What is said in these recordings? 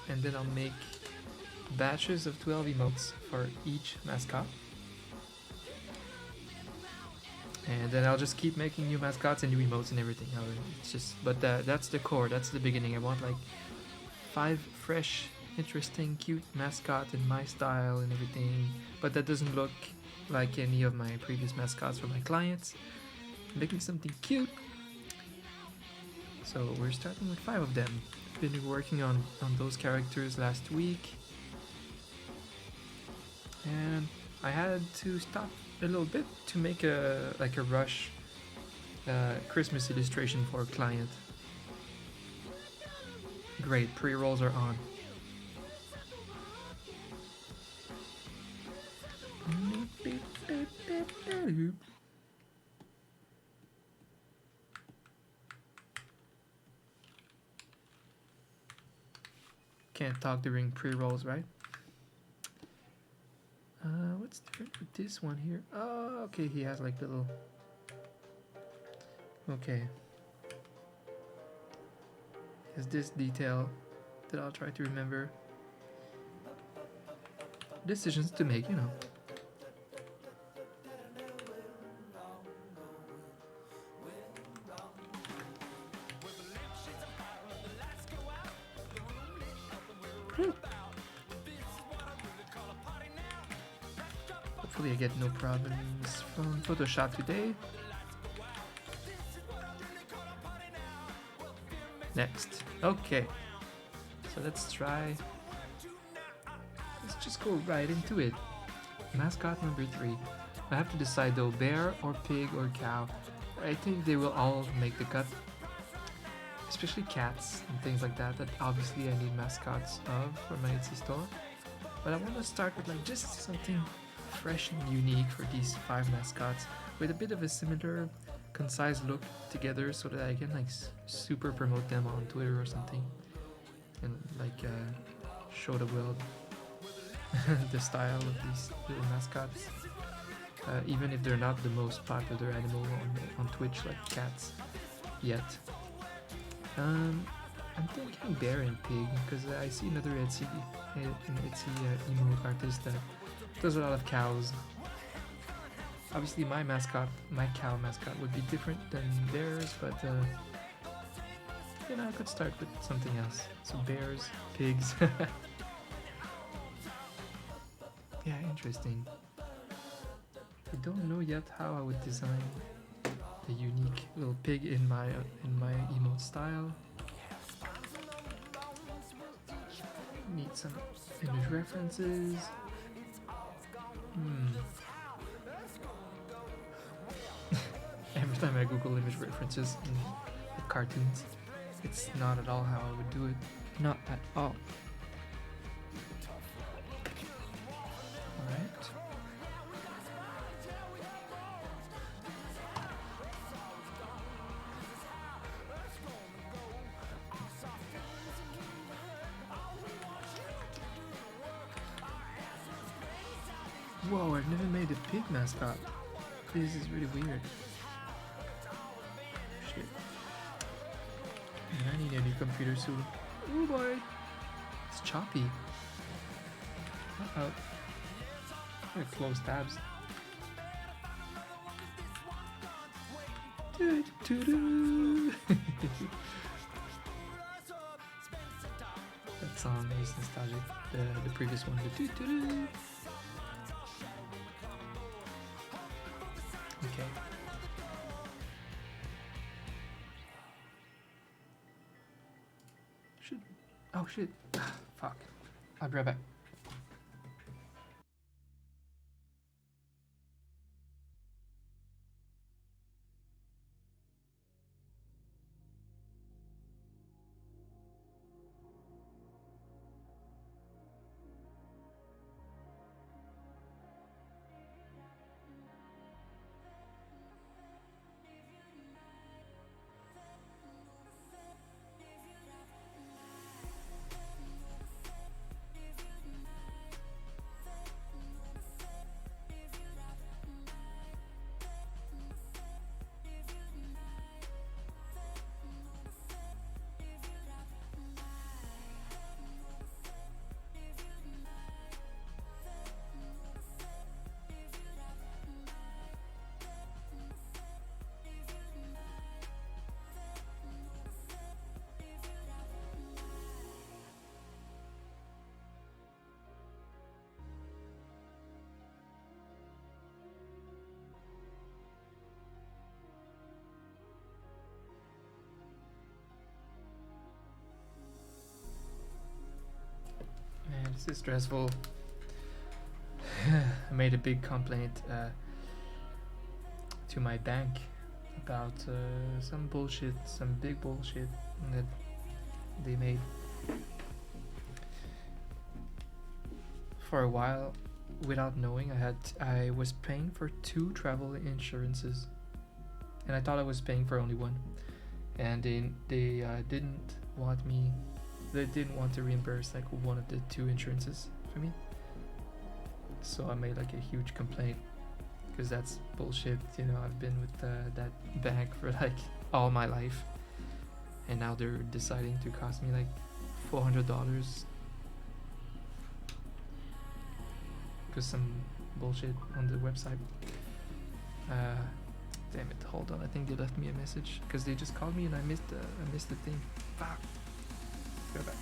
and then I'll make batches of 12 emotes for each mascot. And then I'll just keep making new mascots and new emotes and everything. It's just, but that's the core. That's the beginning. I want like 5 fresh, interesting, cute mascot in my style and everything. But that doesn't look like any of my previous mascots for my clients. I'm making something cute. So we're starting with 5 of them. Been working on those characters last week, and I had to stop a little bit to make a rush Christmas illustration for a client. Great, pre-rolls are on. Can't talk during pre-rolls, right? What's different with this one here? Oh, okay, he has like little... Okay. Is this detail that I'll try to remember? Decisions to make, you know. Hopefully I get no problems from Photoshop today. Next. Okay. So let's try. Let's just go right into it. Mascot number 3. I have to decide though, bear or pig or cow. I think they will all make the cut. Especially cats and things like that obviously I need mascots of for my Etsy store. But I want to start with like just something fresh and unique for these 5 mascots with a bit of a similar concise look together so that I can like super promote them on Twitter or something and like show the world the style of these little mascots, even if they're not the most popular animal on Twitch like cats yet. I'm thinking bear and pig because I see another Etsy emote artist that does a lot of cows. Obviously my cow mascot would be different than theirs, but you know, I could start with something else. So bears, pigs. Yeah, interesting. I don't know yet how I would design a unique little pig in my emote style. Need some image references. Every time I Google image references in cartoons, it's not at all how I would do it. Not at all. Alright. Whoa, I've never made a pig mascot. This is really weird. Shit. Man, I need a new computer soon. Oh boy. It's choppy. Uh-oh. I'm gonna close tabs. That song is nostalgic. The previous one. Okay. Oh shit. Fuck. I'll be right back. This is stressful. I made a big complaint to my bank about some bullshit, some big bullshit that they made. For a while, without knowing, I was paying for 2 travel insurances, and I thought I was paying for only one, and they didn't want me. They didn't want to reimburse like one of the 2 insurances for me. So I made like a huge complaint because that's bullshit. You know, I've been with that bank for like all my life, and now they're deciding to cost me like $400 because some bullshit on the website. Damn it! Hold on. I think they left me a message because they just called me and I missed the thing. Fuck. Go back.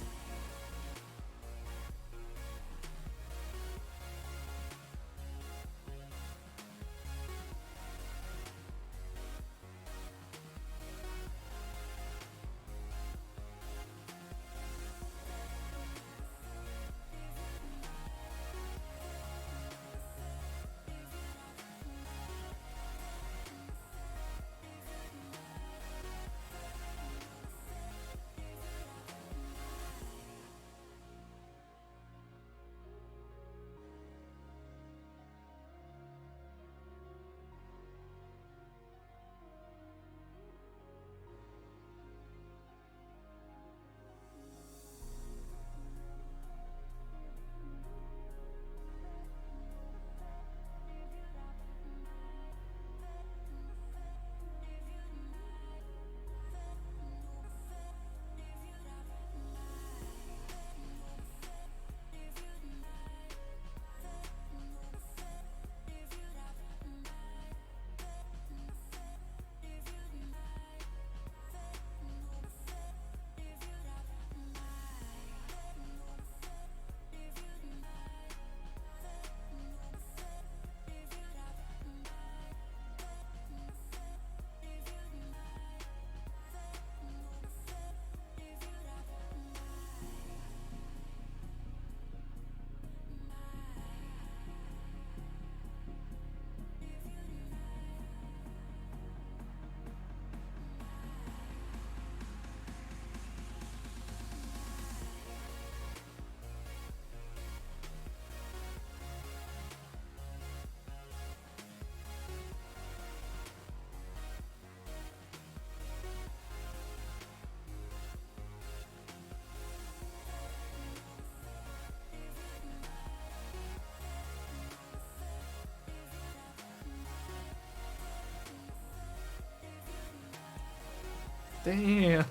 Damn.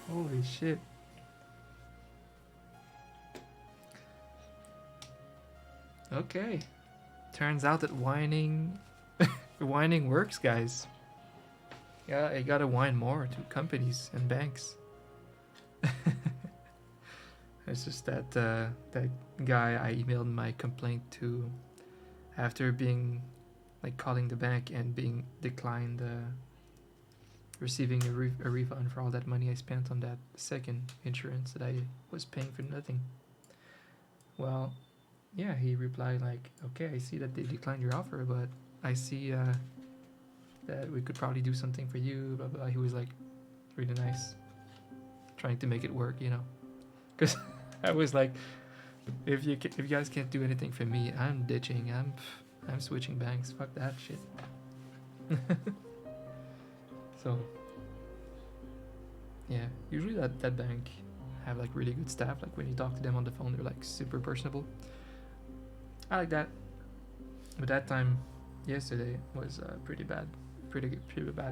Holy shit. Okay. Turns out that whining whining works, guys. Yeah, I gotta whine more to companies and banks. It's just that that guy I emailed my complaint to after being like calling the bank and being declined receiving a refund for all that money I spent on that second insurance that I was paying for nothing. Well, yeah, he replied like, okay, I see that they declined your offer, but I see that we could probably do something for you, blah blah. He was like really nice, trying to make it work, you know, because I was like, if you guys can't do anything for me, I'm ditching, I'm switching banks, fuck that shit. So yeah, usually that bank have like really good staff. Like when you talk to them on the phone, they're like super personable. I like that. But that time yesterday was pretty bad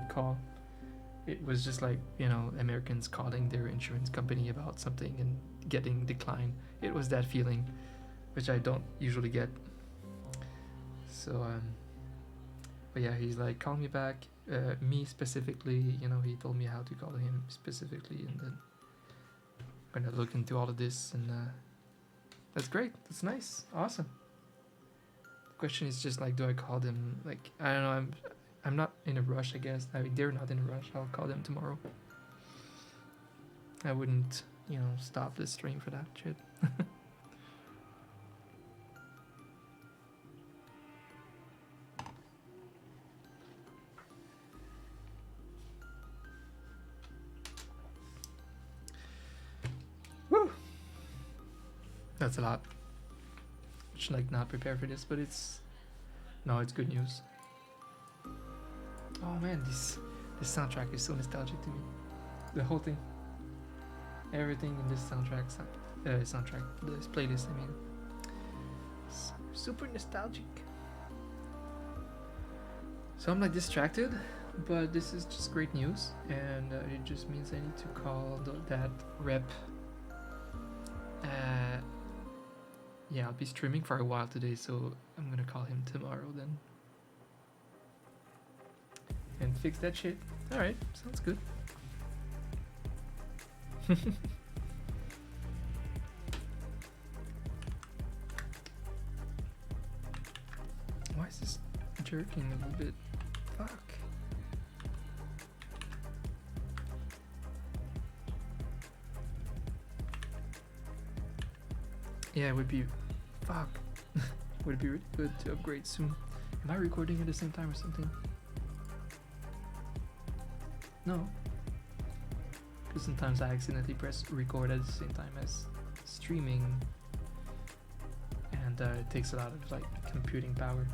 call. It was just like, you know, Americans calling their insurance company about something and getting declined. It was that feeling, which I don't usually get. So but yeah, he's like, call me back, me specifically, you know, he told me how to call him specifically, and then I'm gonna look into all of this, and that's great, that's nice, awesome. The question is just like, do I call them? Like, I don't know, I'm not in a rush, I guess. I mean, they're not in a rush. I'll call them tomorrow. I wouldn't, you know, stop the stream for that shit. Woo! That's a lot. Should like not prepare for this, but it's good news. Oh man, this soundtrack is so nostalgic to me. The whole thing, everything in this soundtrack, this playlist. I mean, super nostalgic. So I'm like distracted, but this is just great news, and it just means I need to call that rep. Yeah, I'll be streaming for a while today, so I'm gonna call him tomorrow then. And fix that shit. Alright, sounds good. Why is this jerking a little bit? Fuck. Yeah, it would be... Fuck. Would be really good to upgrade soon. Am I recording at the same time or something? No. Because sometimes I accidentally press record at the same time as streaming. And it takes a lot of like computing power.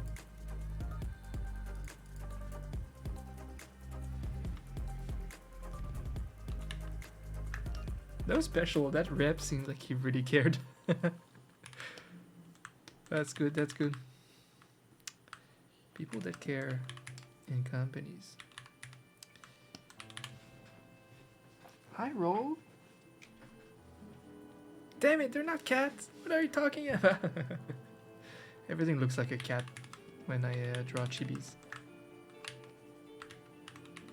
That was special. That rep seemed like he really cared. That's good, that's good. People that care in companies. Hi, Roll. Damn it, they're not cats. What are you talking about? Everything looks like a cat when I draw chibis.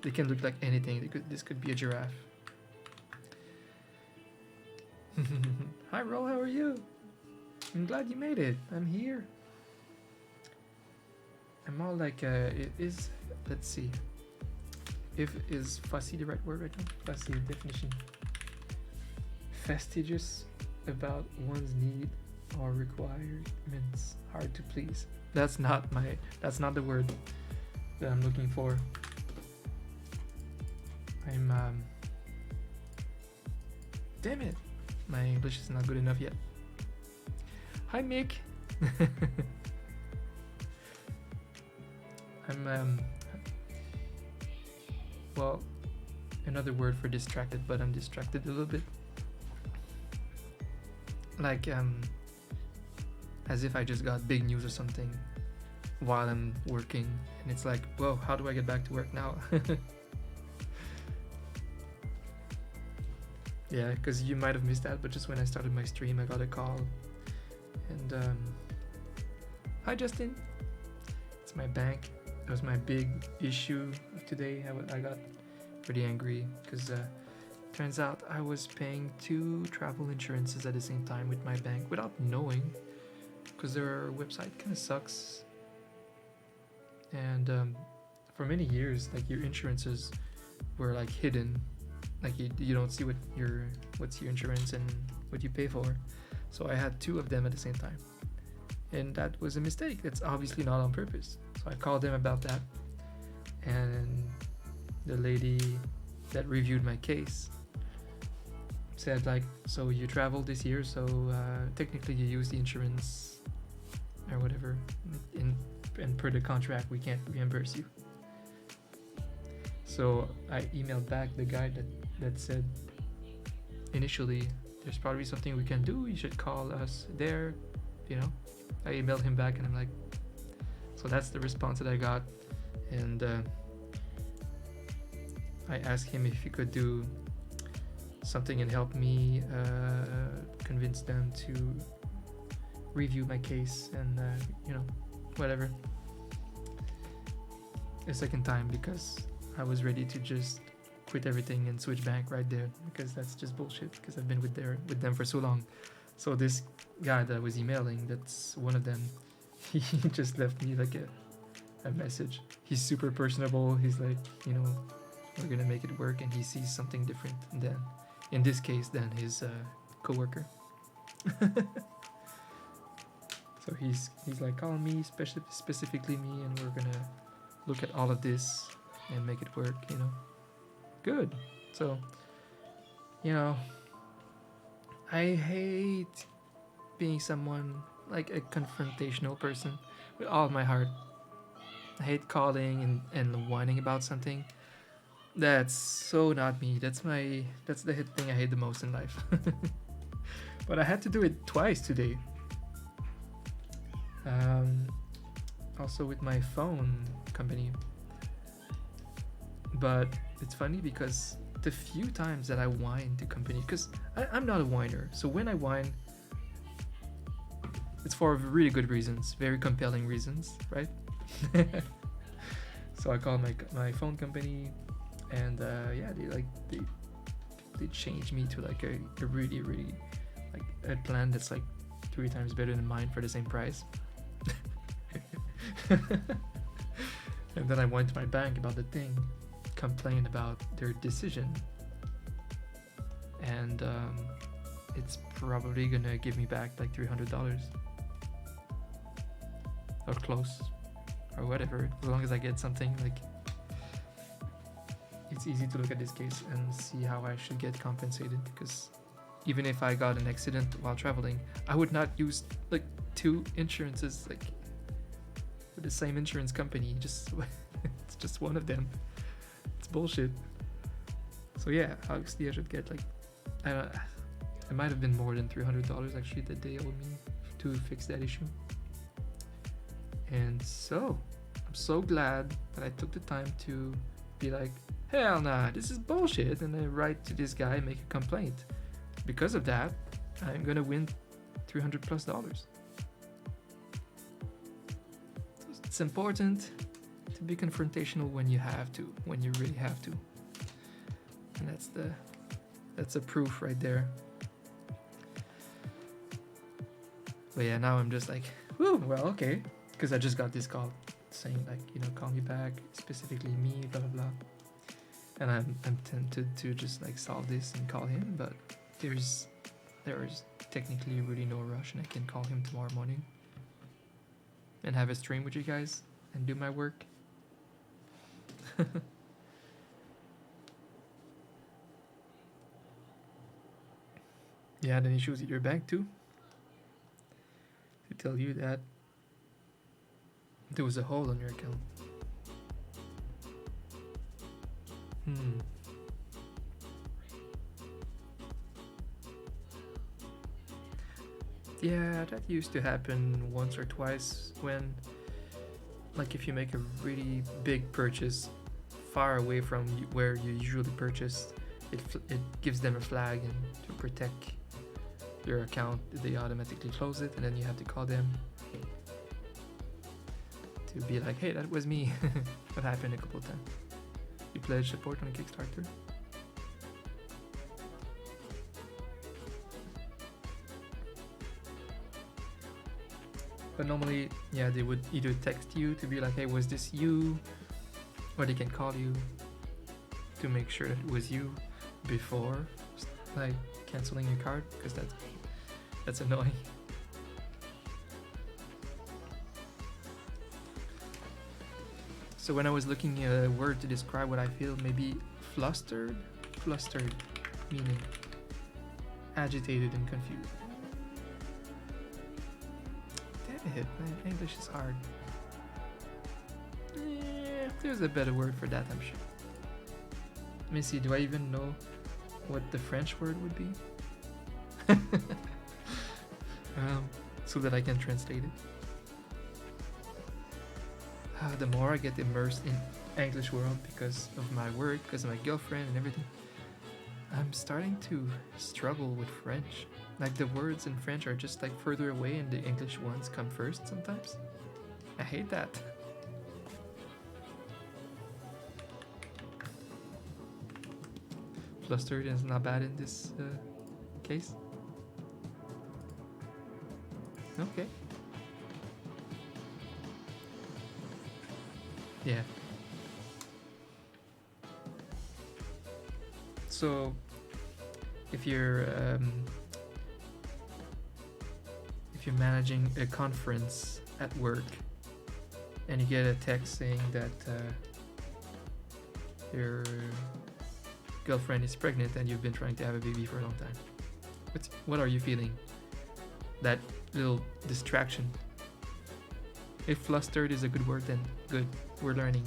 They can look like anything. This could be a giraffe. Hi, Roll, how are you? I'm glad you made it. I'm here. I'm all like, it is, let's see. If is fussy the right word right now? Fussy definition. Fastidious about one's need or requirements. Hard to please. That's not the word that I'm looking for. I'm, damn it. My English is not good enough yet. Hi, Mick. I'm well, another word for distracted, but I'm distracted a little bit. Like as if I just got big news or something while I'm working, and it's like, whoa, how do I get back to work now? Yeah, because you might have missed that, but just when I started my stream, I got a call. And hi, Justin. It's my bank. That was my big issue of today. I got pretty angry because turns out I was paying 2 travel insurances at the same time with my bank without knowing, because their website kind of sucks. And for many years, like, your insurances were like hidden. Like you don't see what's your insurance and what you pay for. So I had 2 of them at the same time, and that was a mistake. That's obviously not on purpose. So I called them about that, and the lady that reviewed my case said, like, so you traveled this year, so technically you use the insurance or whatever, and per the contract we can't reimburse you. So I emailed back the guy that said, initially, there's probably something we can do, you should call us there, you know. I emailed him back and I'm like, so that's the response that I got. And I asked him if he could do something and help me convince them to review my case and you know, whatever, a second time, because I was ready to just quit everything and switch bank right there, because that's just bullshit, because I've been with them for so long. So this guy that I was emailing, that's one of them, he just left me like a message. He's super personable. He's like, you know, we're gonna make it work, and he sees something different than In this case, then his coworker. So he's like, call me, specifically me, and we're gonna look at all of this and make it work. You know, good. So, you know, I hate being someone like a confrontational person with all my heart. I hate calling and whining about something. That's so not me. That's the thing I hate the most in life. But I had to do it twice today. Um, Also with my phone company. But it's funny because the few times that I whine to company, because I'm not a whiner, so when I whine, it's for really good reasons, very compelling reasons, right? So I call my phone company, and yeah, they changed me to like a really like a plan that's like 3 times better than mine for the same price. And then I went to my bank about the thing, complained about their decision, and it's probably gonna give me back like $300 or close or whatever, as long as I get something. Like, it's easy to look at this case and see how I should get compensated, because even if I got an accident while traveling, I would not use like 2 insurances like with the same insurance company. Just it's just one of them. It's bullshit. So yeah, obviously I should get like it might have been more than $300 actually that they owed me to fix that issue. And so I'm so glad that I took the time to be like, hell nah, this is bullshit, and I write to this guy and make a complaint. Because of that, I'm gonna win $300+. It's important to be confrontational when you have to, when you really have to. And that's a proof right there. But yeah, now I'm just like, whoo, well, okay. Because I just got this call saying like, you know, call me back, specifically me, blah, blah, blah. And I'm tempted to just like solve this and call him, but there is technically really no rush, and I can call him tomorrow morning and have a stream with you guys and do my work. You had any issues with your bank too? To tell you that there was a hole on your account. Yeah, that used to happen once or twice when, like, if you make a really big purchase far away from where you usually purchase, it gives them a flag, and to protect your account, they automatically close it, and then you have to call them to be like, hey, that was me. That happened a couple of times. You pledge support on Kickstarter? But normally, yeah, they would either text you to be like, hey, was this you? Or they can call you to make sure that it was you before, like, canceling your card, because that's annoying. So when I was looking at a word to describe what I feel, maybe flustered, meaning agitated and confused. Damn it, man, English is hard. Yeah, there's a better word for that, I'm sure. Let me see, do I even know what the French word would be? So that I can translate it. The more I get immersed in English world because of my work, because of my girlfriend and everything, I'm starting to struggle with French. Like, the words in French are just like further away and the English ones come first sometimes. I hate that. Flustered is not bad in this case. Okay. Yeah. So if you're managing a conference at work and you get a text saying that your girlfriend is pregnant and you've been trying to have a baby for a long time. What are you feeling? That little distraction. If flustered is a good word, then good, we're learning.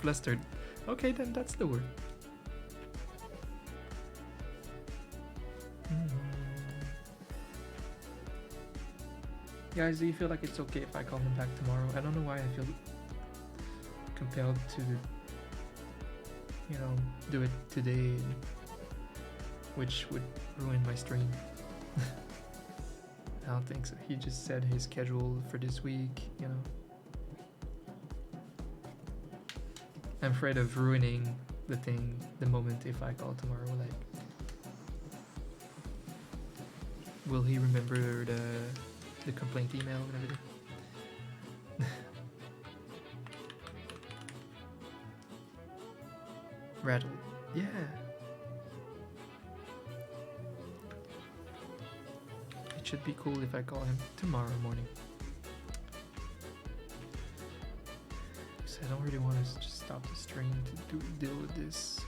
Flustered. Okay, then that's the word. Guys, do you feel like it's okay if I call him back tomorrow? I don't know why I feel compelled to, do it today, which would ruin my stream. I don't think so. He just said his schedule for this week, I'm afraid of ruining the moment if I call tomorrow. Like, will he remember the complaint email and everything? Rattle. Yeah. It should be cool if I call him tomorrow morning. I don't really want to just stop the stream to deal with this.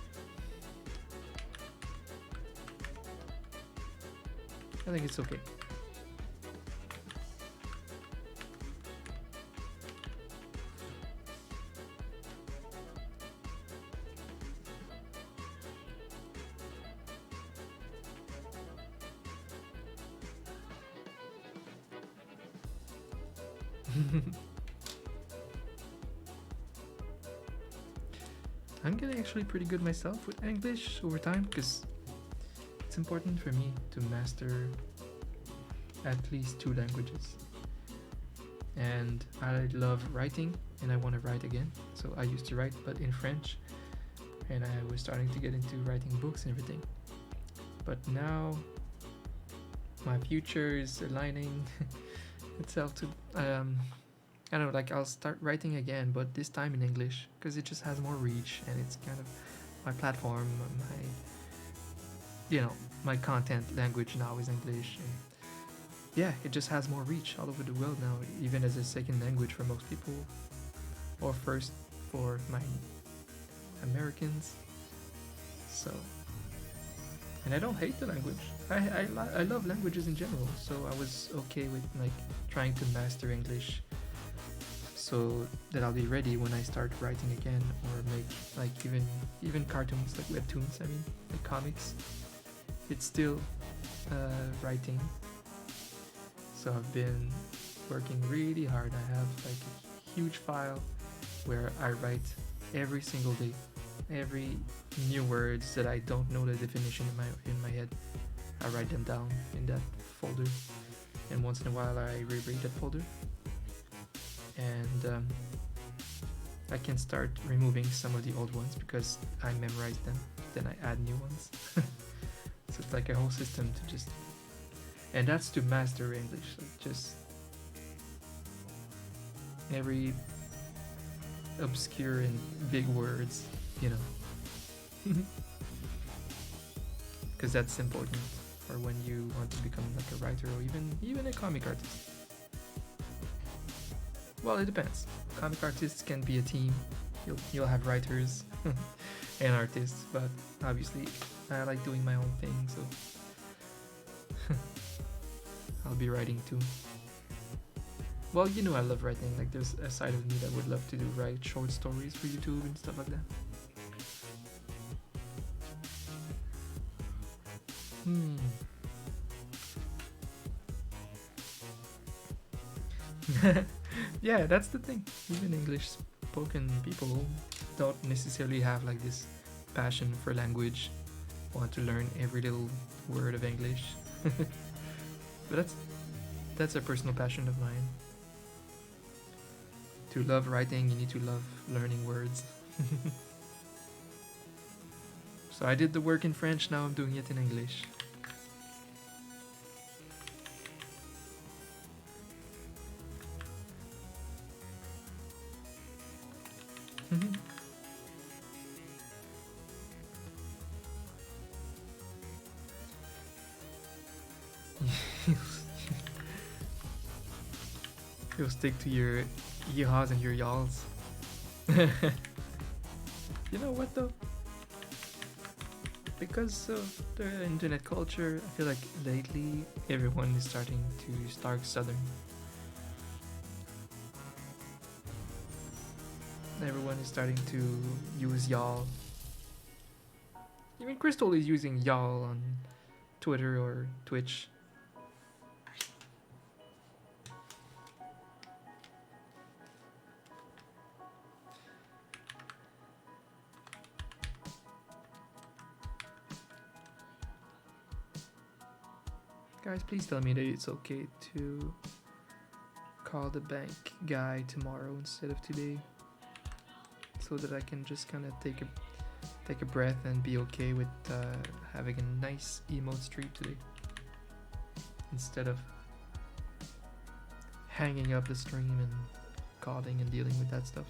I think it's okay. I'm getting actually pretty good myself with English over time because it's important for me to master at least 2 languages. And I love writing and I want to write again. So I used to write but in French, and I was starting to get into writing books and everything. But now my future is aligning itself to I don't know, like I'll start writing again, but this time in English because it just has more reach and it's kind of my platform, my content language now is English. And yeah, it just has more reach all over the world now, even as a second language for most people, or first for my Americans. So, and I don't hate the language. I love languages in general, so I was okay with like trying to master English so that I'll be ready when I start writing again, or make like even cartoons, like webtoons, like comics. It's still writing. So I've been working really hard. I have like a huge file where I write every single day, every new words that I don't know the definition in my head. I write them down in that folder, and once in a while I reread that folder. And I can start removing some of the old ones because I memorized them, then I add new ones. So it's like a whole system to just, and that's to master English, like just every obscure and big words, because that's important for when you want to become like a writer or even a comic artist. Well, it depends. Comic artists can be a team. You'll have writers and artists, but obviously I like doing my own thing, so I'll be writing too. Well, I love writing. Like, there's a side of me that would love to write short stories for YouTube and stuff like that. Yeah, that's the thing. Even English spoken people don't necessarily have like this passion for language, want to learn every little word of English. But that's a personal passion of mine. To love writing, you need to love learning words. So I did the work in French, now I'm doing it in English. You'll stick to your yeehaws and your y'alls. You know what though? Because of the internet culture, I feel like lately everyone is starting to start Southern. Everyone is starting to use y'all. Even Crystal is using y'all on Twitter or Twitch. Guys, please tell me that it's okay to call the bank guy tomorrow instead of today, so that I can just kind of take a breath and be okay with having a nice emote stream today, instead of hanging up the stream and calling and dealing with that stuff.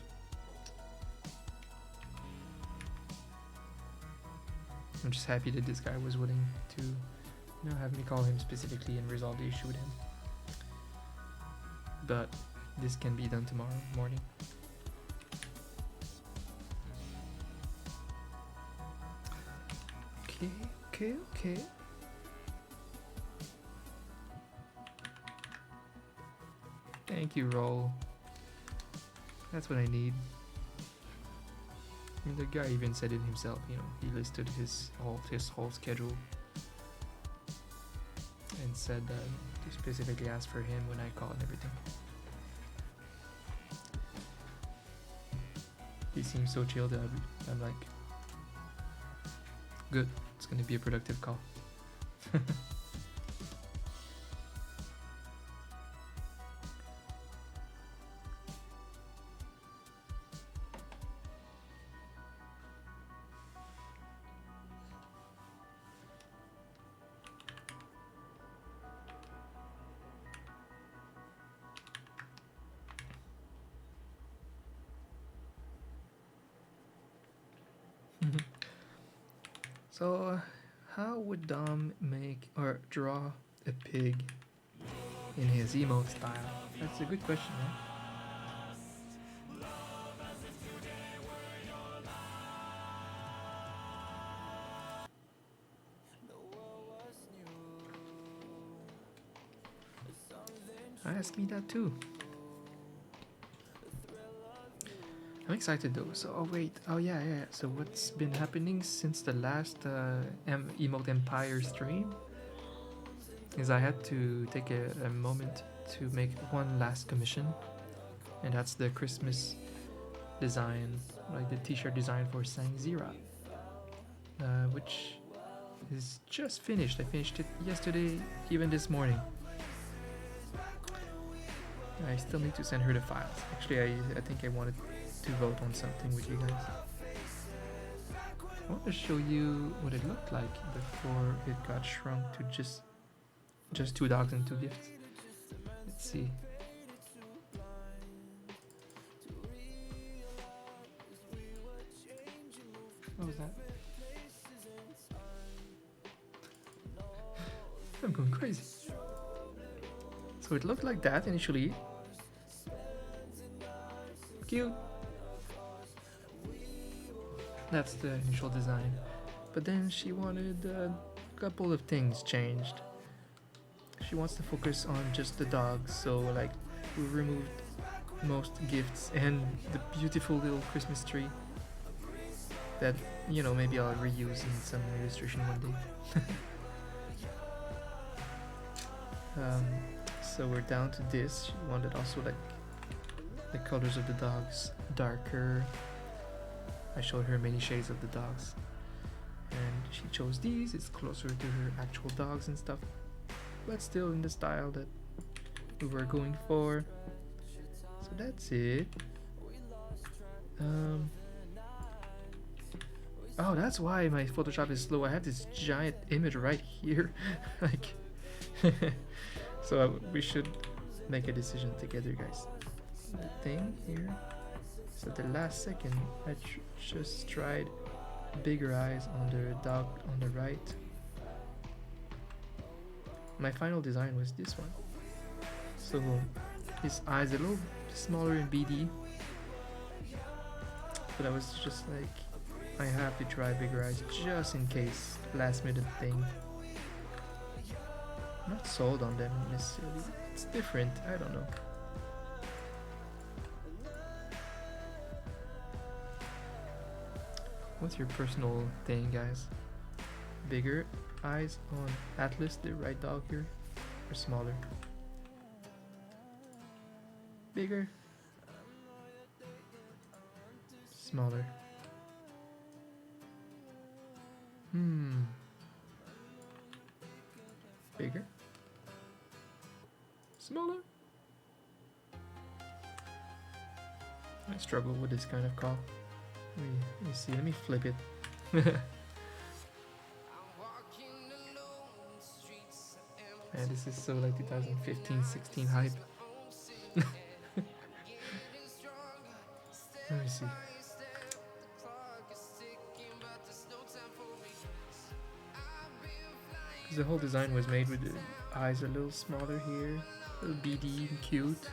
I'm just happy that this guy was willing to, you know, have me call him specifically and resolve the issue with him. But this can be done tomorrow morning. Okay. Thank you, Roll. That's what I need. I mean, the guy even said it himself, you know, he listed his whole schedule and said to specifically ask for him when I called and everything. He seems so chill that I'm like, good, it's gonna be a productive call. So, how would Dom make or draw a pig in his emote style? That's a good question, right? Ask me that too. I'm excited though. So, oh wait, oh yeah. So what's been happening since the last Emote Empire stream is I had to take a moment to make one last commission, and that's the Christmas design, like the t-shirt design for Sang Zira, which is just finished. I finished it yesterday, even this morning. I still need to send her the files. Actually, I think I wanted to vote on something with you guys. I want to show you what it looked like before it got shrunk to just 2 dogs and 2 gifts. Let's see. What was that? I'm going crazy. So it looked like that initially. Cute. That's the initial design. But then she wanted a couple of things changed. She wants to focus on just the dogs, so like we removed most gifts and the beautiful little Christmas tree that, you know, maybe I'll reuse in some illustration one day. So we're down to this. She wanted also like the colors of the dogs darker. I showed her many shades of the dogs, and she chose these. It's closer to her actual dogs and stuff, but still in the style that we were going for. So that's it. Oh, that's why my Photoshop is slow. I have this giant image right here. Like, so we should make a decision together, guys. The thing here So the last second, I just tried bigger eyes on the dog on the right. My final design was this one. So his eyes a little smaller in BD, but I was just like, I have to try bigger eyes just in case, last minute thing. I'm not sold on them necessarily. It's different, I don't know. What's your personal thing, guys? Bigger eyes on Atlas, the right dog here, or smaller? Bigger? Smaller? Bigger? Smaller? I struggle with this kind of call. Let me see, let me flip it. Man, this is so like 2015-16 hype. Let me see. Because the whole design was made with the eyes a little smaller here, a little beady and cute.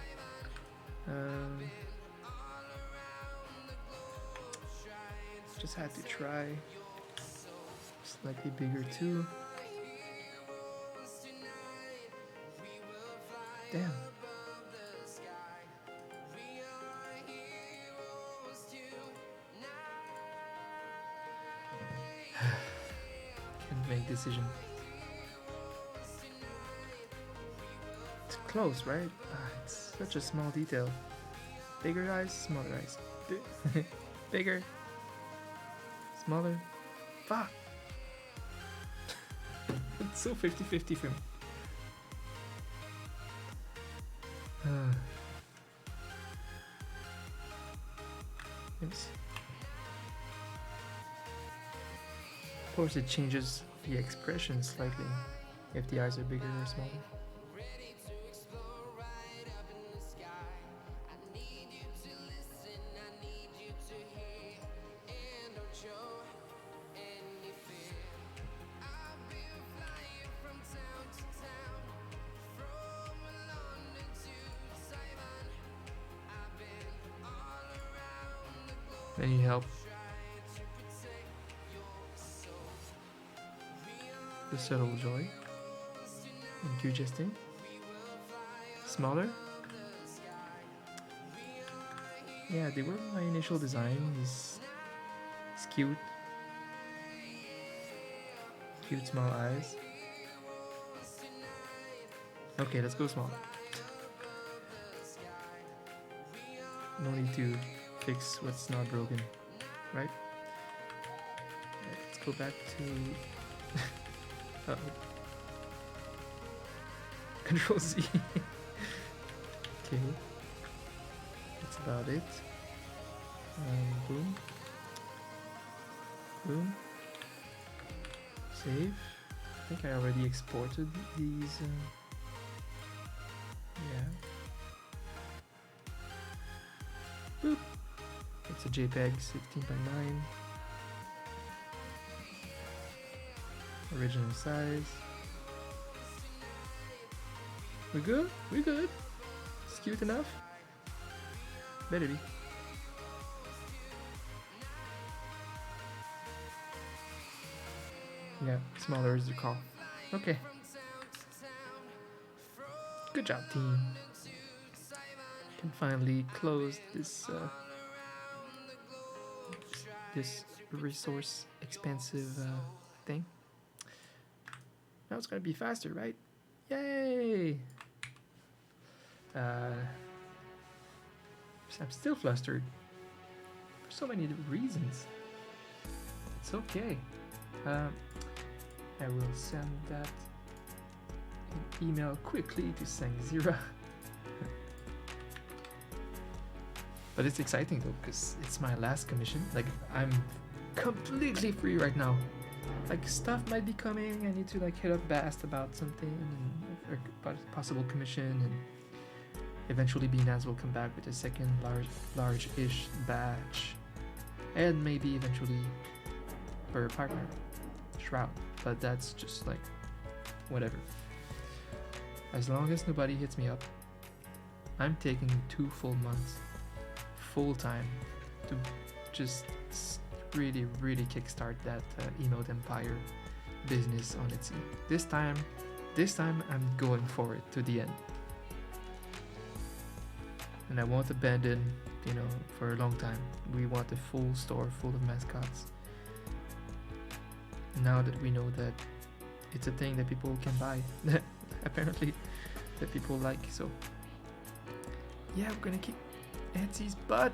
Just had to try. Slightly bigger too. Damn. Can't make decision. It's close, right? It's such a small detail. Bigger eyes, smaller eyes. Bigger. Smaller. Fuck. It's so 50-50 for me. Let me see. Of course, it changes the expression slightly if the eyes are bigger or smaller. Any help? The subtle joy. Enthusiastic. Smaller. Yeah, they were my initial design. He's cute. Cute small eyes. Okay, let's go small. No need to fix what's not broken, right? Let's go back to Control Z. Okay, that's about it. Boom, boom. Save. I think I already exported these. Yeah. Boop. It's a JPEG 16:9. Original size. We're good? We're good. It's cute enough? Better be. Yeah, smaller is the call. Okay. Good job, team. Can finally close this this resource expensive thing. Now it's gonna be faster, right? Yay! I'm still flustered for so many reasons. It's okay. I will send that an email quickly to Sangzira. But it's exciting though, because it's my last commission. Like, I'm completely free right now. Like, stuff might be coming, I need to like hit up Bast about something, and, or about a possible commission, and Eventually, BNAS will come back with a second large-ish batch, and maybe eventually her partner, Shroud. But that's just like whatever. As long as nobody hits me up, I'm taking 2 full months, full time, to just really, really kickstart that emote empire business on Etsy. This time I'm going for it to the end. And I won't abandon, for a long time. We want a full store full of mascots. Now that we know that it's a thing that people can buy, apparently, that people like. So yeah, we're gonna kick Etsy's butt.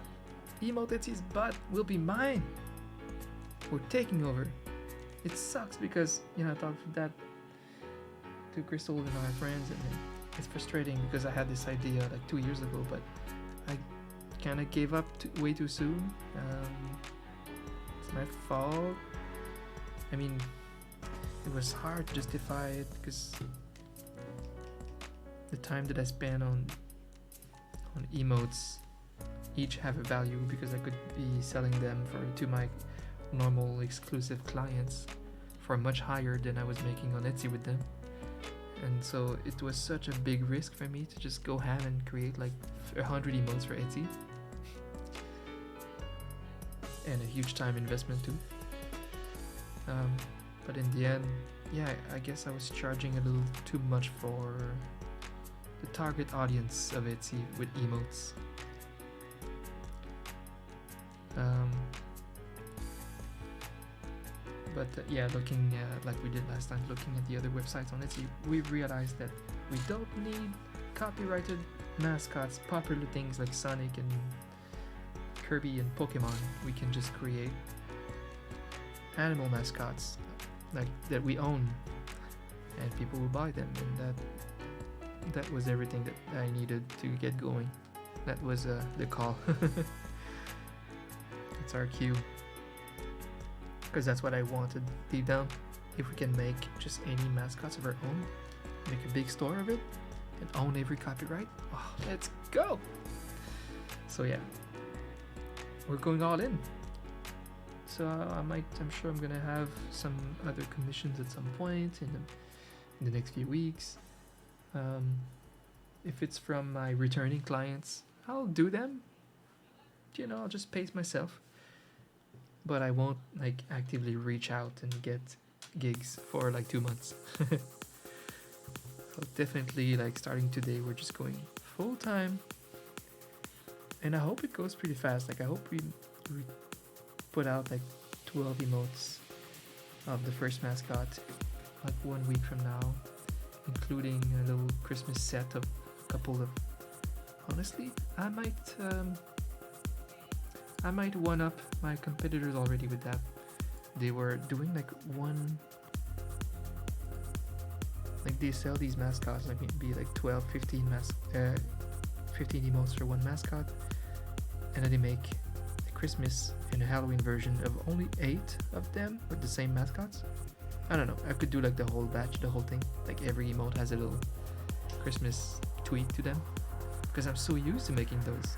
Emote Etsy's butt will be mine. We're taking over. It sucks because I talked that to Crystal and our friends, and it's frustrating because I had this idea like 2 years ago, but I kind of gave up way too soon. It's my fault. I mean, it was hard to justify it because the time that I spent on emotes each have a value, because I could be selling them to my normal exclusive clients for much higher than I was making on Etsy with them. And so it was such a big risk for me to just go ham and create like 100 emotes for Etsy, and a huge time investment too. But in the end, yeah, I guess I was charging a little too much for the target audience of Etsy with emotes. But yeah, looking like we did last time, looking at the other websites on Etsy, we realized that we don't need copyrighted mascots, popular things like Sonic and Kirby and Pokemon. We can just create animal mascots like that we own, and people will buy them, and that was everything that I needed to get going. That was the call. It's our cue, because that's what I wanted deep down. If we can make just any mascots of our own, make a big store of it, and own every copyright, let's go. So yeah, we're going all in. So I'm sure I'm gonna have some other commissions at some point in the next few weeks. If it's from my returning clients, I'll do them. I'll just pace myself. But I won't like actively reach out and get gigs for like 2 months. So definitely, like, starting today, we're just going full time, and I hope it goes pretty fast. Like, I hope we put out like 12 emotes of the first mascot like 1 week from now, including a little Christmas set of a couple of. Honestly, I might one up my competitors already with that. They were doing like they sell these mascots, like maybe like 12, 15 15 emotes for one mascot, and then they make a Christmas and a Halloween version of only 8 of them with the same mascots. I don't know, I could do like the whole batch, the whole thing, like every emote has a little Christmas tweak to them, because I'm so used to making those.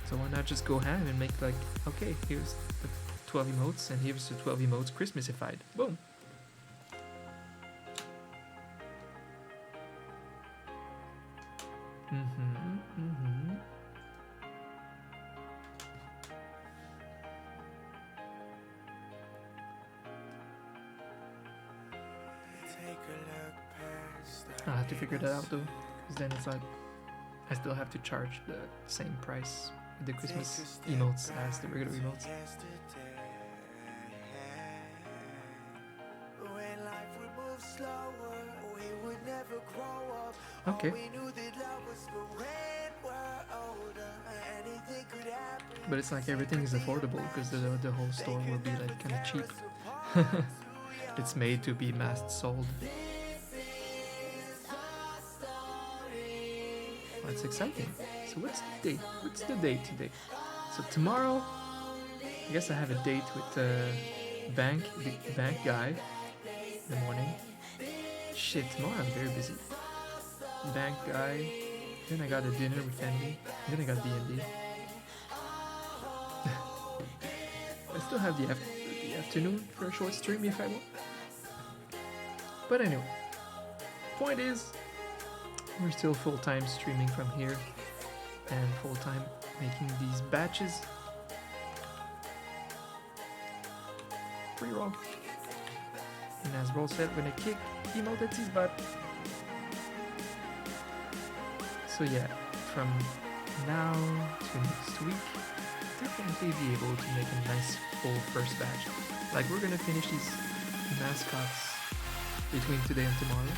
So why not just go ham and make like, okay, here's the 12 emotes, and here's the 12 emotes Christmasified. Boom. I'll have to figure that out though, because then it's like I still have to charge the same price with the Christmas emotes as the regular emotes. Okay. But it's like everything is affordable because the whole store will be like kind of cheap. It's made to be mass sold. That's exciting. So what's the date? What's the date today? So tomorrow, I guess I have a date with the bank guy in the morning. Shit, tomorrow I'm very busy. bank guy. Then I got a dinner with family. Then I got D&D. I still have the afternoon for a short stream if I want. But anyway, point is, we're still full-time streaming from here and full-time making these batches. Free roll. And as Roll said, when I kick, emote at his butt. So yeah, from now to next week, definitely be able to make a nice full first batch. Like we're gonna finish these mascots between today and tomorrow.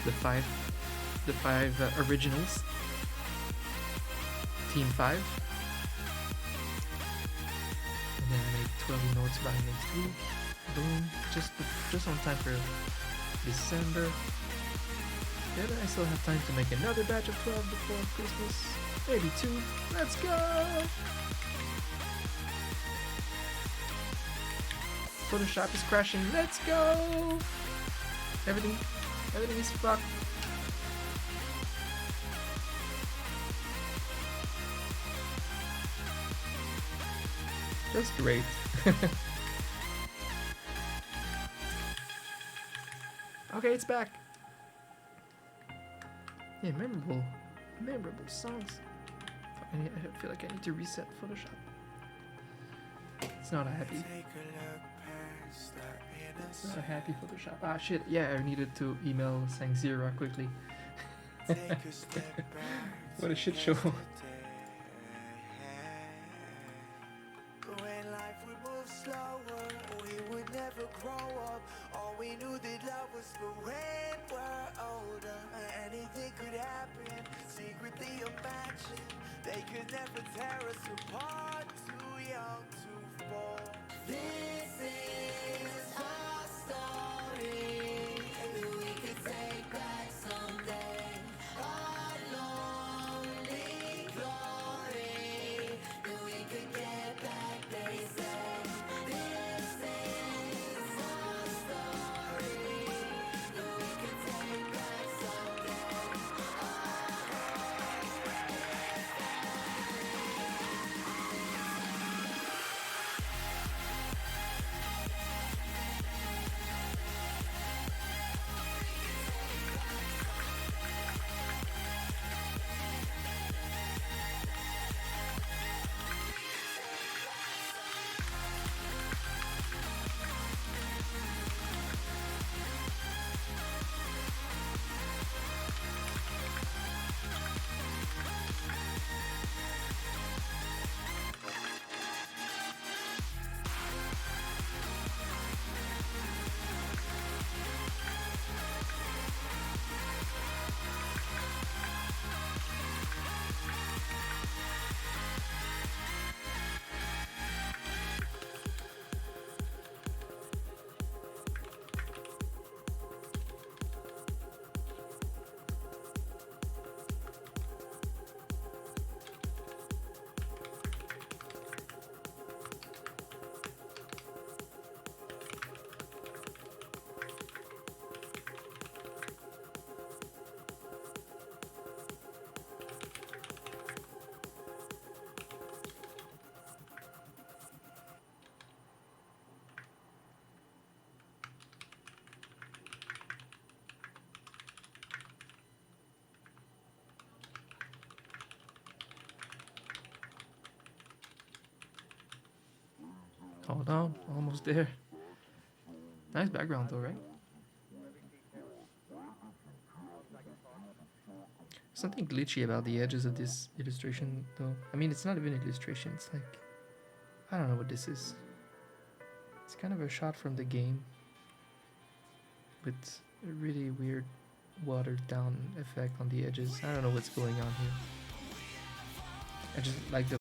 The five originals. Team 5. And then make 12 emotes by next week. Boom. Just on time for December. Then I still have time to make another batch of 12 before Christmas. Maybe 2. Let's go! Photoshop is crashing. Let's go! Everything is fucked. That's great. Okay, it's back. Yeah, memorable songs. I feel like I need to reset Photoshop. It's not a happy. It's not a happy Photoshop. Ah shit, yeah, I needed to email Sangzira quickly. What a shit show. Hold on, almost there. Nice background though, right? Something glitchy about the edges of this illustration though. I mean, it's not even an illustration, it's like, I don't know what this is. It's kind of a shot from the game with a really weird watered down effect on the edges. I don't know what's going on here. I just like the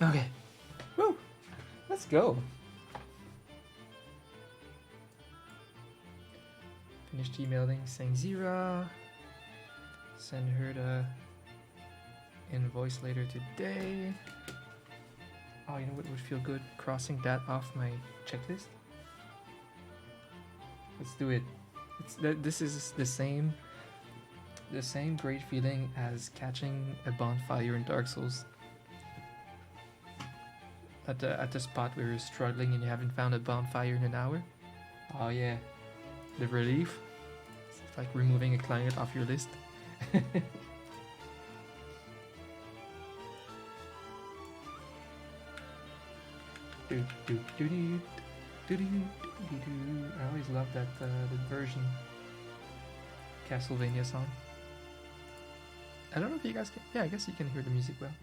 Okay. Woo! Let's go. Finished emailing saying Zira. Send her the invoice later today. Oh, you know what would feel good? Crossing that off my checklist. Let's do it. This is the same great feeling as catching a bonfire in Dark Souls. At the spot where you're struggling and you haven't found a bonfire in an hour. Oh yeah, the relief. It's like removing a client off your list. I always love that version. Castlevania song. I don't know if you guys can. Yeah, I guess you can hear the music well.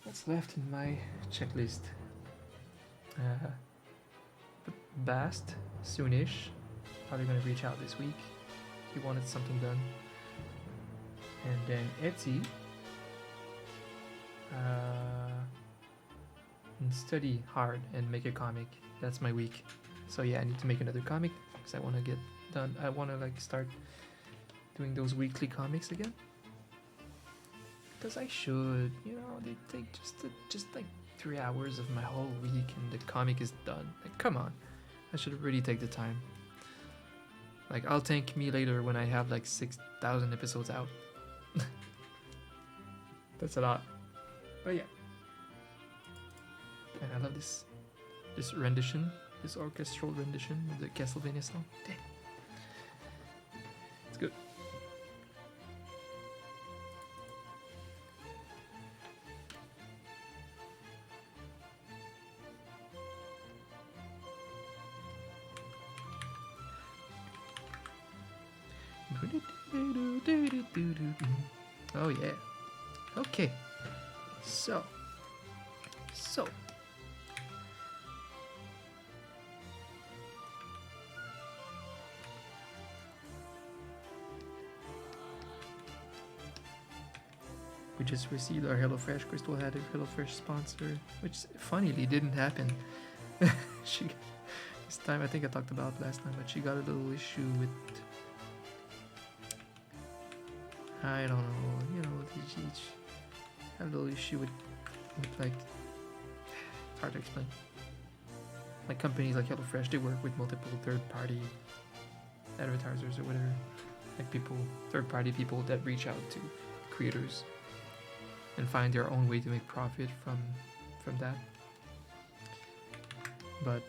What's left in my checklist? Bast, soonish. Probably gonna reach out this week. He wanted something done. And then Etsy. And study hard and make a comic. That's my week. So yeah, I need to make another comic because I want to get done. I want to like start doing those weekly comics again. Because I should, you know, they take just like 3 hours of my whole week and the comic is done. Like, come on, I should really take the time. Like, I'll thank me later when I have like 6,000 episodes out. That's a lot, but yeah. And I love this rendition, this orchestral rendition of the Castlevania song. Dang. It's good. Oh yeah. Okay. So. We just received our HelloFresh. Crystal had a HelloFresh sponsor, which funnily didn't happen. This time, I think I talked about last time, but she got a little issue with, I don't know, you know, she had a little issue with like, it's hard to explain. Like companies like HelloFresh, they work with multiple third-party advertisers or whatever, like third-party people that reach out to creators and find their own way to make profit from that. But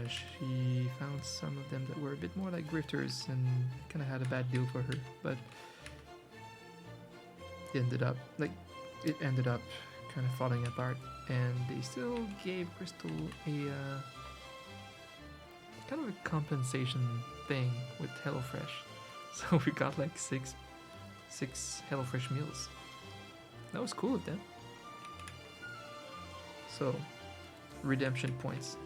she found some of them that were a bit more like grifters and kind of had a bad deal for her. But it ended up kind of falling apart, and they still gave Crystal a kind of a compensation thing with HelloFresh. So we got like six HelloFresh meals. That was cool of them. So, redemption points.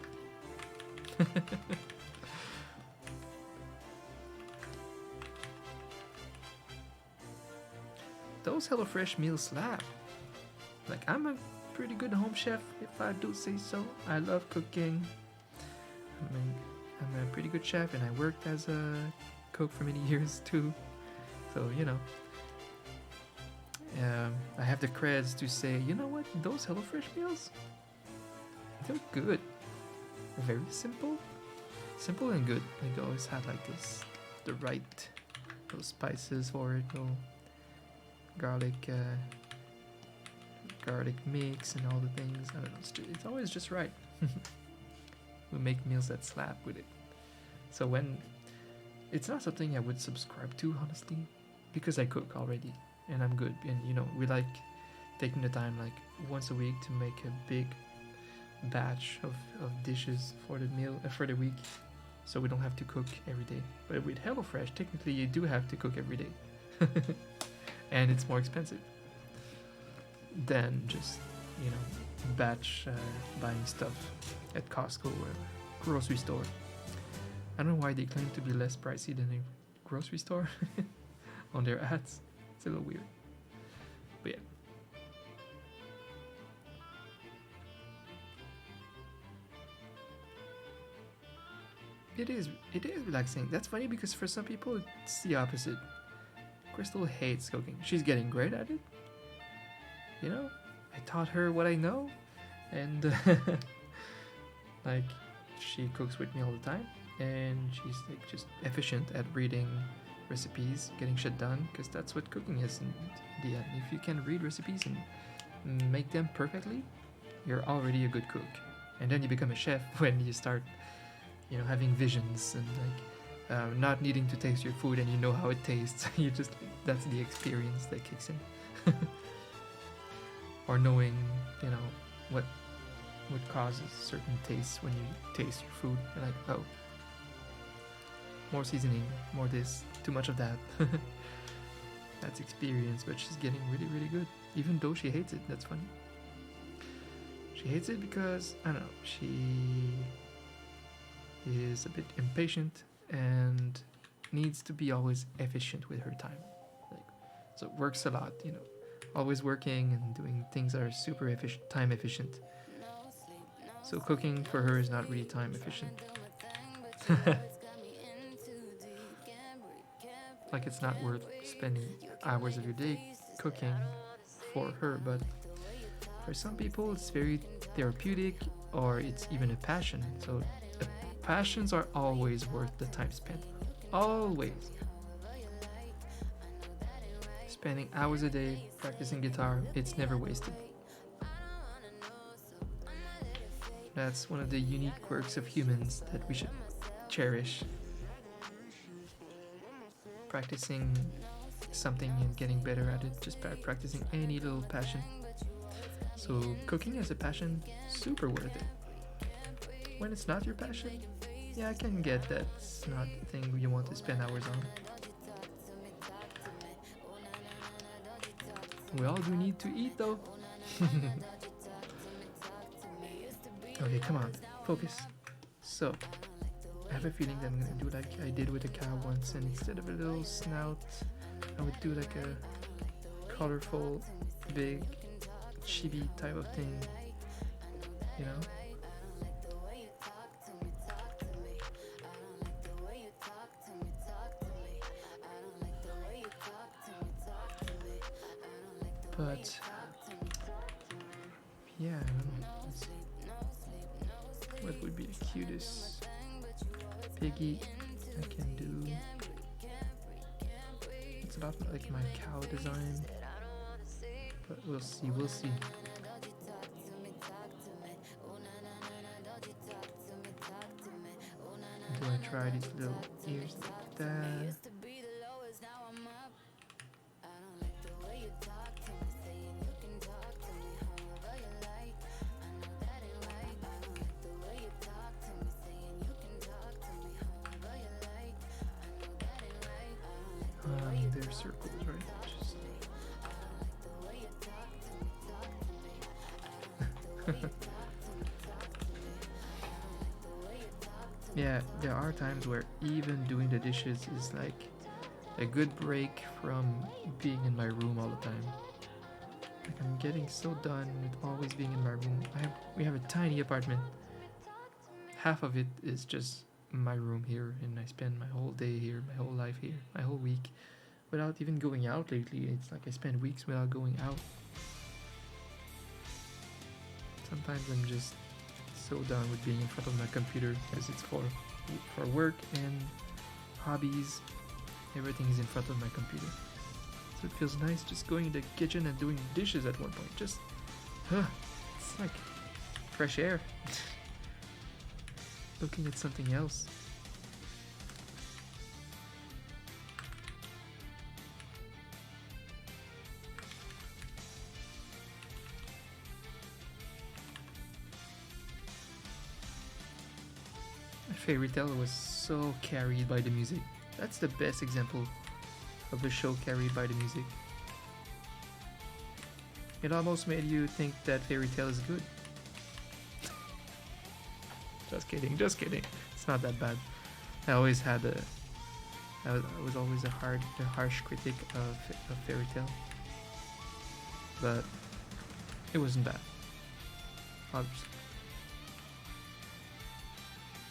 Those HelloFresh meals slap. Like, I'm a pretty good home chef, if I do say so. I love cooking. I'm a pretty good chef, and I worked as a cook for many years too. So, you know. I have the creds to say, you know what, those HelloFresh meals, they're good. They're very simple and good. Like, they always have like the right, those spices for it, no garlic mix and all the things. I don't know, it's always just right. We make meals that slap with it. So when, it's not something I would subscribe to, honestly, because I cook already. And I'm good, and you know, we like taking the time like once a week to make a big batch of dishes for the meal for the week, so we don't have to cook every day. But with HelloFresh, technically you do have to cook every day, and it's more expensive than just, you know, batch buying stuff at Costco or grocery store. I don't know why they claim to be less pricey than a grocery store on their ads. It's a little weird, but yeah. it is relaxing. That's funny because for some people it's the opposite. Crystal hates cooking. She's getting great at it. You know, I taught her what I know, and like she cooks with me all the time, and she's like just efficient at reading recipes, getting shit done, because that's what cooking is in the end. If you can read recipes and make them perfectly, you're already a good cook. And then you become a chef when you start, you know, having visions and like not needing to taste your food and you know how it tastes. You just that's the experience that kicks in. Or knowing, you know, what causes certain tastes when you taste your food. You're like, oh, more seasoning, more this, too much of that. That's experience, but she's getting really, really good. Even though she hates it, that's funny. She hates it because, I don't know, she is a bit impatient and needs to be always efficient with her time. Like, so it works a lot, you know, always working and doing things that are super efficient, time efficient. So cooking for her is not really time efficient. Like it's not worth spending hours of your day cooking for her, but for some people it's very therapeutic or it's even a passion. So passions are always worth the time spent. Always. Spending hours a day practicing guitar, it's never wasted. That's one of the unique quirks of humans that we should cherish. Practicing something and getting better at it just by practicing any little passion. So cooking as a passion, super worth it. When it's not your passion, yeah, I can get that's not the thing you want to spend hours on. We all do need to eat though. Okay, come on, focus. So, I have a feeling that I'm gonna do like I did with the cow once, and instead of a little snout, I would do like a colorful, big, chibi type of thing, you know? But, yeah, I don't know. What would be the cutest piggy I can do? It's about like my cow design, but we'll see, we'll see. Do I try these little ears like that? They're circles, right? Just... Yeah, there are times where even doing the dishes is like a good break from being in my room all the time. Like I'm getting so done with always being in my room. We have a tiny apartment. Half of it is just my room here, and I spend my whole day here, my whole life here, my whole week without even going out lately. It's like I spend weeks without going out. Sometimes I'm just so done with being in front of my computer because it's for work and hobbies. Everything is in front of my computer. So it feels nice just going in the kitchen and doing dishes at one point. Just, it's like fresh air. Looking at something else. Fairy Tale was so carried by the music. That's the best example of a show carried by the music. It almost made you think that Fairy Tale is good. Just kidding, just kidding. It's not that bad. I always had I was always a harsh critic of Fairy Tale. But it wasn't bad. Obviously.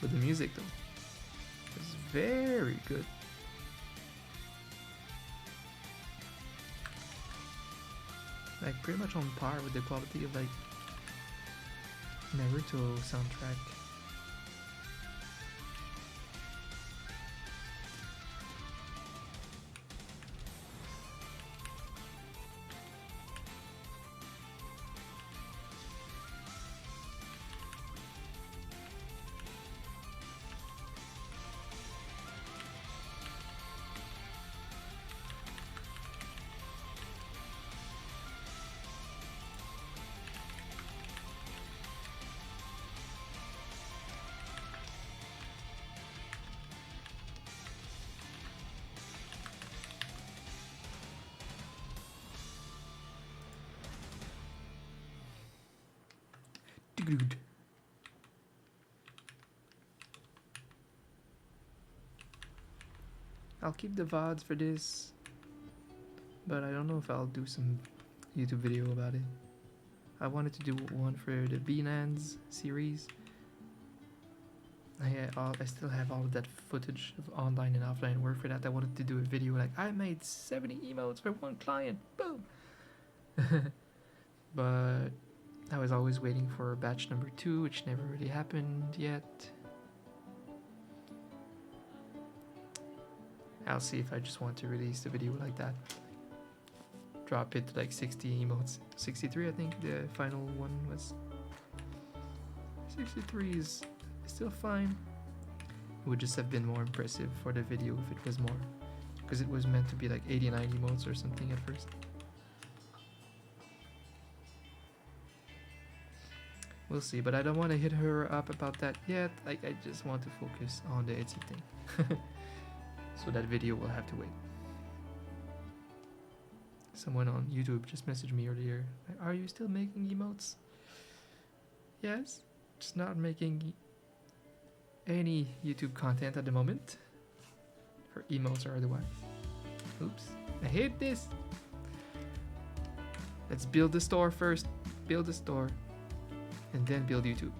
But the music though, is very good. Like pretty much on par with the quality of like Naruto soundtrack. Good. I'll keep the VODs for this, but I don't know if I'll do some YouTube video about it. I wanted to do one for the Binance series. I still have all of that footage of online and offline work for that. I wanted to do a video like, I made 70 emotes for one client, boom! But I was always waiting for batch number 2, which never really happened yet. I'll see if I just want to release the video like that. Drop it to like 60 emotes. 63 I think the final one was. 63 is still fine. It would just have been more impressive for the video if it was more. Because it was meant to be like 89 emotes or something at first. We'll see, but I don't want to hit her up about that yet. I just want to focus on the Etsy thing. So that video will have to wait. Someone on YouTube just messaged me earlier. Like, are you still making emotes? Yes, just not making any YouTube content at the moment. For emotes or otherwise. Oops, I hate this. Let's build the store first. Build the store. And then build YouTube.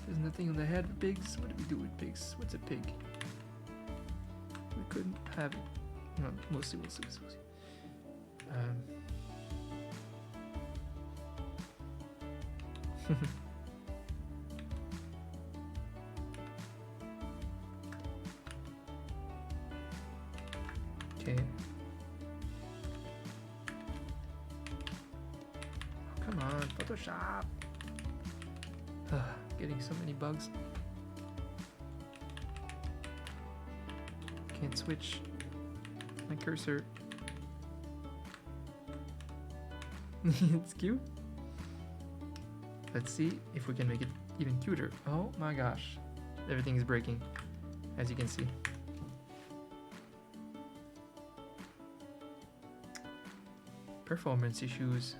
There's nothing on the head with pigs. What do we do with pigs? What's a pig? We couldn't have it. No, we'll see. Okay. Oh, come on, Photoshop. Getting so many bugs. Can't switch my cursor. It's cute. Let's see if we can make it even cuter. Oh my gosh. Everything is breaking, as you can see. Performance issues.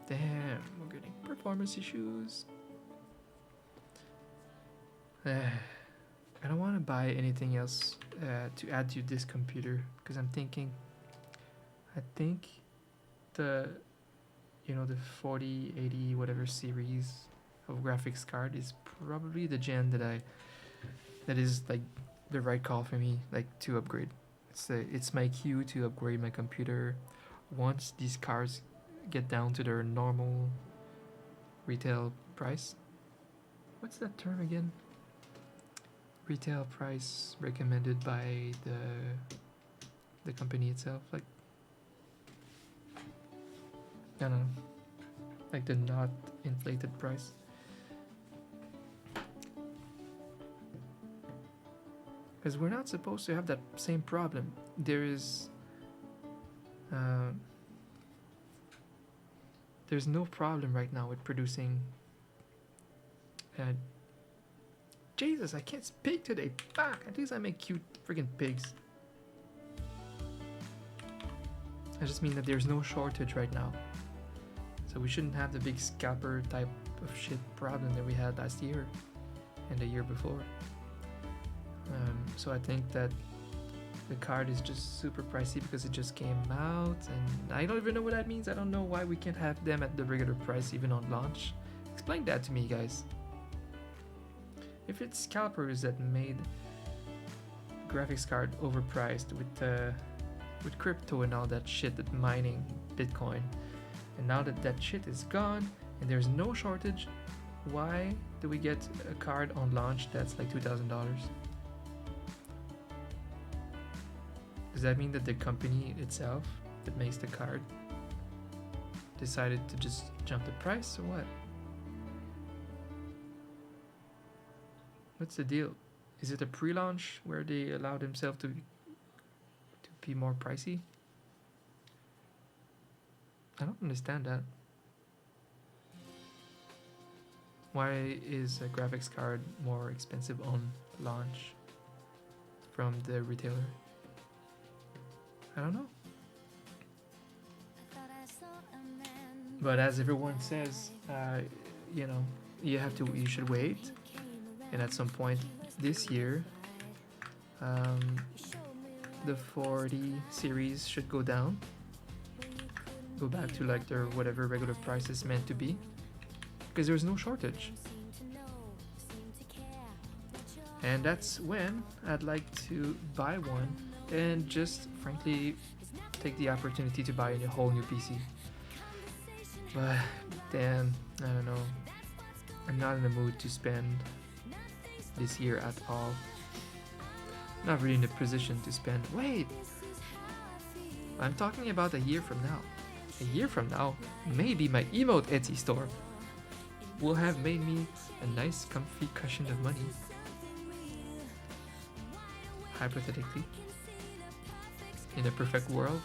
Damn, we're getting performance issues. I don't want to buy anything else to add to this computer because I think the 4080 whatever series of graphics card is probably the gen that is like the right call for me, like to upgrade. It's my cue to upgrade my computer once these cards get down to their normal retail price. What's that term again? Retail price recommended by the company itself, like I don't know, like the not inflated price. Because we're not supposed to have that same problem. There's no problem right now with producing. Jesus, I can't speak today. Fuck! At least I make cute freaking pigs. I just mean that there's no shortage right now. So we shouldn't have the big scalper type of shit problem that we had last year and the year before. So I think that The card is just super pricey because it just came out, and I don't even know what that means. I don't know why we can't have them at the regular price even on launch. Explain that to me, guys. If it's scalpers that made graphics card overpriced with crypto and all that shit, that mining Bitcoin, and now that that shit is gone and there's no shortage, why do we get a card on launch that's like $2,000? Does that mean that the company itself that makes the card decided to just jump the price or what? What's the deal? Is it a pre-launch where they allow themselves to be more pricey? I don't understand that. Why is a graphics card more expensive on launch from the retailer? I don't know. But as everyone says, you know, you should wait, and at some point this year, the 40 series should go down, go back to like their whatever regular price is meant to be, because there's no shortage. And that's when I'd like to buy one and just frankly take the opportunity to buy a whole new PC. But damn, I don't know. I'm not in the mood to spend this year at all. Not really in a position to spend. Wait! I'm talking about a year from now. A year from now, maybe my emote Etsy store will have made me a nice comfy cushion of money. Hypothetically. In a perfect world.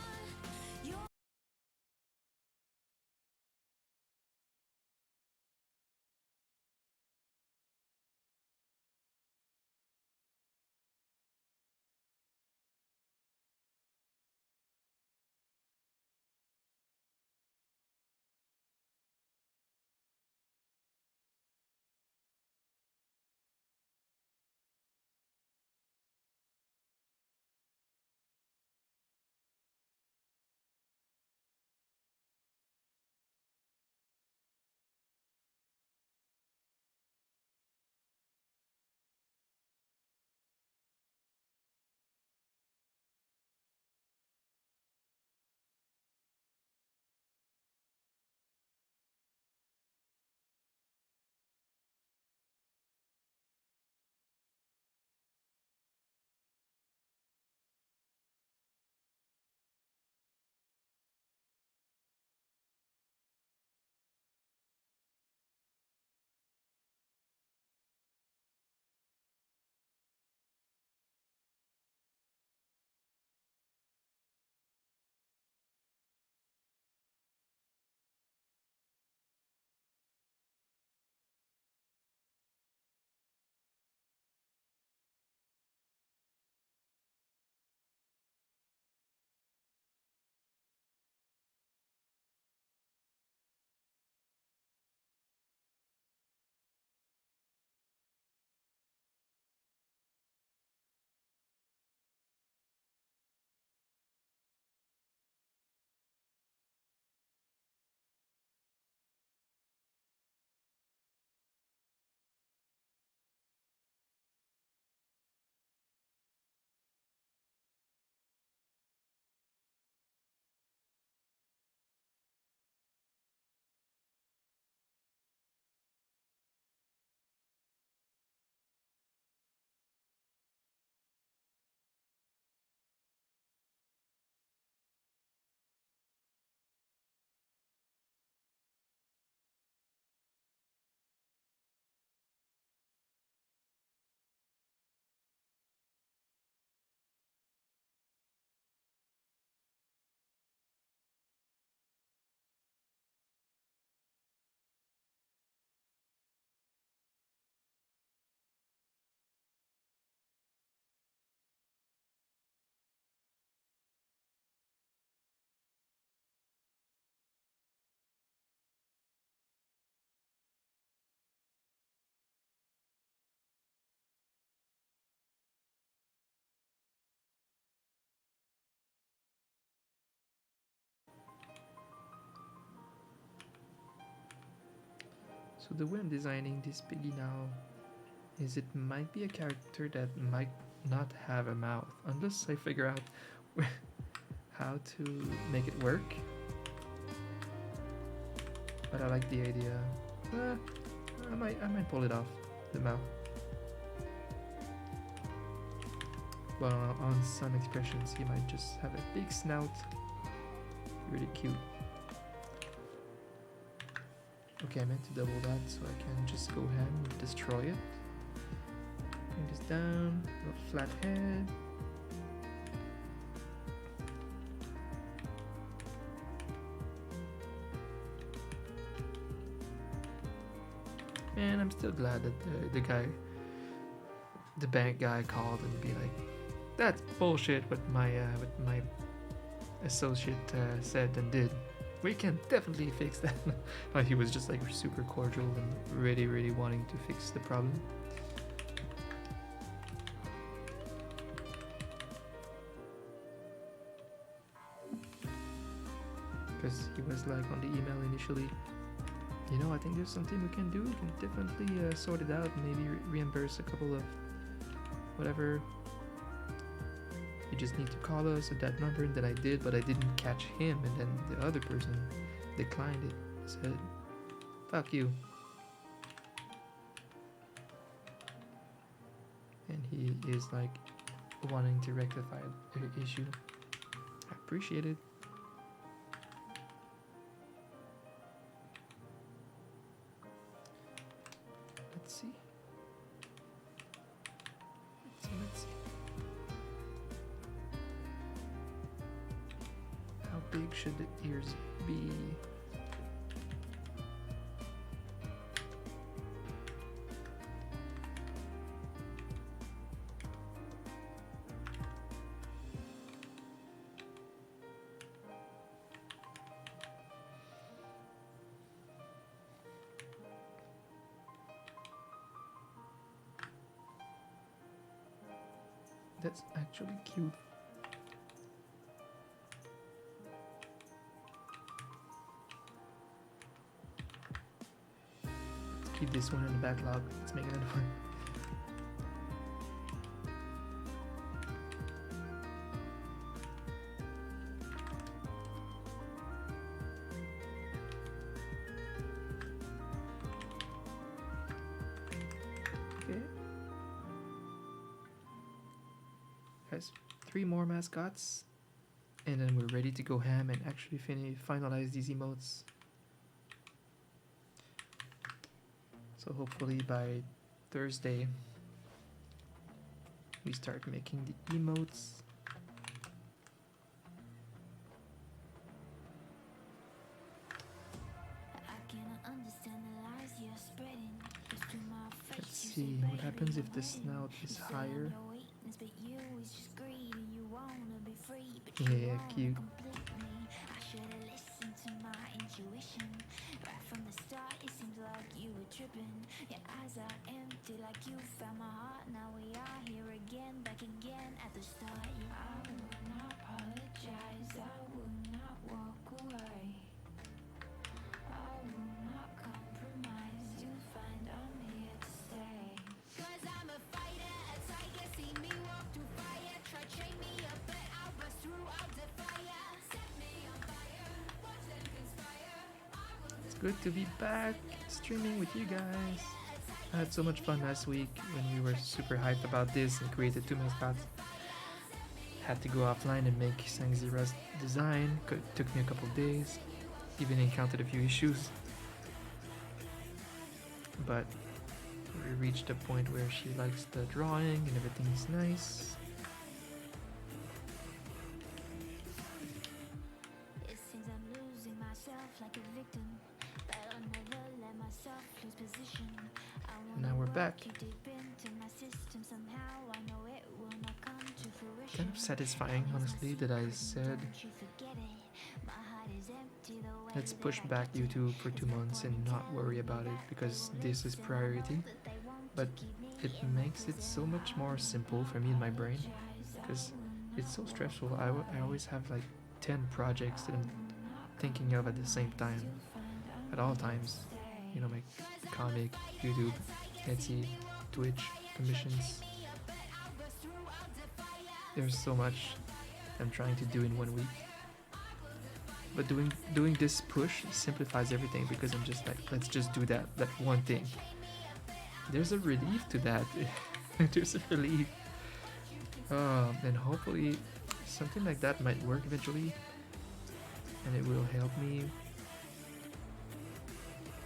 So the way I'm designing this piggy now is it might be a character that might not have a mouth unless I figure out how to make it work. But I like the idea. I might pull it off, the mouth. But on some expressions, he might just have a big snout. Really cute. Okay, I meant to double that so I can just go ahead and destroy it. Bring this down, a flat head. And I'm still glad that the bank guy called and be like, that's bullshit what my associate said and did. We can definitely fix that. He was just like super cordial and really wanting to fix the problem. Because he was like on the email initially, you know, I think there's something we can do. We can definitely sort it out. Maybe reimburse a couple of whatever. You just need to call us at that number. And then I did, but I didn't catch him. And then the other person declined it. Said, fuck you. And he is like wanting to rectify the issue. I appreciate it. Let's see. How big should the ears be? That's actually cute. Let's keep this one in the backlog. Let's make another one. Okay. Guys, 3 more mascots, and then we're ready to go ham and actually finalize these emotes. So hopefully by Thursday we start making the emotes. Let's see what happens if the snout is higher. Yeah, cute. Your eyes are empty like you found my heart. Now we are here again, back again at the start. I would not apologize, I would not walk away, I will not compromise. You find I'm here to stay. 'Cause I'm a fighter, a tiger. See me walk through fire. Try chain me up, but I'll bust through, I'll defy. Set me on fire, watch them conspire. It's good to be back streaming with you guys. I had so much fun last week when we were super hyped about this and created 2 mascots. Had to go offline and make Sangzira's design. Took me a couple days. Even encountered a few issues. But we reached a point where she likes the drawing and everything's nice. It seems I'm losing myself like a victim, but I'll never let myself lose position. Now we're back. Kind of satisfying, honestly, that I said let's push back YouTube for 2 months and not worry about it because this is priority. But it makes it so much more simple for me in my brain because it's so stressful. I always have like 10 projects that I'm thinking of at the same time, at all times. you know, my comic, YouTube, Etsy, Twitch commissions. There's so much I'm trying to do in 1 week. But doing this push simplifies everything because I'm just like, let's just do that one thing. There's a relief to that. There's a relief. And hopefully something like that might work eventually, and it will help me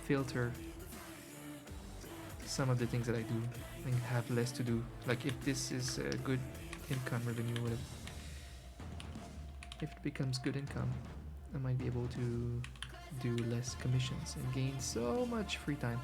filter some of the things that I do and have less to do. Like if this is a good income revenue, whatever, if it becomes good income, I might be able to do less commissions and gain so much free time.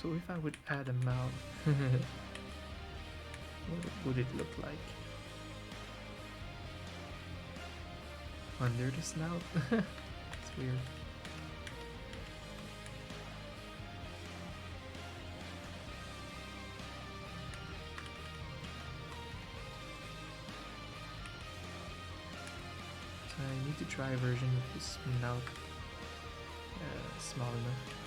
So if I would add a mouth, what would it look like? Under the snout? It's weird. I need to try a version with this snout small enough.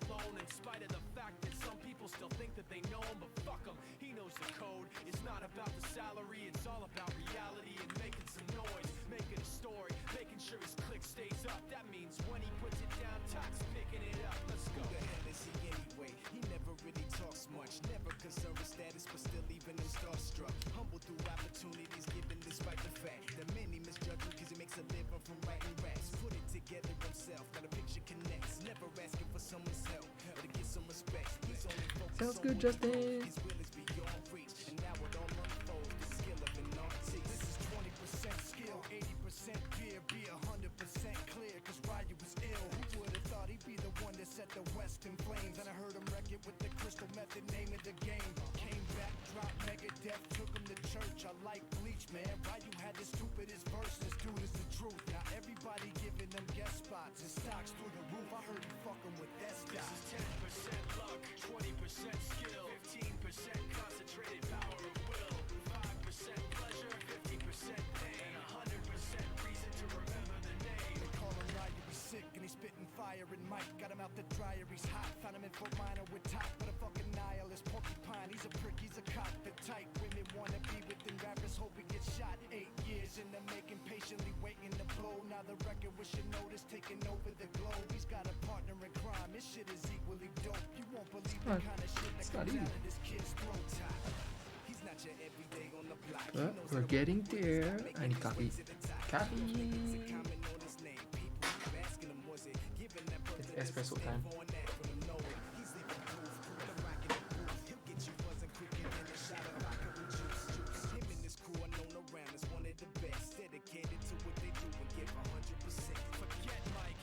clone, in spite of the fact that some people still think that they know him, but fuck him, he knows the code. It's not about the salary, it's all about reality and making some noise, making a story, making sure his click stays up. That means when he puts it down, Tox picking it up. Let's go. Who the hell is he anyway? He never really talks much, never concerned with status, but still leaving him starstruck. Humble through opportunities given despite the fact that many misjudge him because he makes a living from writing raps. Put it together himself, now the picture connects. Never asking for someone's help or to get some respect. He's only focused Sounds on good, what Justin. his will is beyond reach, and now it all unfolds. The skill of an artist. This is 20% skill, 80% fear, be 100% clear, cause Ryu was ill. Who would have thought he'd be the one that set the West in flames? And I heard him wreck it with the crystal method, name of the game. Came back, dropped Megadeth, took him to church. I like Bleach, man. Ryu had the stupidest verse, this dude is the truth. Now everybody giving them guest spots and stocks through the roof. I heard he fucking with that This stock. is 10% luck, 20% skill, 15% concentrated power of will, 5% pleasure, 50% pain, and 100% reason to remember the name. They call him Ryu, he's sick and he's spitting fire and Mike got him out the dryer, he's hot. Found him in Fort Minor with top, but a fucking nihilist porcupine. He's a prick, he's a cock, the type women wanna be within rappers, hope he gets shot. 8 years in the making, patiently waiting to blow. Now the record with your notice taking over the globe. He's got a partner in crime, his shit is equally dope. You won't believe the kind of shit that comes out of this kid's throat. He's not your everyday on the block. He knows We're how to getting work there. making I need his coffee. way to the top. Coffee. Comment on his name. People keep asking him, was it given that birth It's that is espresso his time. name on that? But I know it. He's leaving proof. The rock in the booth. He'll get you buzzing quicker than a shot of vodka and juice. Him and his crew are known around as one of the best. Dedicated to what they do and give 100%. Forget Mike.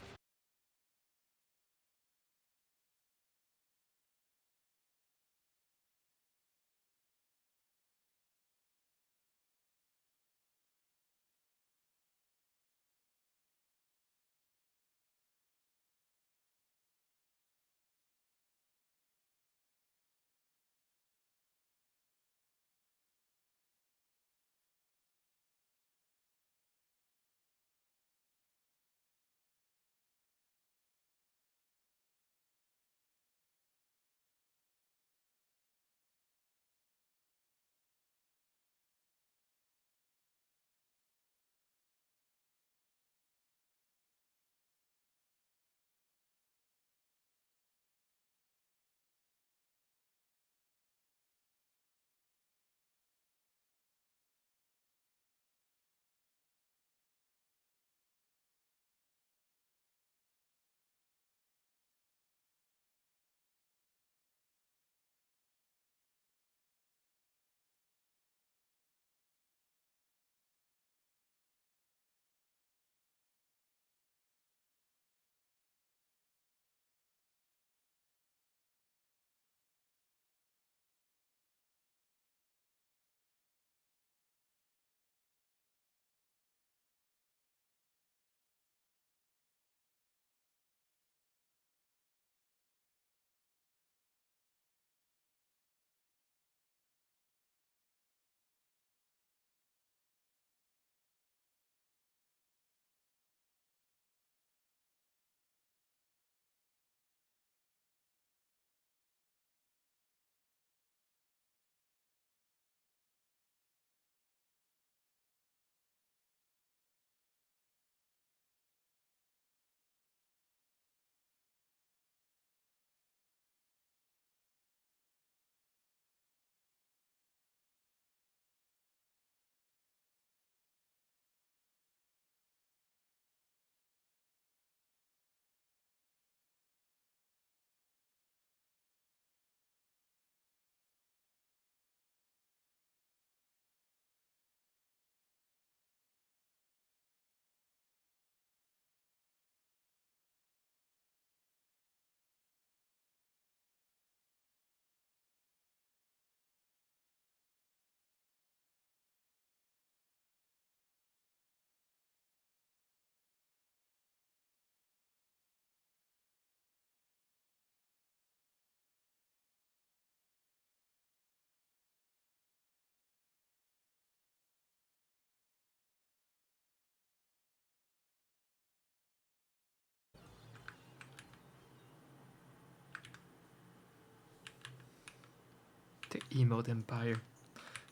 The emote empire.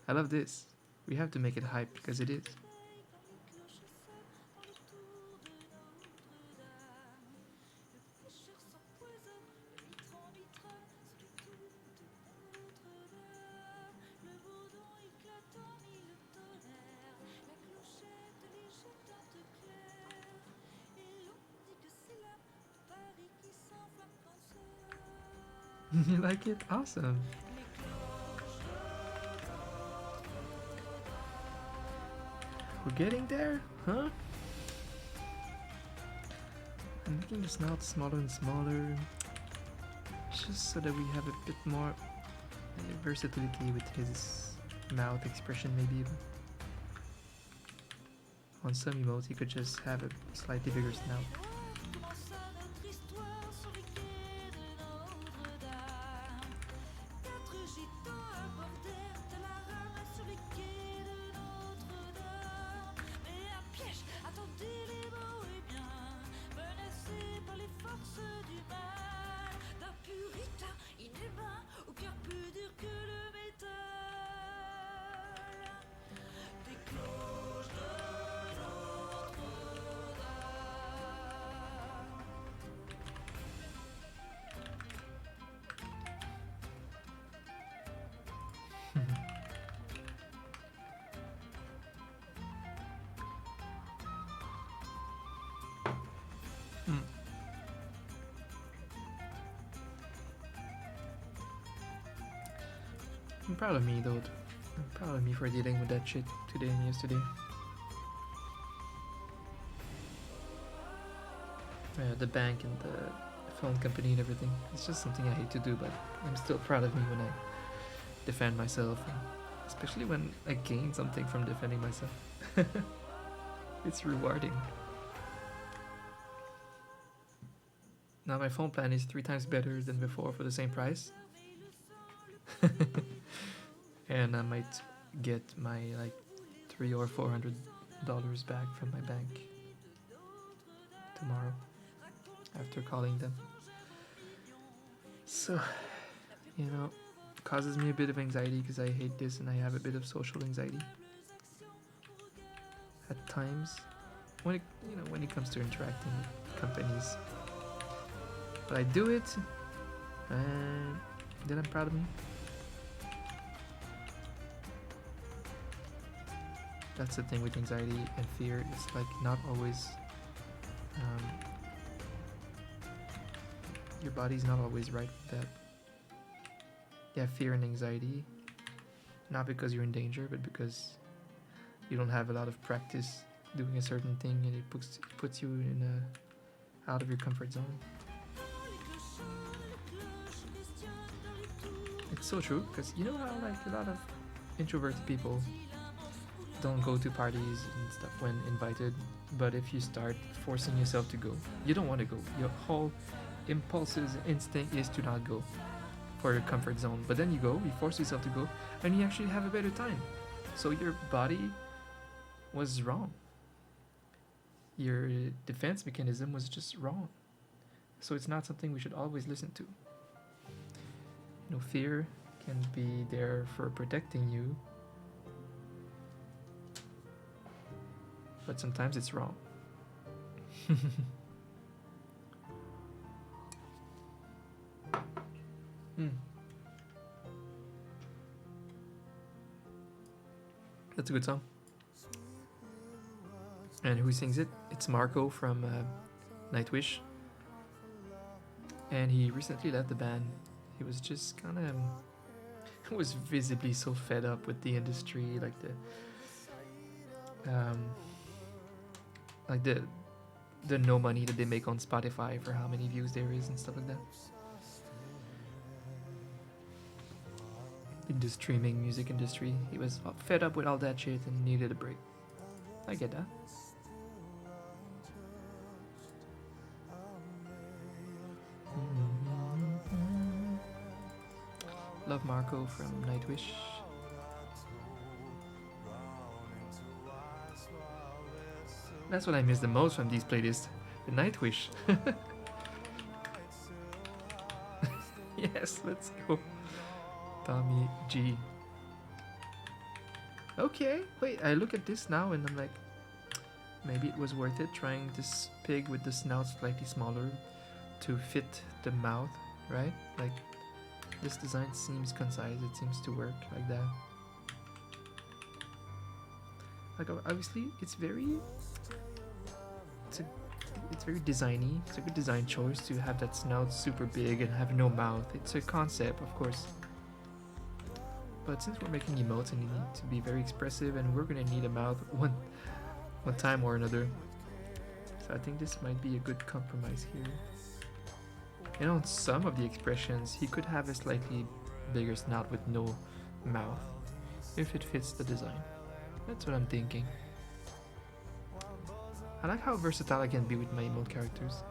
I love this. We have to make it hype because it is. You like it? Awesome. We're getting there, huh? I'm making the snout smaller and smaller, just so that we have a bit more versatility with his mouth expression, maybe. On some emotes, he could just have a slightly bigger snout. I'm proud of me though. I'm proud of me for dealing with that shit today and yesterday. The bank and the phone company and everything. It's just something I hate to do, but I'm still proud of me when I defend myself, and especially when I gain something from defending myself. It's rewarding. Now my phone plan is 3 times better than before for the same price. And I might get my like $300 or $400 back from my bank tomorrow after calling them. So, you know, causes me a bit of anxiety because I hate this and I have a bit of social anxiety at times when it comes to interacting with companies. But I do it, and then I'm proud of me. That's the thing with anxiety and fear. It's like not always your body's not always right with that. Yeah, fear and anxiety, not because you're in danger, but because you don't have a lot of practice doing a certain thing, and it puts you in out of your comfort zone. It's so true, because you know how like a lot of introverted people don't go to parties and stuff when invited, but if you start forcing yourself to go, you don't want to go. Your whole impulses instinct is to not go for your comfort zone, but then you go, you force yourself to go, and you actually have a better time. So your body was wrong. Your defense mechanism was just wrong. So it's not something we should always listen to. You know, fear can be there for protecting you, but sometimes it's wrong. That's a good song. And who sings it? It's Marco from Nightwish. And he recently left the band. He was just kind of was visibly so fed up with the industry, like the no money that they make on Spotify for how many views there is and stuff like that. In the streaming music industry, he was fed up with all that shit and needed a break. I get that. Love Marco from Nightwish. That's what I miss the most from these playlists. The Nightwish. Yes, let's go. Tommy G. Okay, wait, I look at this now and I'm like, maybe it was worth it trying this pig with the snout slightly smaller to fit the mouth, right? Like, this design seems concise, it seems to work like that. Like, obviously, it's very, it's a, it's very designy. It's a good design choice to have that snout super big and have no mouth. It's a concept, of course. But since we're making emotes and you need to be very expressive, and we're gonna need a mouth one time or another, so I think this might be a good compromise here. And on some of the expressions, he could have a slightly bigger snout with no mouth, if it fits the design. That's what I'm thinking. I like how versatile I can be with my emote characters.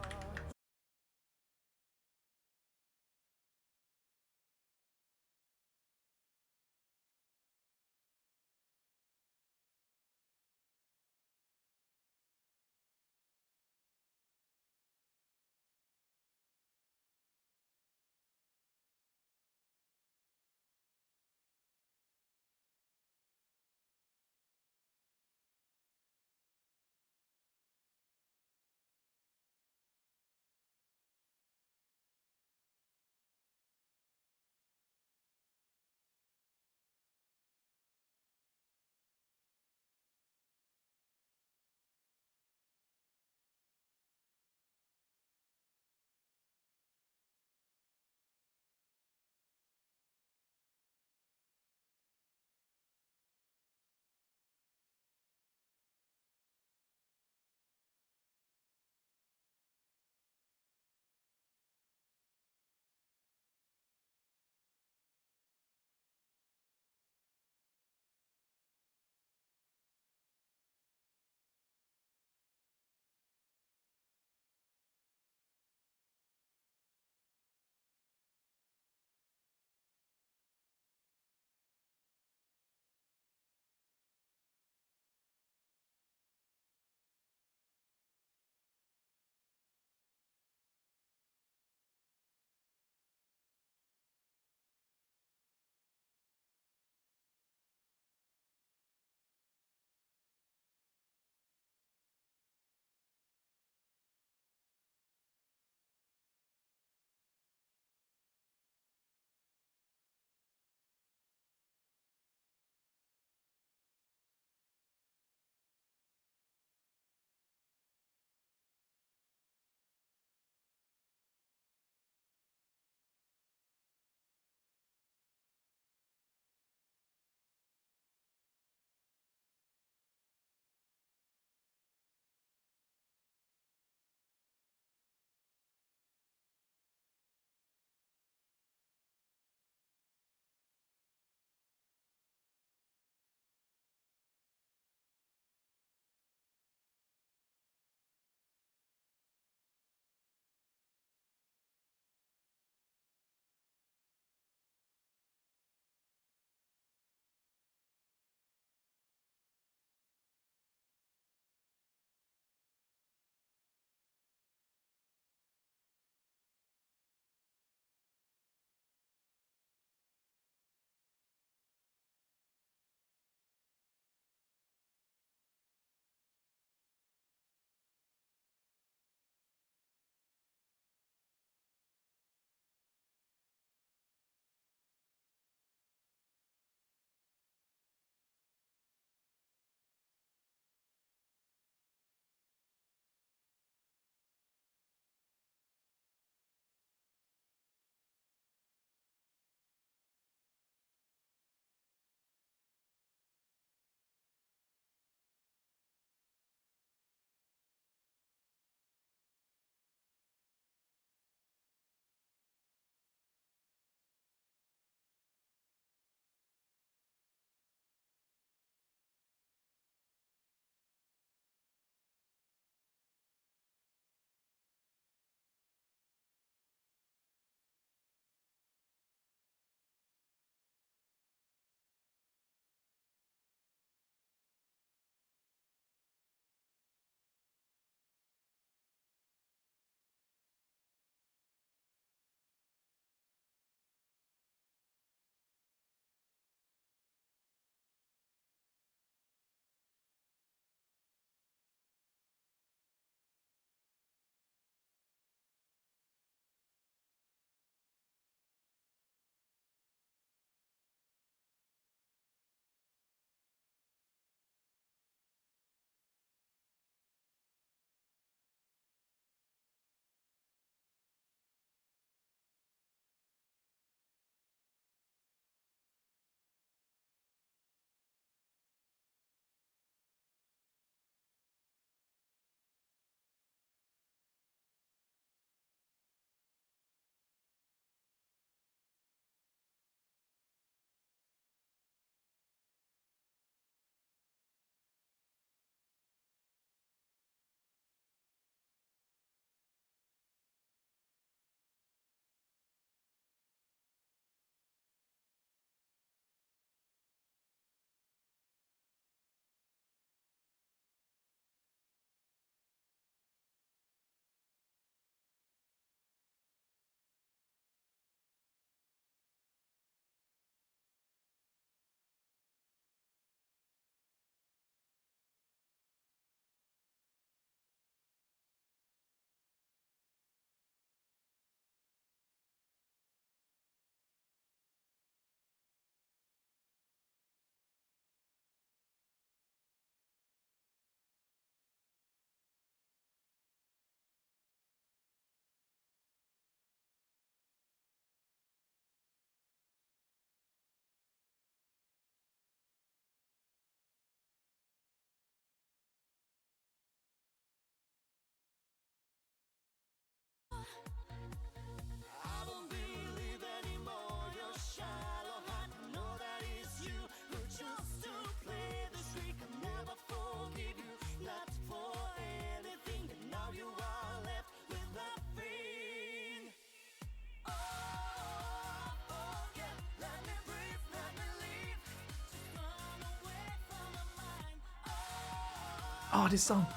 Oh, this song.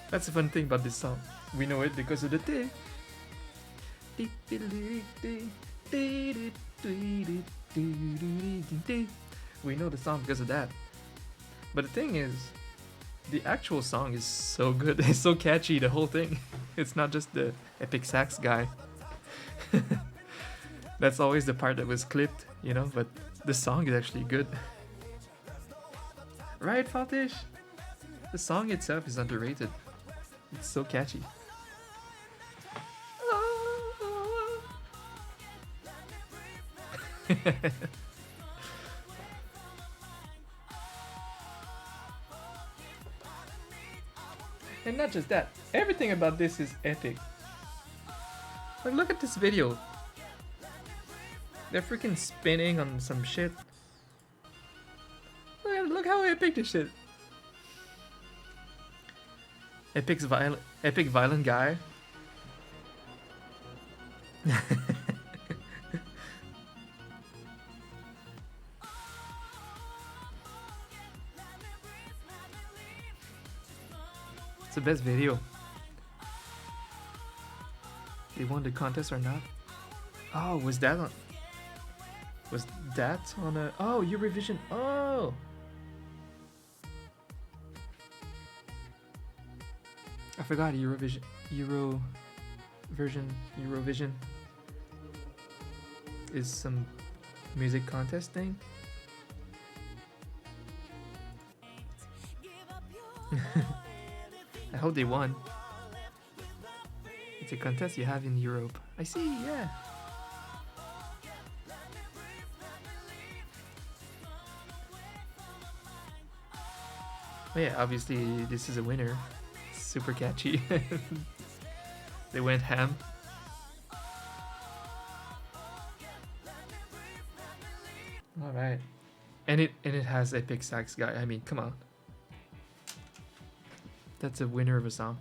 That's the fun thing about this song. We know it because of the T. We know the song because of that. But the thing is, the actual song is so good. It's so catchy, the whole thing. It's not just the epic sax guy. That's always the part that was clipped, you know, but the song is actually good. Right, Fatish? The song itself is underrated. It's so catchy. And not just that, everything about this is epic. Like, look at this video. They're freaking spinning on some shit. Look how epic this shit. Epic violent guy. It's the best video. They won the contest or not? Oh, was that on a Eurovision? Oh, I forgot Eurovision is some music contest thing. I hope they won. It's a contest you have in Europe. I see, yeah. Oh yeah, obviously this is a winner. It's super catchy. They went ham. All right, and it has epic sax guy. I mean, come on. That's a winner of a song.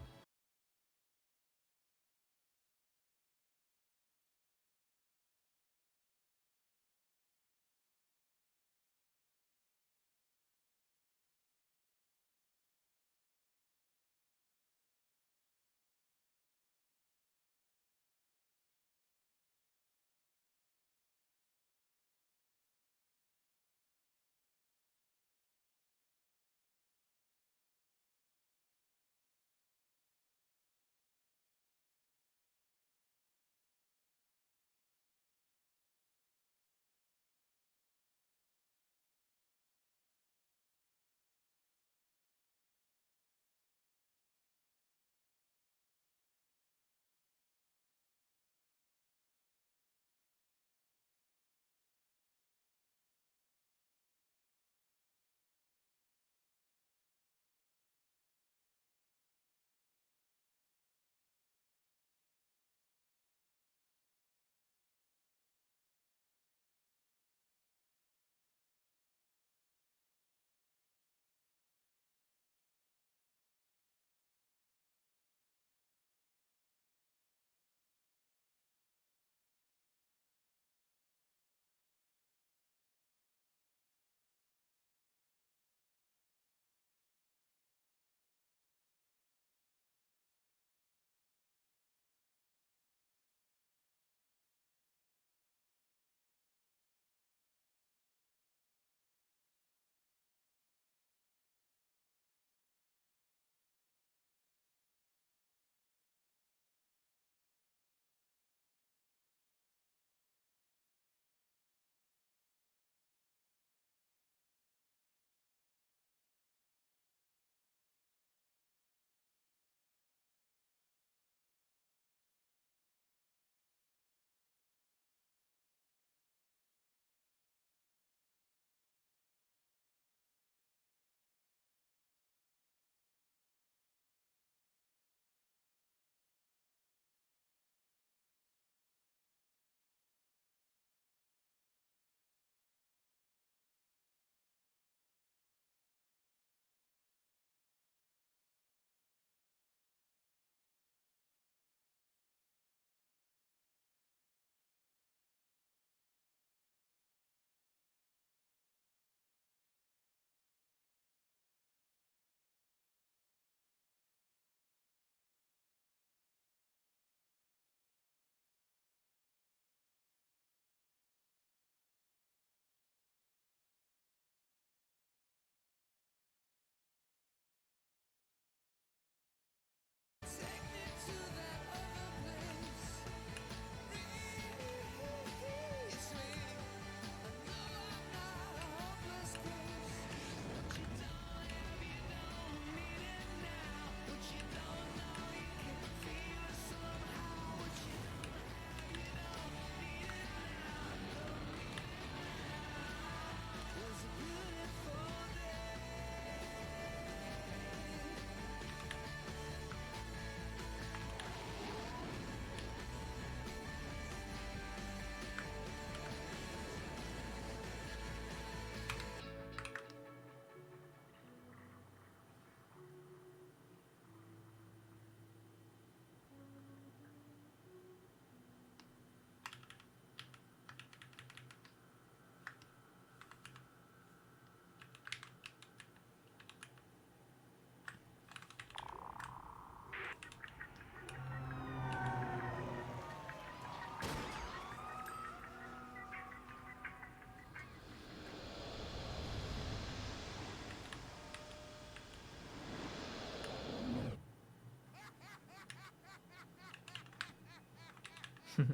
It's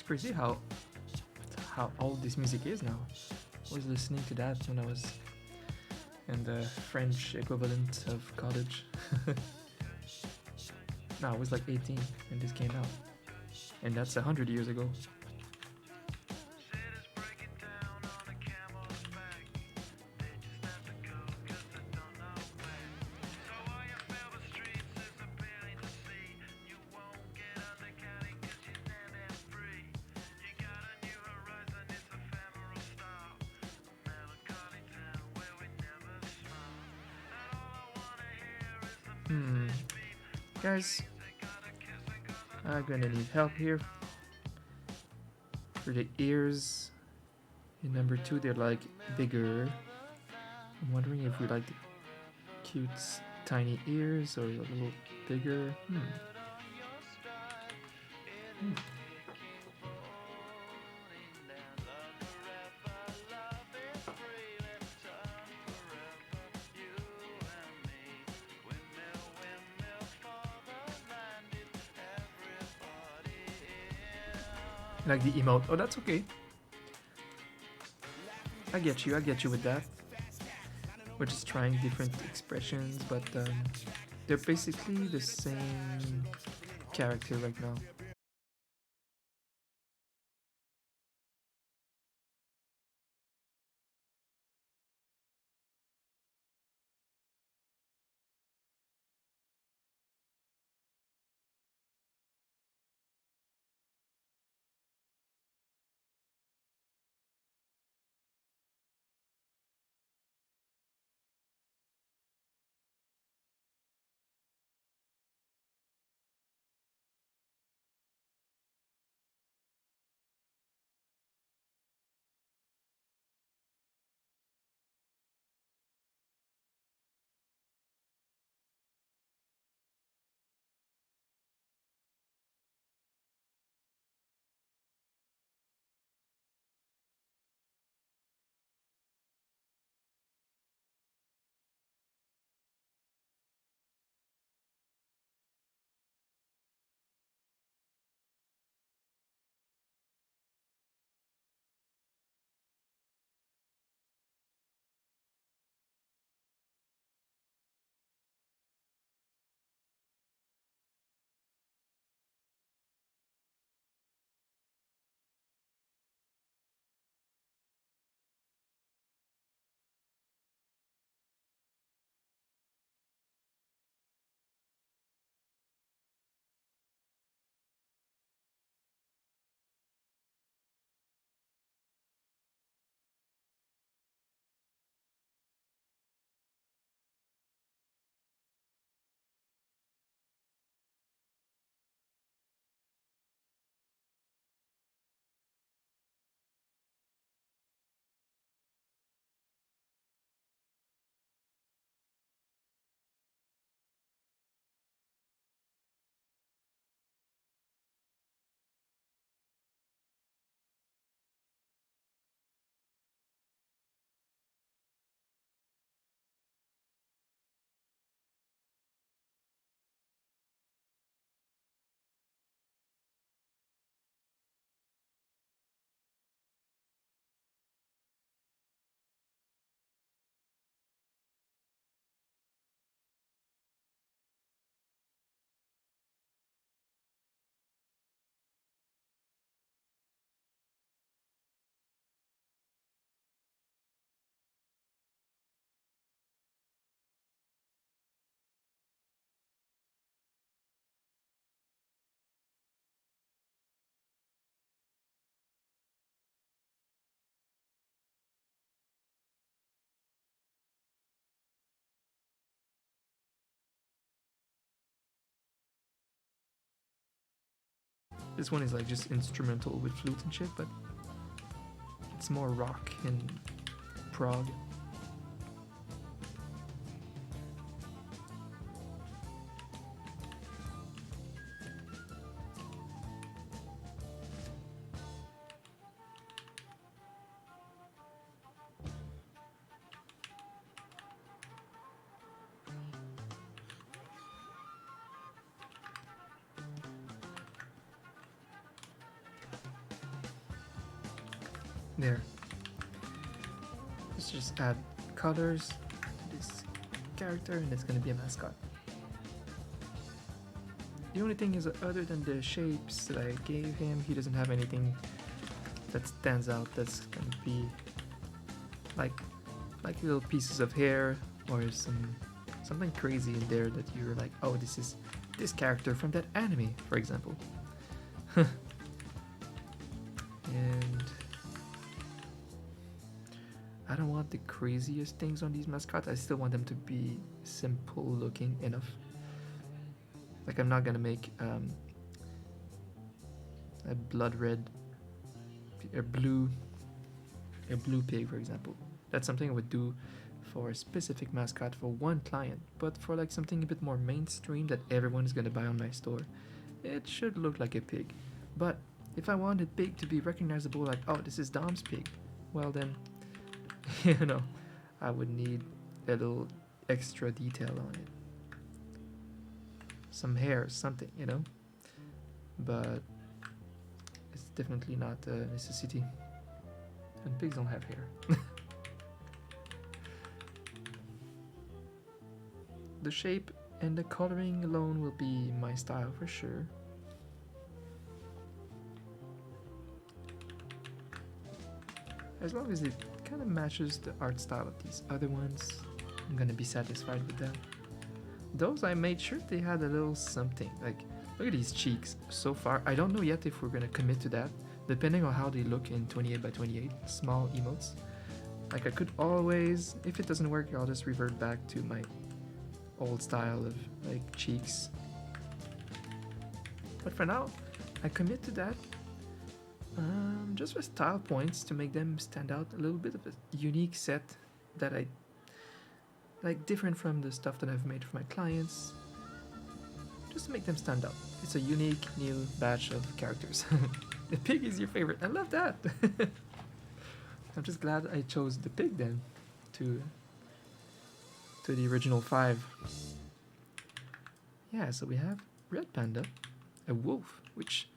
crazy how old this music is now. I was listening to that when I was in the French equivalent of college. No, I was like 18 when this came out, and that's 100 years ago. Guys, I'm gonna need help here. For the ears in number 2, they're like bigger. I'm wondering if we like the cute tiny ears or a little bigger. Like the emote. Oh, that's okay. I get you with that. We're just trying different expressions, but they're basically the same character right now. This one is like just instrumental with flute and shit, but it's more rock and prog. There. Let's just add colors to this character and it's gonna be a mascot. The only thing is, other than the shapes that I gave him, he doesn't have anything that stands out that's gonna be like little pieces of hair or something crazy in there that you're like, oh, this is this character from that anime, for example. And I don't want the craziest things on these mascots. I still want them to be simple looking enough. Like, I'm not gonna make a blood red, a blue pig, for example. That's something I would do for a specific mascot for one client, but for like something a bit more mainstream that everyone is gonna buy on my store, it should look like a pig. But if I wanted pig to be recognizable, like, oh, this is Dom's pig, well then, you know, I would need a little extra detail on it. Some hair, something, you know? But it's definitely not a necessity. And pigs don't have hair. The shape and the coloring alone will be my style for sure. As long as it kind of matches the art style of these other ones, I'm gonna be satisfied with that. Those, I made sure they had a little something. Like, look at these cheeks. So far, I don't know yet if we're gonna commit to that, depending on how they look in 28 by 28 small emotes. Like, I could always, if it doesn't work, I'll just revert back to my old style of like cheeks. But for now, I commit to that. Just for style points to make them stand out, a little bit of a unique set that I like, different from the stuff that I've made for my clients, just to make them stand out. It's a unique new batch of characters. The pig is your favorite. I love that. I'm just glad I chose the pig then to the original 5. Yeah, so we have red panda, a wolf, which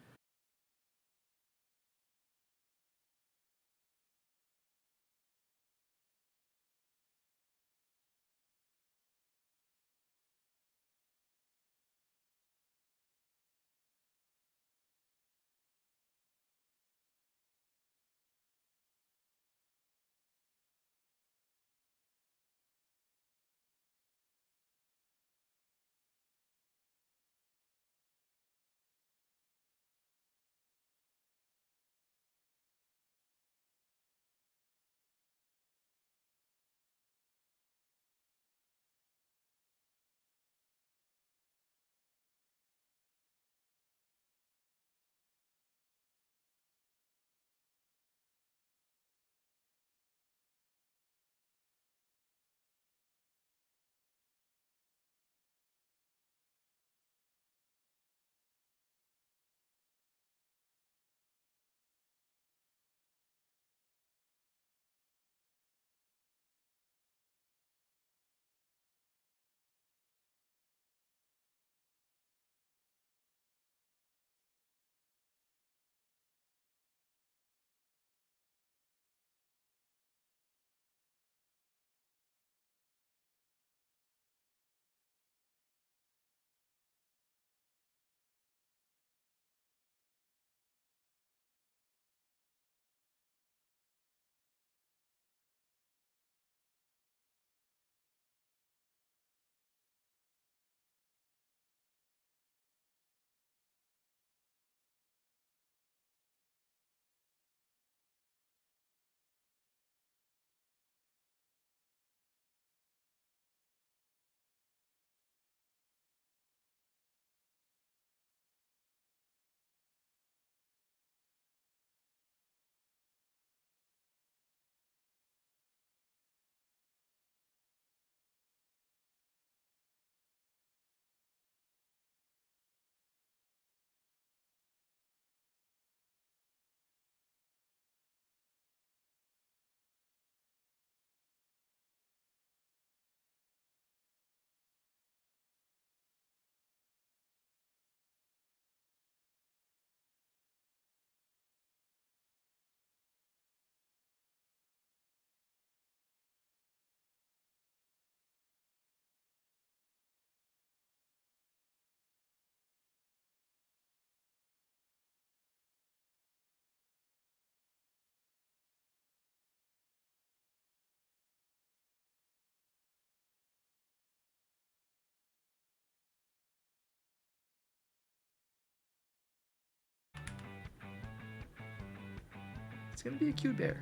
gonna be a cute bear.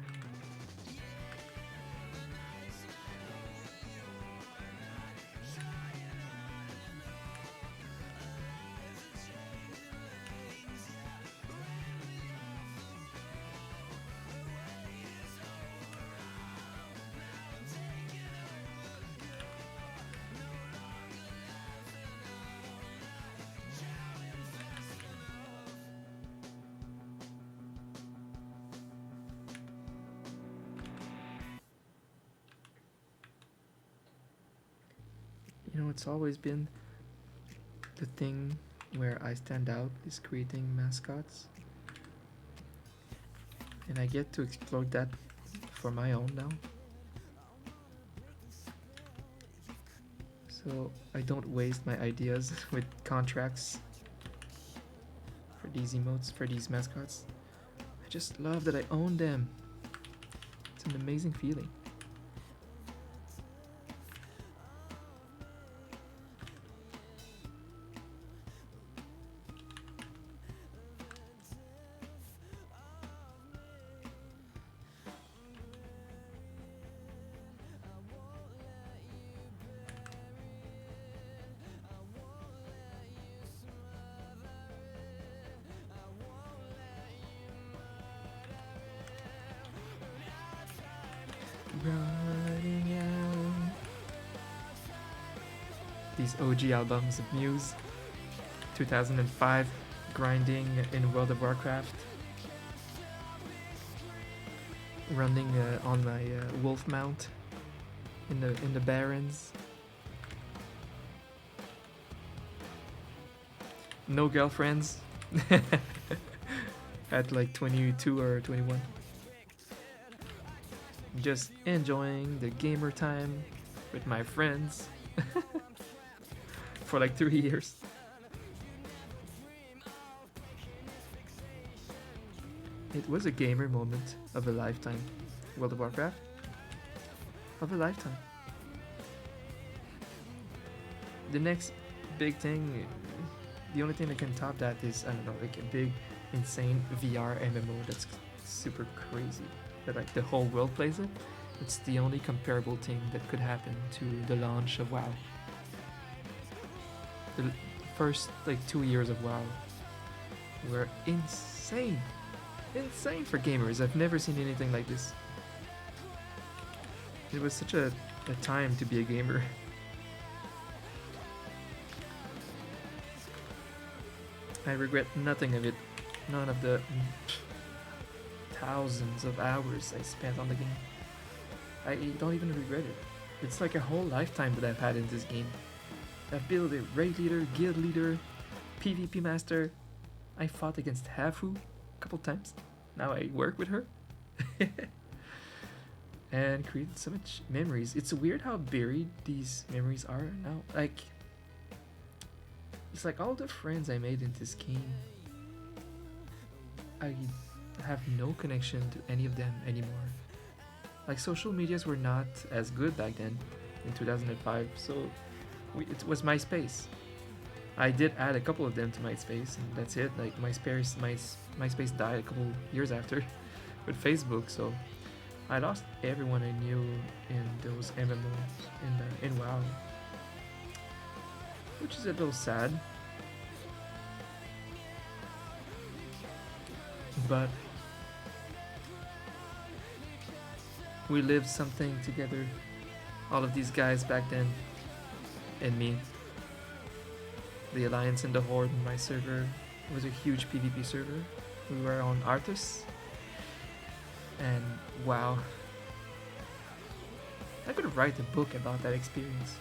You know, it's always been the thing where I stand out is creating mascots. And I get to explore that for my own now. So I don't waste my ideas with contracts for these emotes, for these mascots. I just love that I own them. It's an amazing feeling. Running out. These OG albums of Muse, 2005, grinding in World of Warcraft, running on my wolf mount in the Barrens. No girlfriends at like 22 or 21. Just enjoying the gamer time with my friends for like 3 years. It was a gamer moment of a lifetime. World of Warcraft of a lifetime. The next big thing, the only thing that can top that is, I don't know, like a big, insane VR MMO that's super crazy. That like the whole world plays it. It's the only comparable thing that could happen to the launch of WoW. The first like 2 years of WoW were insane. Insane for gamers. I've never seen anything like this. It was such a time to be a gamer. I regret nothing of it. None of the thousands of hours I spent on the game. I don't even regret it. It's like a whole lifetime that I've had in this game. I've built a raid leader, guild leader, PvP master. I fought against Hafu a couple times. Now I work with her. And created so much memories. It's weird how buried these memories are now. Like, it's like all the friends I made in this game, I have no connection to any of them anymore. Like, social medias were not as good back then in 2005, so it was MySpace. I did add a couple of them to MySpace, and that's it. Like, MySpace died a couple years after with Facebook, so I lost everyone I knew in those MMOs in WoW, which is a little sad. But we lived something together, all of these guys back then, and me. The Alliance and the Horde in my server was a huge PvP server. We were on Arthas, and wow, I could write a book about that experience.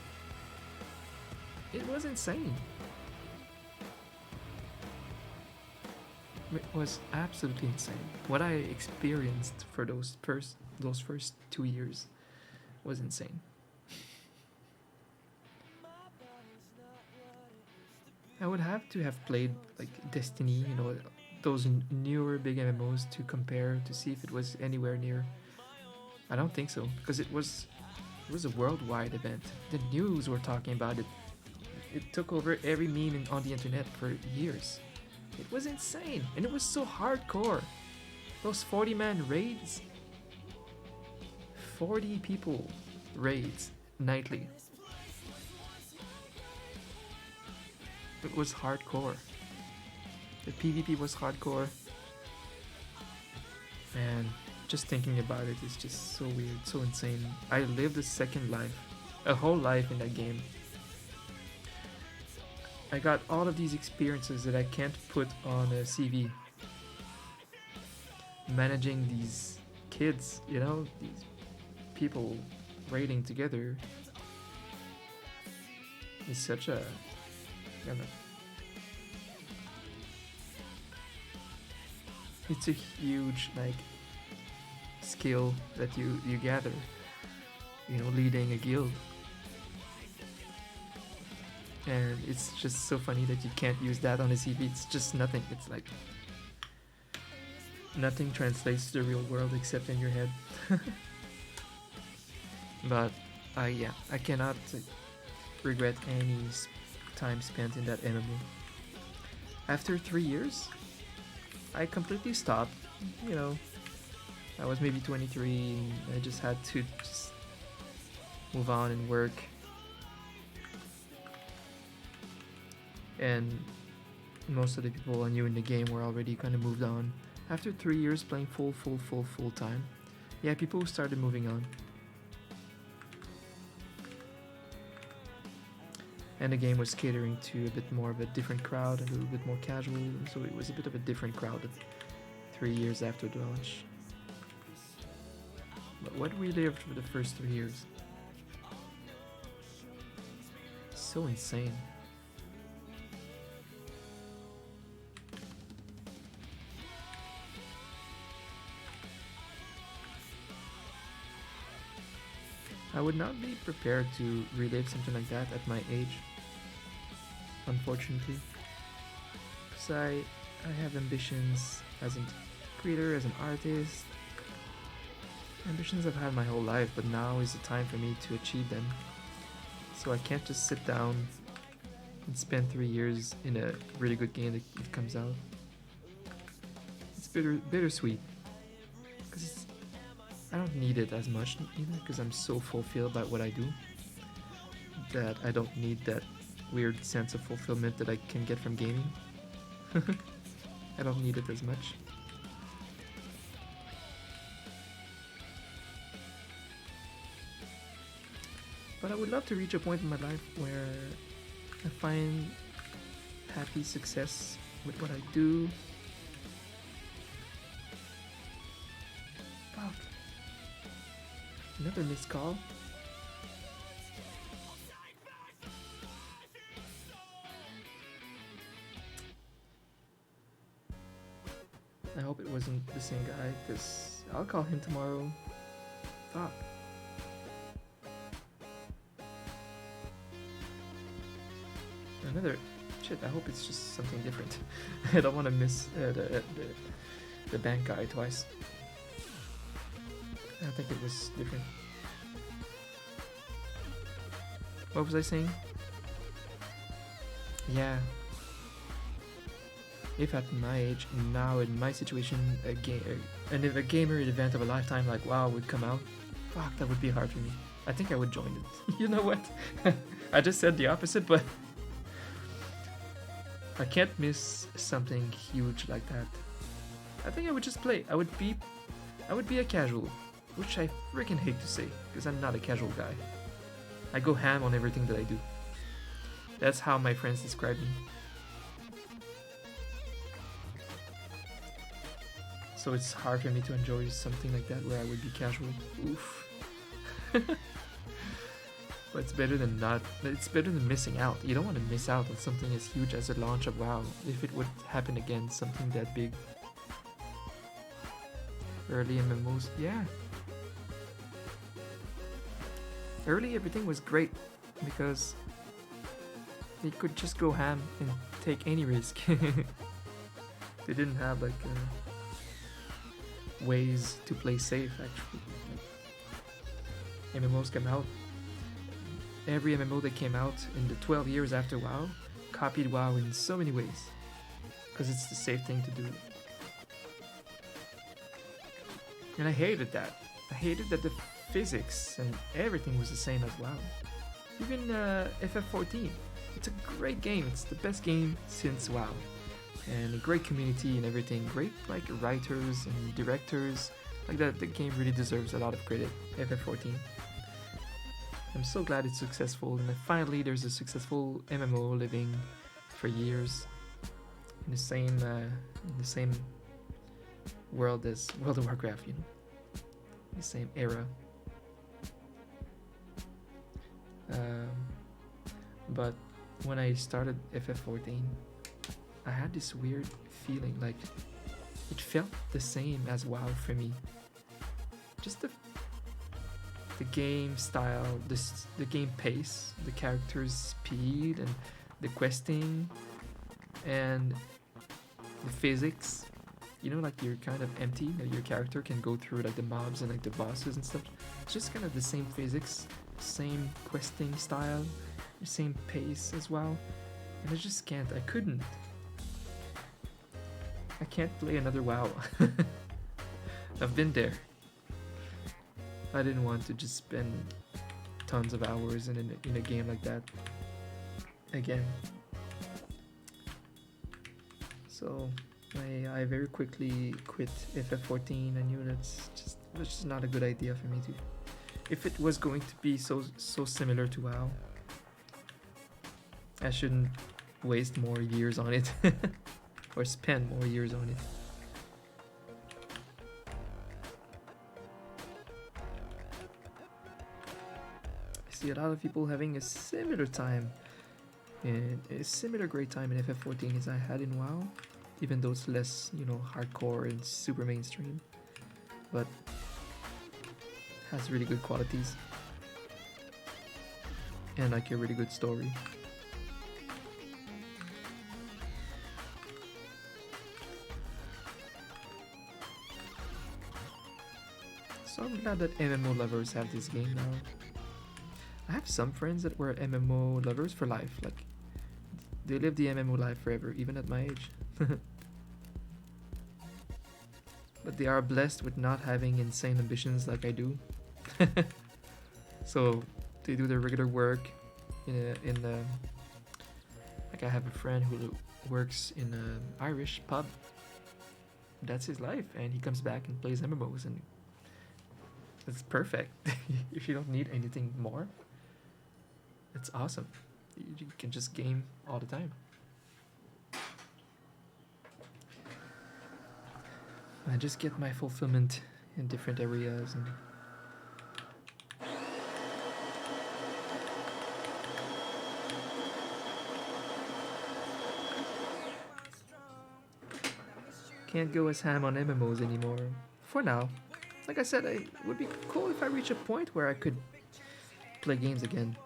It was insane. It was absolutely insane. What I experienced for those first 2 years was insane. I would have to have played like Destiny, you know, those newer big MMOs to compare to see if it was anywhere near. I don't think so, because it was a worldwide event. The news were talking about it. It took over every meme on the internet for years. It was insane, and it was so hardcore. Those 40-man raids, 40 people raids nightly. It was hardcore. The PvP was hardcore. And just thinking about it is just so weird, so insane. I lived a second life, a whole life in that game. I got all of these experiences that I can't put on a CV. Managing these kids, you know, these people raiding together is such a, I don't know. It's a huge like skill that you gather, you know, leading a guild. And it's just so funny that you can't use that on a CV. It's just nothing. It's like nothing translates to the real world except in your head. But yeah, I cannot regret any time spent in that MMO. After 3 years, I completely stopped. You know, I was maybe 23. I just had to just move on and work. And most of the people I knew in the game were already kind of moved on. After 3 years playing full time, yeah, people started moving on. And the game was catering to a bit more of a different crowd, a little bit more casual, so it was a bit of a different crowd 3 years after the launch. But what we lived for the first 3 years. So insane. I would not be prepared to relive something like that at my age, unfortunately, because I have ambitions as a creator, as an artist, ambitions I've had my whole life, but now is the time for me to achieve them. So I can't just sit down and spend 3 years in a really good game that comes out. It's bittersweet, because I don't need it as much either, because I'm so fulfilled by what I do that I don't need that weird sense of fulfillment that I can get from gaming. I don't need it as much. But I would love to reach a point in my life where I find happy success with what I do. Fuck. Another missed call. I hope it wasn't the same guy, because I'll call him tomorrow. Fuck. Another shit. I hope it's just something different. I don't want to miss the bank guy twice. I think it was different. What was I saying? Yeah. If at my age, now in my situation, if a gamer event of a lifetime like WoW would come out, fuck, that would be hard for me. I think I would join it. You know what? I just said the opposite, but I can't miss something huge like that. I think I would just play. I would be a casual, which I freaking hate to say, because I'm not a casual guy. I go ham on everything that I do. That's how my friends describe me. So it's hard for me to enjoy something like that where I would be casual. Oof. But it's better than not. It's better than missing out. You don't want to miss out on something as huge as the launch of WoW. If it would happen again, something that big. Early MMOs, yeah. Early everything was great because they could just go ham and take any risk. They didn't have like ways to play safe actually. MMOs came out. Every MMO that came out in the 12 years after WoW copied WoW in so many ways because it's the safe thing to do. And I hated that. I hated that the physics and everything was the same as WoW. Even FF14. It's a great game. It's the best game since WoW. And a great community and everything. Great like writers and directors. Like that, the game really deserves a lot of credit. FF14. I'm so glad it's successful, and finally there's a successful MMO living for years in the same world as World of Warcraft, you know, the same era. But when I started FF14, I had this weird feeling like it felt the same as WoW for me. Just the game style, the game pace, the character's speed, and the questing, and the physics. You know, like you're kind of empty. Like your character can go through like the mobs and like the bosses and stuff. It's just kind of the same physics, same questing style, same pace as well. And I just can't. I couldn't. I can't play another WoW. I've been there. I didn't want to just spend tons of hours in a game like that again. So I very quickly quit FF14. I knew that's just not a good idea for me to. If it was going to be so similar to WoW, I shouldn't waste more years on it or spend more years on it. See a lot of people having a similar time and a similar great time in FF14 as I had in WoW, even though it's less, you know, hardcore and super mainstream, but has really good qualities and like a really good story. So I'm glad that MMO lovers have this game now. I have some friends that were MMO lovers for life, like they live the MMO life forever, even at my age. But they are blessed with not having insane ambitions like I do. So they do their regular work in the like I have a friend who works in an Irish pub. That's his life, and he comes back and plays MMOs, and it's perfect. If you don't need anything more, it's awesome. You can just game all the time. I just get my fulfillment in different areas and can't go as ham on MMOs anymore. For now. Like I said, it would be cool if I reach a point where I could play games again.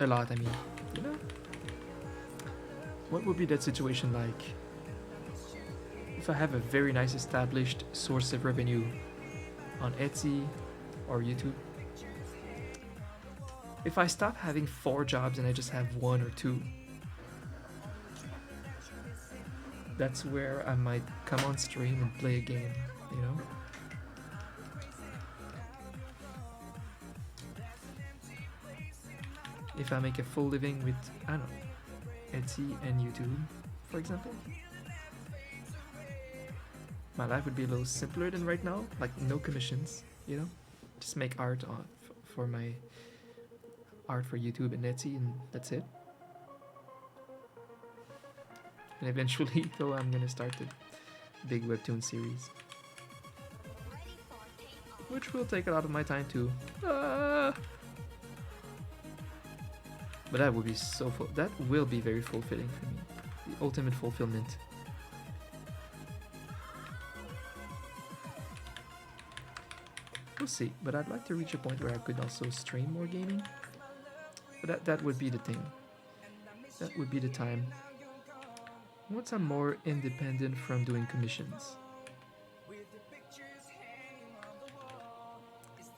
A lot, I mean. You know? What would be that situation like? If I have a very nice established source of revenue on Etsy or YouTube. If I stop having 4 jobs and I just have 1 or 2. That's where I might come on stream and play a game, you know? If I make a full living with, I don't know, Etsy and YouTube, for example, my life would be a little simpler than right now, like no commissions, you know? Just make art for my art for YouTube and Etsy, and that's it. And eventually, though, I'm gonna start a big webtoon series, which will take a lot of my time too. But that would be that will be very fulfilling for me. The ultimate fulfillment. We'll see, but I'd like to reach a point where I could also stream more gaming. But that would be the thing. That would be the time. Once I'm more independent from doing commissions.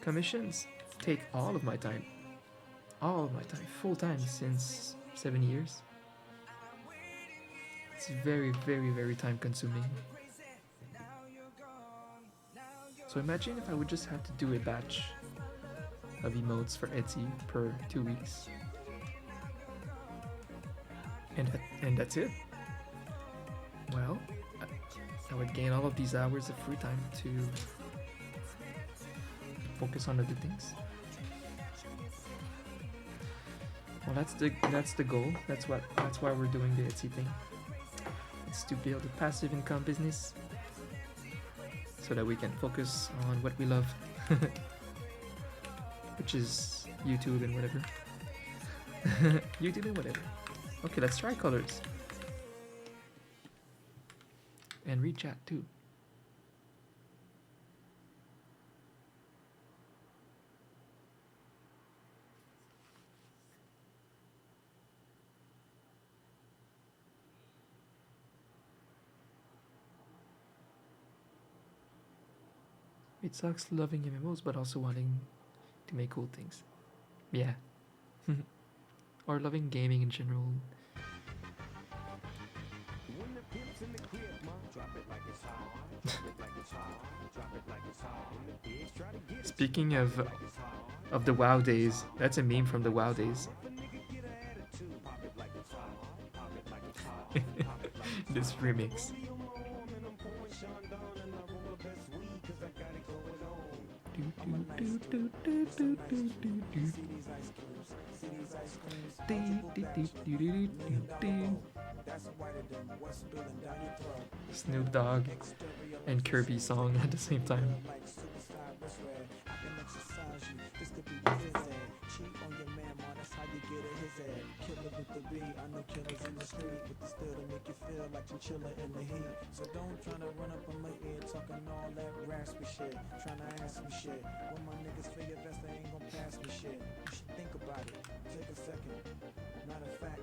Commissions take all of my time. All of my time, full time, since 7 years. It's very, very, very time consuming. So imagine if I would just have to do a batch of emotes for Etsy per 2 weeks. And that's it. Well, I would gain all of these hours of free time to focus on other things. Well, that's the goal. That's why we're doing the Etsy thing. It's to build a passive income business so that we can focus on what we love, which is YouTube and whatever. YouTube and whatever. Okay, let's try colors and read chat too. It sucks loving MMOs but also wanting to make cool things. Yeah. Or loving gaming in general. Speaking of the WoW days, that's a meme from the WoW days. This remix. Snoop Dogg and Kirby song at the same time. So don't try to run up on my ear talking all that raspy shit. Trying to ask me shit. When my niggas feel your vest, they ain't gonna pass me shit. You should think about it. Take a second. Matter of fact,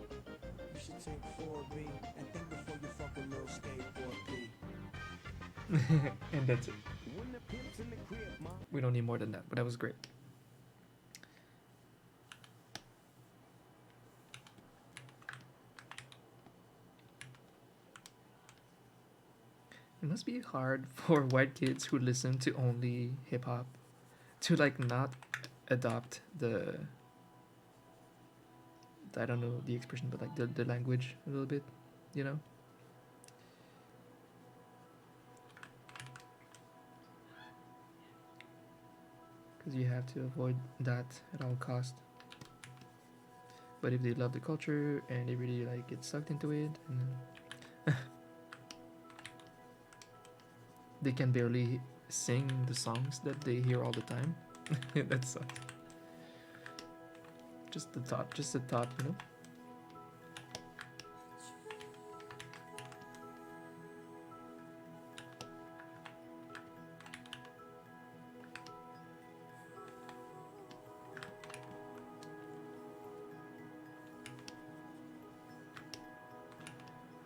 you should take 4B and think before you fuck a little skateboard P. And that's it. We don't need more than that, but that was great. It must be hard for white kids who listen to only hip hop to like not adopt the I don't know the expression, but like the language a little bit, you know? Because you have to avoid that at all cost. But if they love the culture and they really like get sucked into it, and they can barely sing the songs that they hear all the time. That sucks. Just a thought, you know?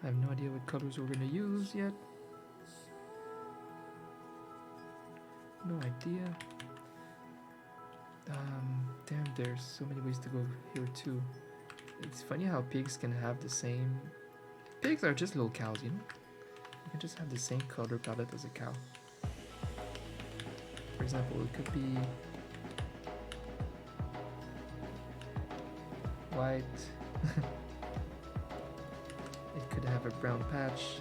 I have no idea what colors we're gonna use yet. No idea. Damn, there's so many ways to go here too. It's funny how pigs can have the same... Pigs are just little cows, you know? You can just have the same color palette as a cow. For example, it could be white. It could have a brown patch.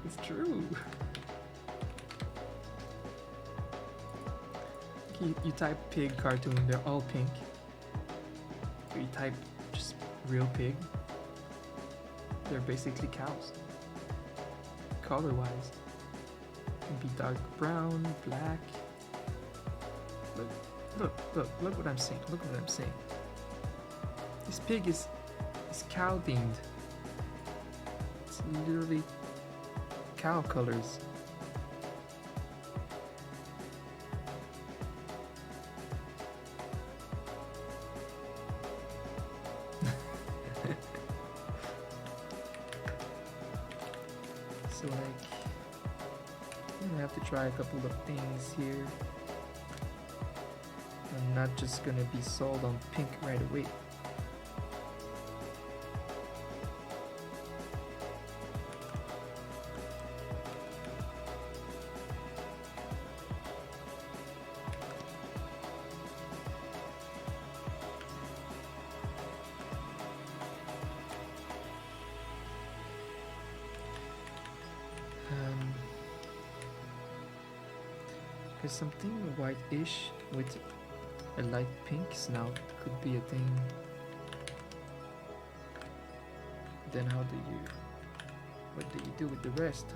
It's true. You type pig cartoon, they're all pink. Or you type just real pig, they're basically cows. Color wise, it can be dark brown, black. Look what I'm saying. Look what I'm saying. This pig is cow themed. It's literally cow colors. So like, I'm gonna have to try a couple of things here. I'm not just gonna be sold on pink right away. Because something white-ish with a light pink snout could be a thing. Then how do you... What do you do with the rest?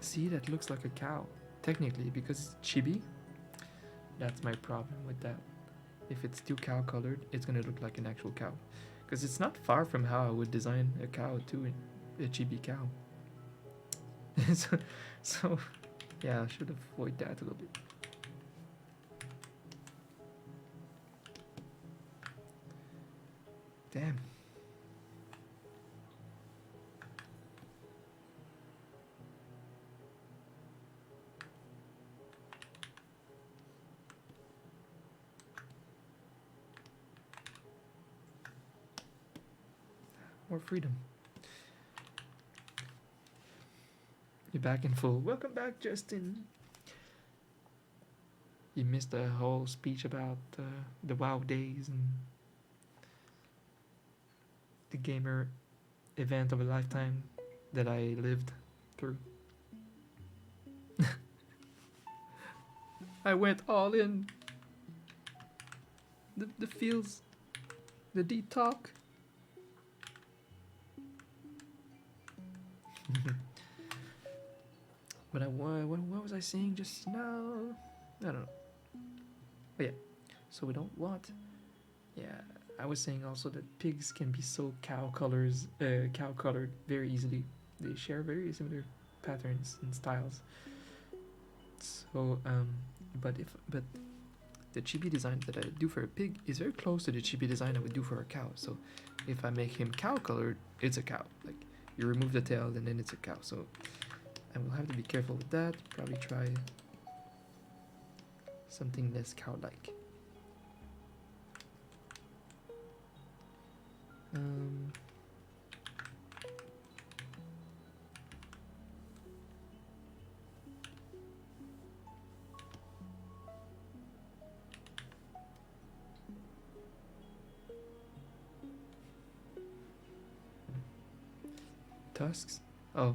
See, that looks like a cow. Technically, because it's chibi. That's my problem with that. If it's too cow colored, it's gonna look like an actual cow. Because it's not far from how I would design a cow too, a chibi cow. so, yeah, I should avoid that a little bit. Damn. More freedom. You're back in full. Welcome back, Justin. You missed the whole speech about the WoW days and the gamer event of a lifetime that I lived through. I went all in. The feels, the deep talk. But what was I saying just now? I don't know. Oh yeah, so we don't want. Yeah, I was saying also that pigs can be so cow colored very easily. They share very similar patterns and styles. So but the chibi design that I do for a pig is very close to the chibi design I would do for a cow. So if I make him cow colored, it's a cow. Like you remove the tail and then it's a cow. So I will have to be careful with that. Probably try something less cow-like. Tusks? Oh,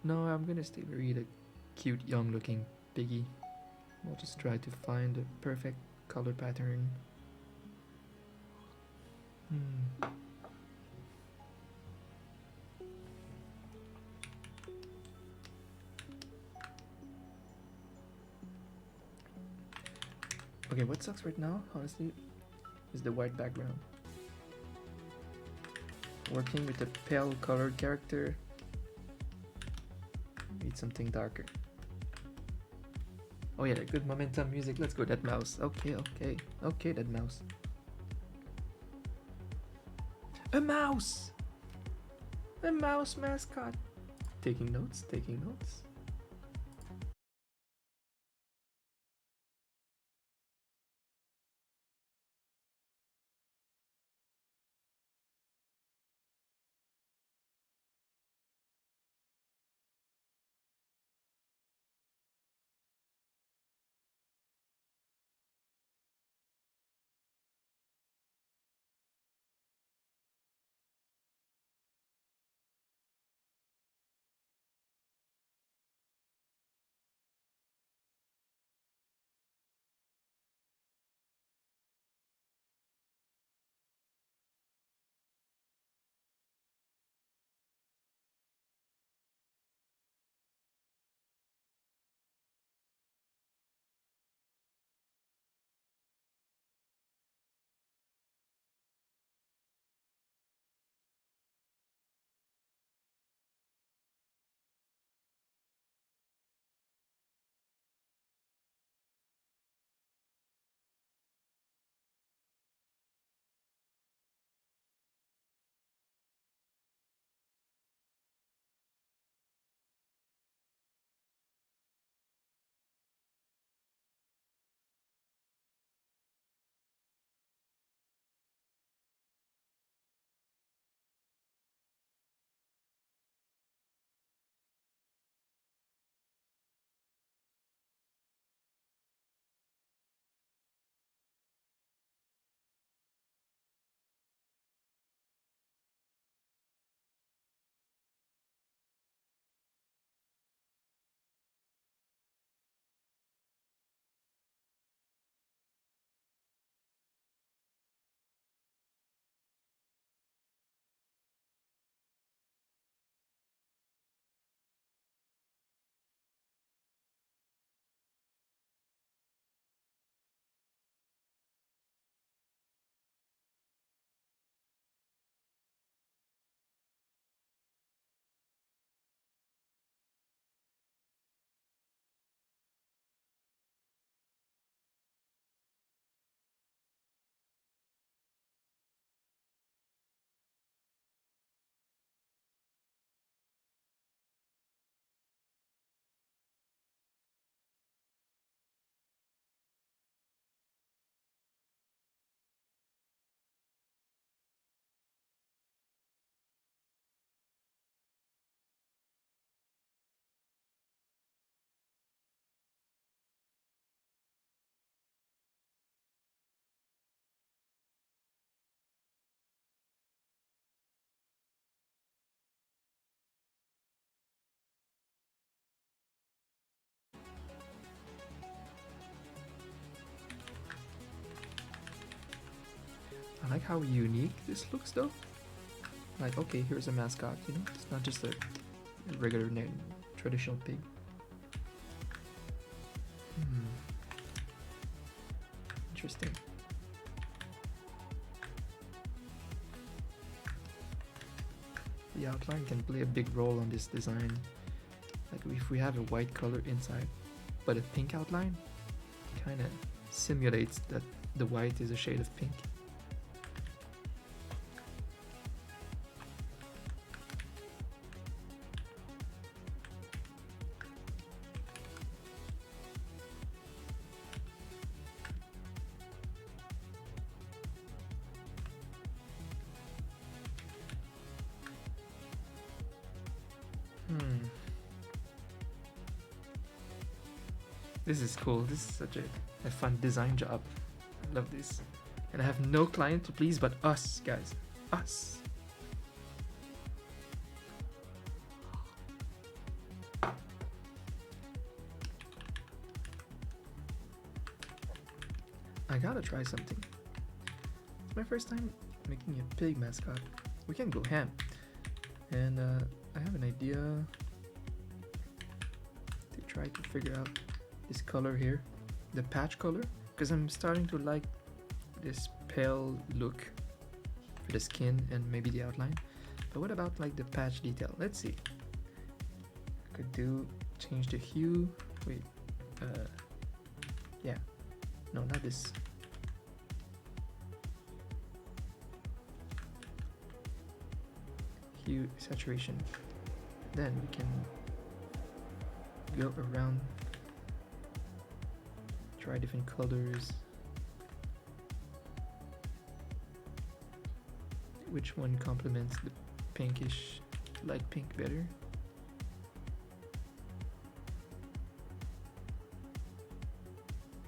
no, I'm gonna stay very like, cute, young-looking piggy. I'll just try to find the perfect color pattern. Okay, what sucks right now, honestly, is the white background. Working with a pale colored character, need something darker. Oh yeah, good momentum music. Let's go, that mouse. Okay, that mouse. A mouse! A mouse mascot. Taking notes. like how unique this looks though. Like, okay, here's a mascot, you know? It's not just a regular traditional pig. Interesting. The outline can play a big role on this design. Like if we have a white color inside, but a pink outline, it kind of simulates that the white is a shade of pink. This is cool. This is such a fun design job. I love this. And I have no client to please but us, guys. Us. I gotta try something. It's my first time making a pig mascot. We can go ham. And I have an idea to try to figure out this color here, the patch color, because I'm starting to like this pale look for the skin and maybe the outline. But what about like the patch detail? Let's see. I could change the hue. Wait, yeah, no, not this. Hue saturation. Then we can go around. Try different colors. Which one complements the pinkish, light pink better?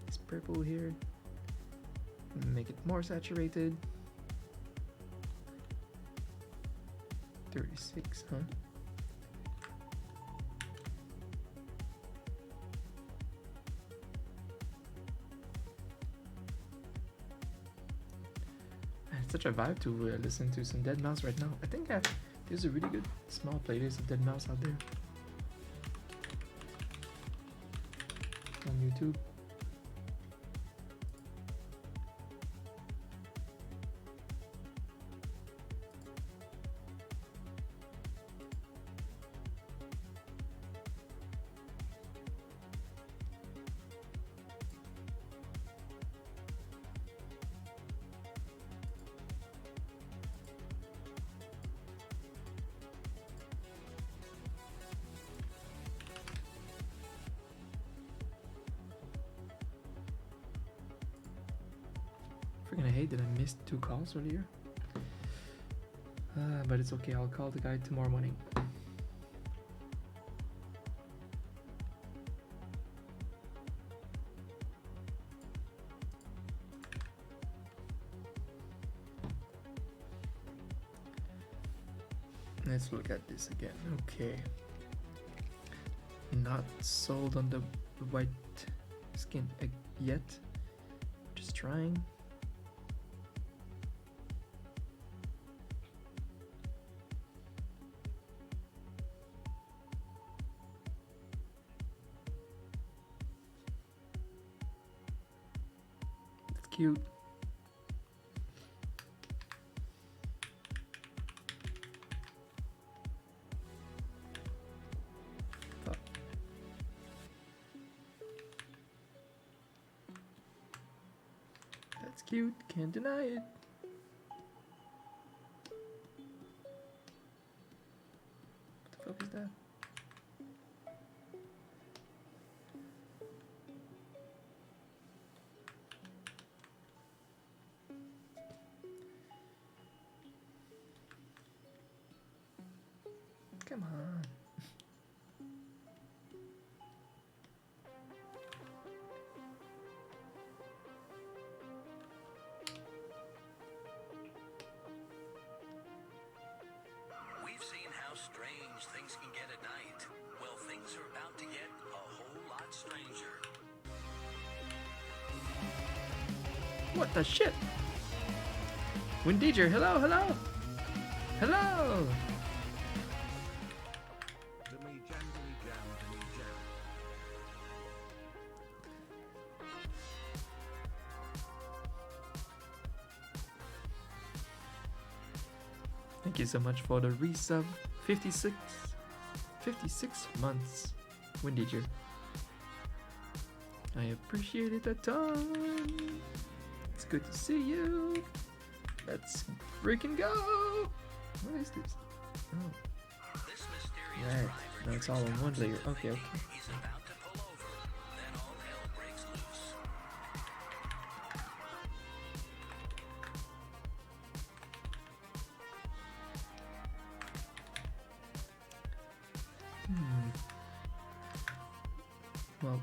This purple here. Make it more saturated. 36, huh? Such a vibe to listen to some Deadmau5 right now. I think there's a really good small playlist of Deadmau5 out there on YouTube. Freaking I hate that I missed 2 calls earlier. But it's okay, I'll call the guy tomorrow morning. Let's look at this again. Okay. Not sold on the white skin yet. Just trying. It's cute. That's cute, can't deny it. What the fuck is that? Come on. We've seen how strange things can get at night. Well, things are about to get a whole lot stranger. What the shit? Windager, hello, hello! Hello! Thank you so much for the resub. 56 months, Windager. I appreciate it a ton. It's good to see you. Let's freaking go! What is this? Oh, This mysterious right. driver No, it's all in drinks one layer. constantly. Okay, okay. He's about to pull over, then all hell breaks loose. Well,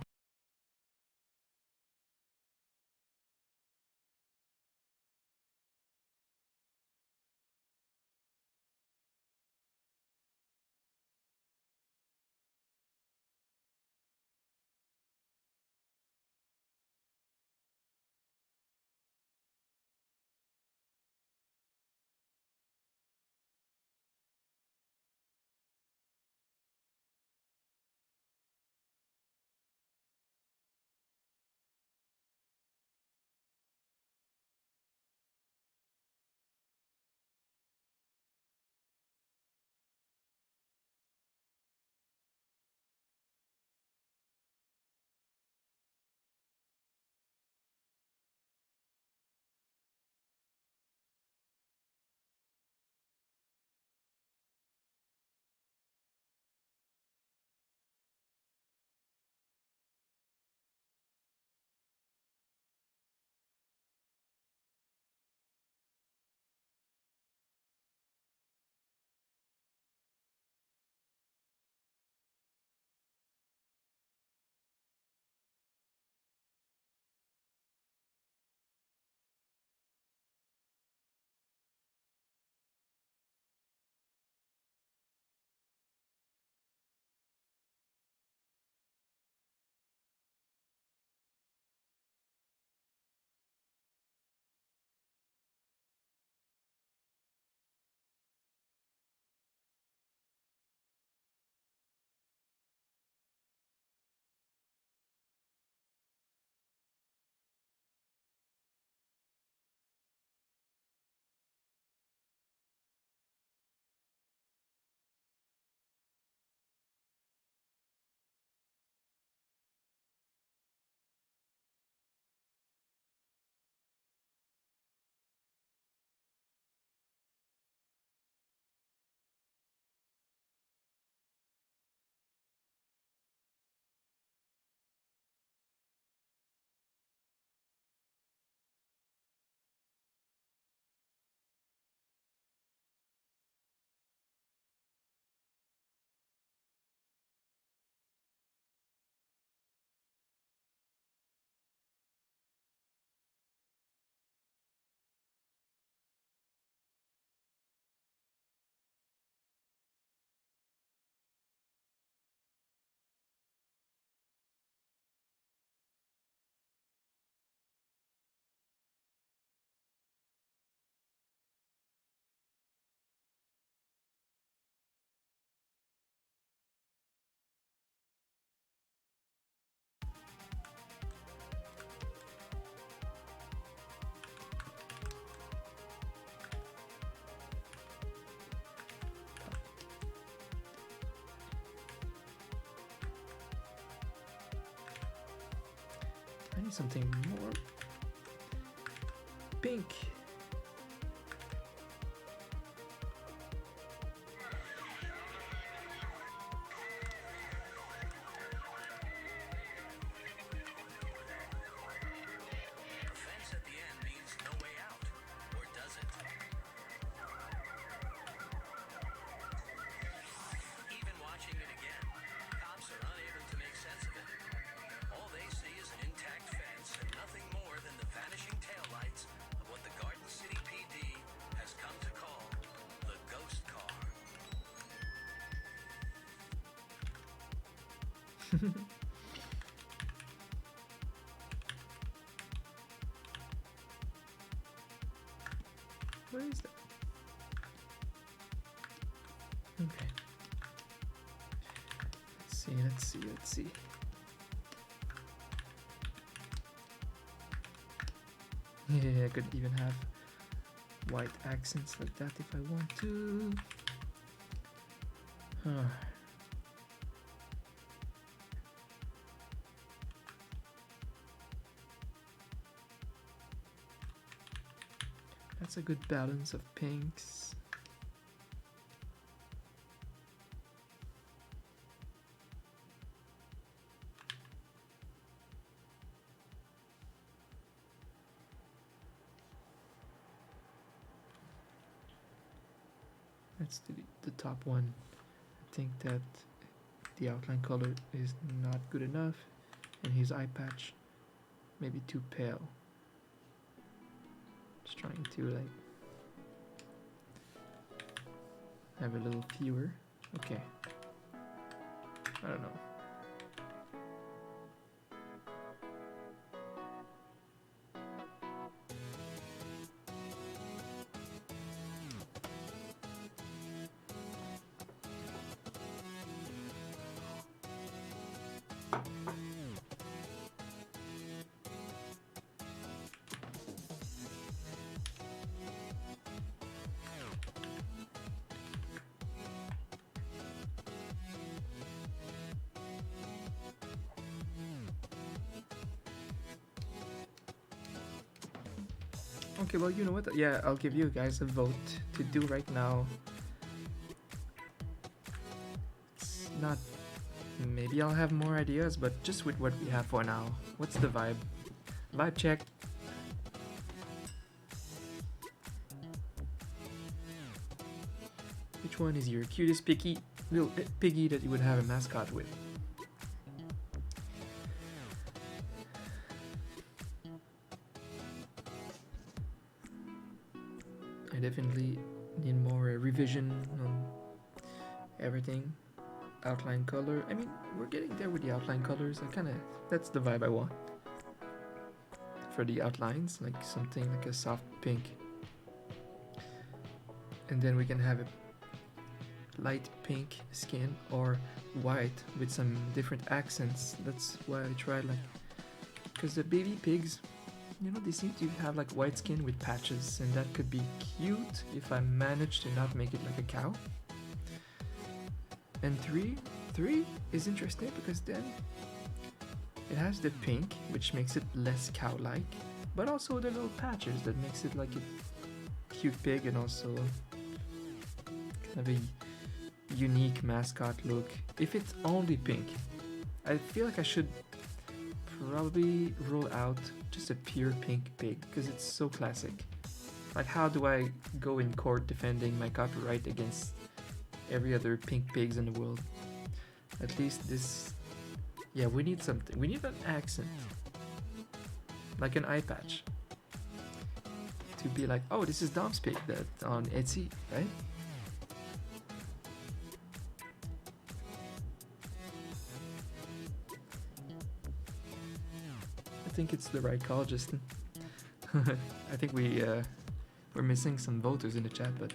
I need something more pink. A fence at the end means no way out, or does it? Even watching it again, cops are unable to make sense of it. All they see is an intact fence and nothing more than the vanishing taillights of what the Garden City PD has come to call the ghost car. Let's see. Yeah, I could even have white accents like that if I want to. That's a good balance of pinks. That's the top one. I think that the outline color is not good enough, and his eye patch maybe too pale. Just trying to like have a little fewer. Okay. I don't know. Okay, well, you know what? Yeah, I'll give you guys a vote to do right now. It's not. Maybe I'll have more ideas, but just with what we have for now. What's the vibe? Vibe check. Which one is your cutest little piggy that you would have a mascot with? I definitely need more revision on everything. Outline color. I mean, we're getting there with the outline colors. That's the vibe I want. For the outlines, like something like a soft pink. And then we can have a light pink skin or white with some different accents. That's why I tried because the baby pigs, you know, they seem to have like white skin with patches, and that could be cute if I manage to not make it like a cow. And three is interesting because then it has the pink, which makes it less cow-like, but also the little patches that makes it like a cute pig and also kind of a unique mascot look. If it's only pink, I feel like I should probably roll out just a pure pink pig because it's so classic. Like, how do I go in court defending my copyright against every other pink pigs in the world? At least this, yeah, we need something. We need an accent, like an eye patch, to be like, oh, this is Dom's pig that on Etsy, right? I think it's the right call, Justin. I think we're missing some voters in the chat, but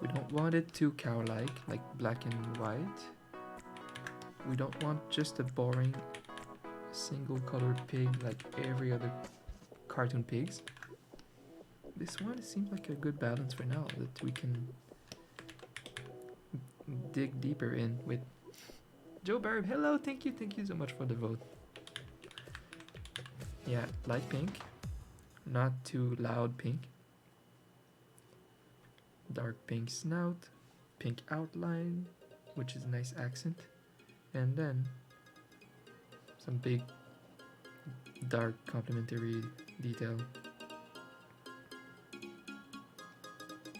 we don't want it too cow-like black and white. We don't want just a boring single colored pig like every other cartoon pigs. This one seems like a good balance for now that we can dig deeper in with. Joe Barb, hello, thank you so much for the vote. Yeah, light pink, not too loud pink. Dark pink snout, pink outline, which is a nice accent, and then some big dark complementary detail.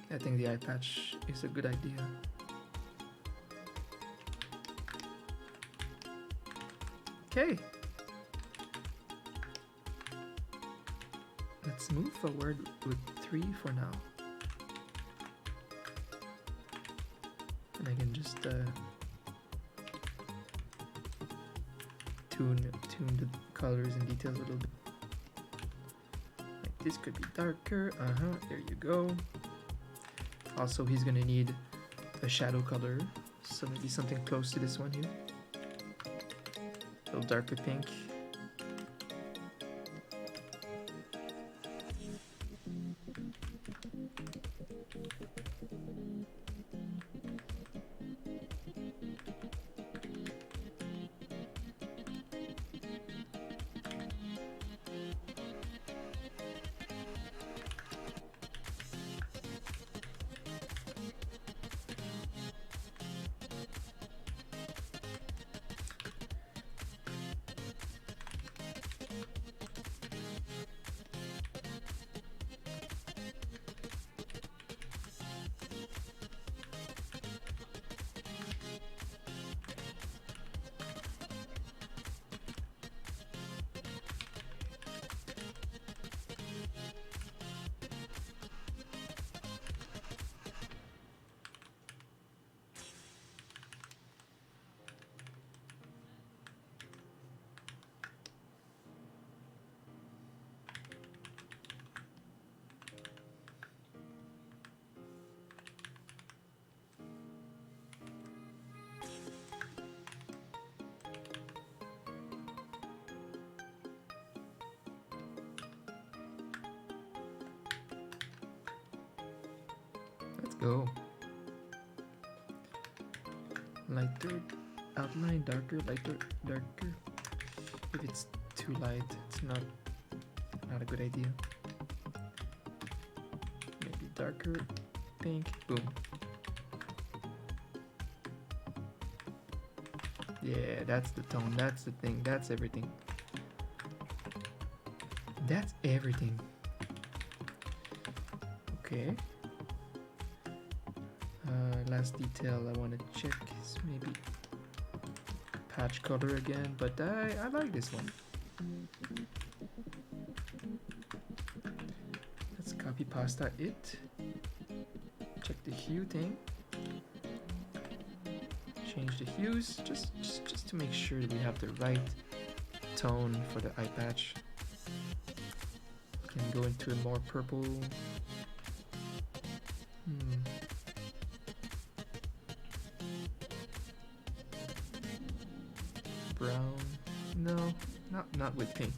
I think the eye patch is a good idea. Okay, let's move forward with 3 for now. And I can just tune the colors and details a little bit. Like this could be darker. There you go. Also, he's gonna need a shadow color So maybe something close to this one here. A little darker pink. Let's go. Lighter outline, darker, lighter, darker. If it's too light, it's not a good idea. Maybe darker, pink, boom. Yeah, that's the tone, that's the thing, that's everything. That's everything. Okay. Last detail I want to check is maybe patch color again, but I like this one. Let's copy pasta it. Check the hue thing. Change the hues just to make sure that we have the right tone for the eye patch. Can go into a more purple. Brown. No, not with pink.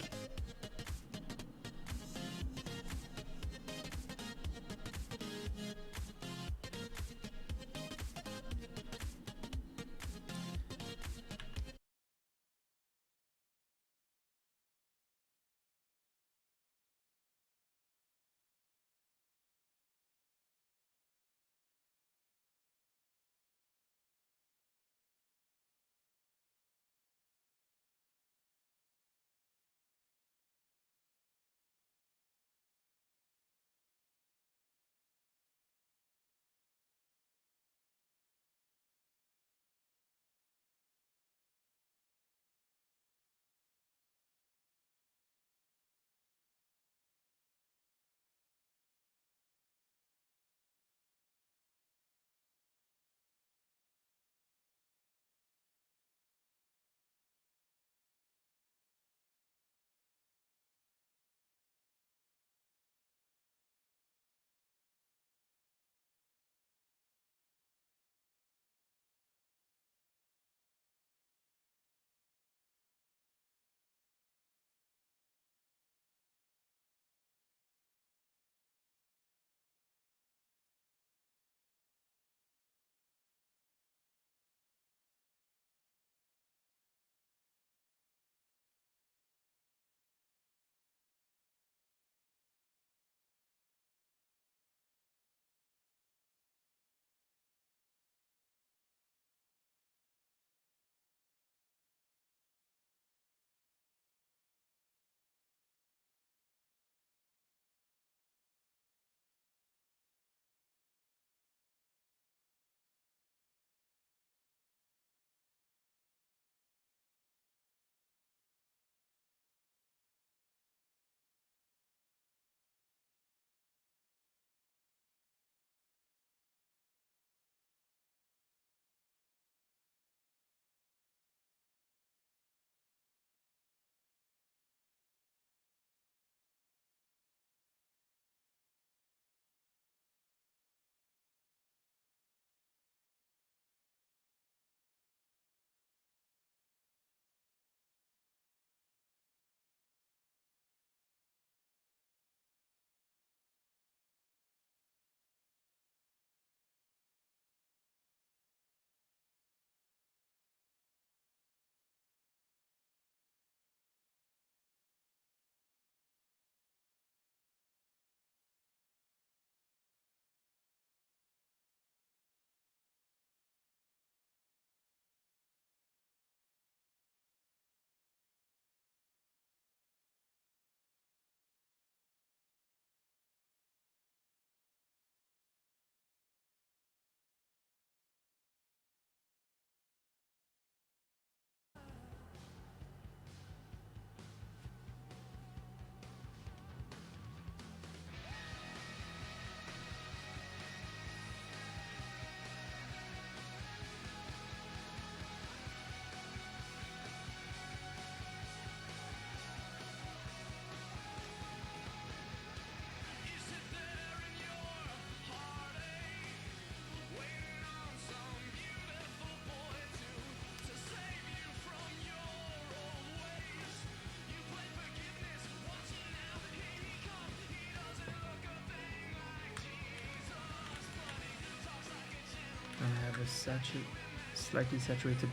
a slightly saturated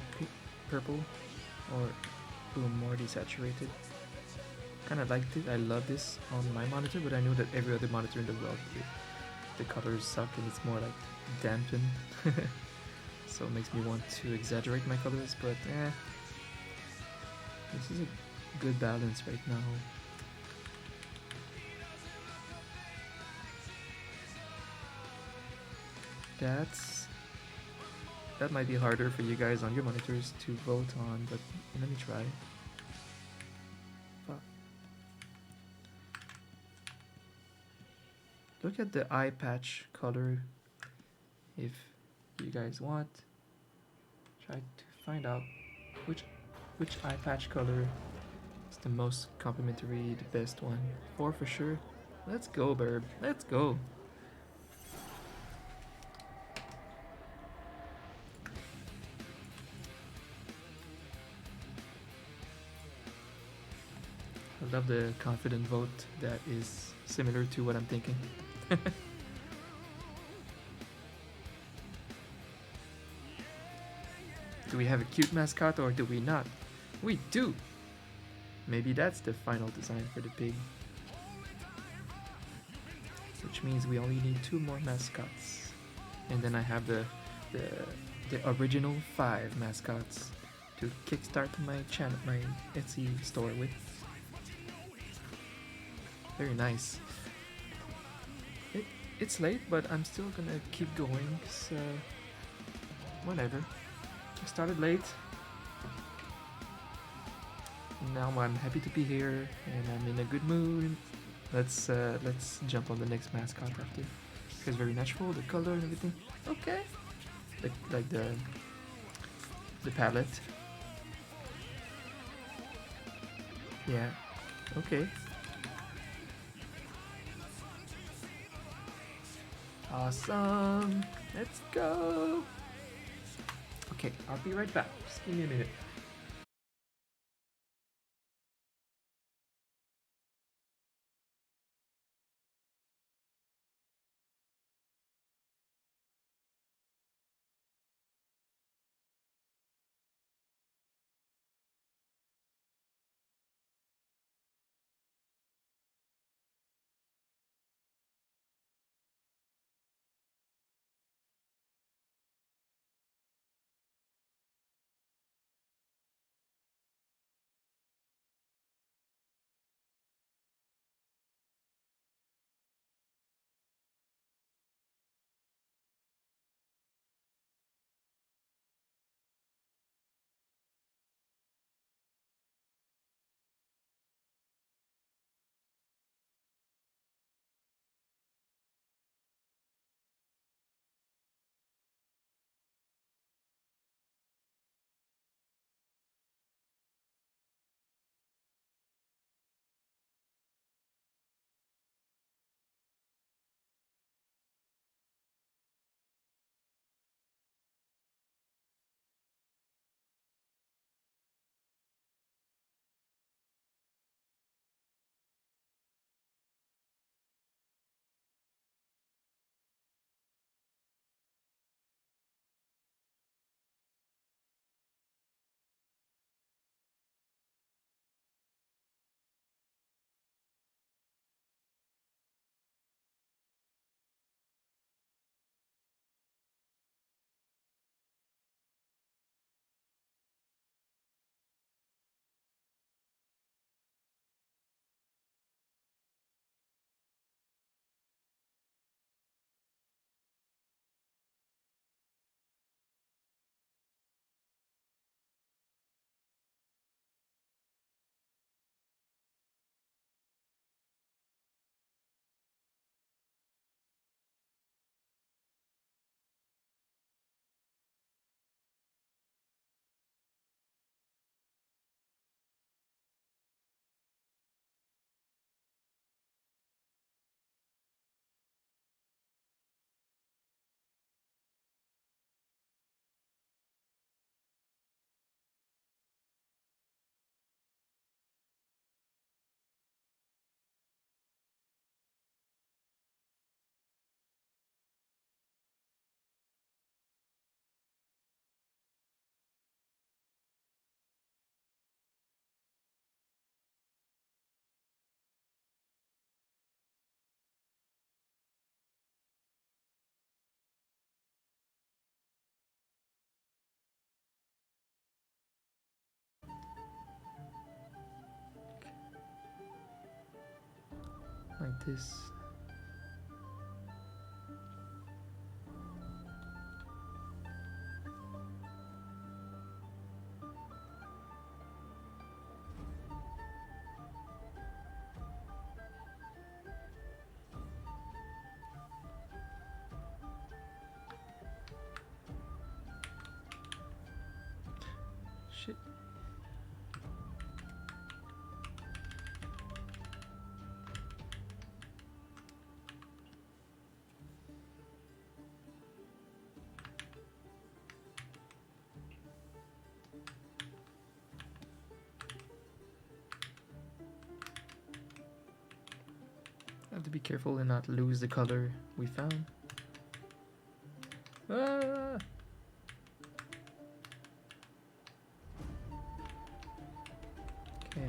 purple, or boom, more desaturated. Kind of liked it. I love this on my monitor, but I know that every other monitor in the world, the colors suck and it's more like dampened. So it makes me want to exaggerate my colors, but this is a good balance right now. That might be harder for you guys on your monitors to vote on, but let me try. Look at the eye patch color if you guys want. Try to find out which eye patch color is the most complementary, the best one. 4 for sure. Let's go, Burb. Let's go. I love the confident vote that is similar to what I'm thinking. Do we have a cute mascot or do we not? We do! Maybe that's the final design for the pig. Which means we only need 2 more mascots. And then I have the original 5 mascots to kickstart my channel, my Etsy store with. Very nice. It's late, but I'm still gonna keep going, so whatever. I started late. Now I'm happy to be here and I'm in a good mood. Let's jump on the next mascot after. It's very natural, the color and everything. Okay. Like the palette. Yeah. Okay. Awesome. Let's go. Okay, I'll be right back. Just give me a minute. this. Shit. I have to be careful and not lose the color we found. Ah! Okay.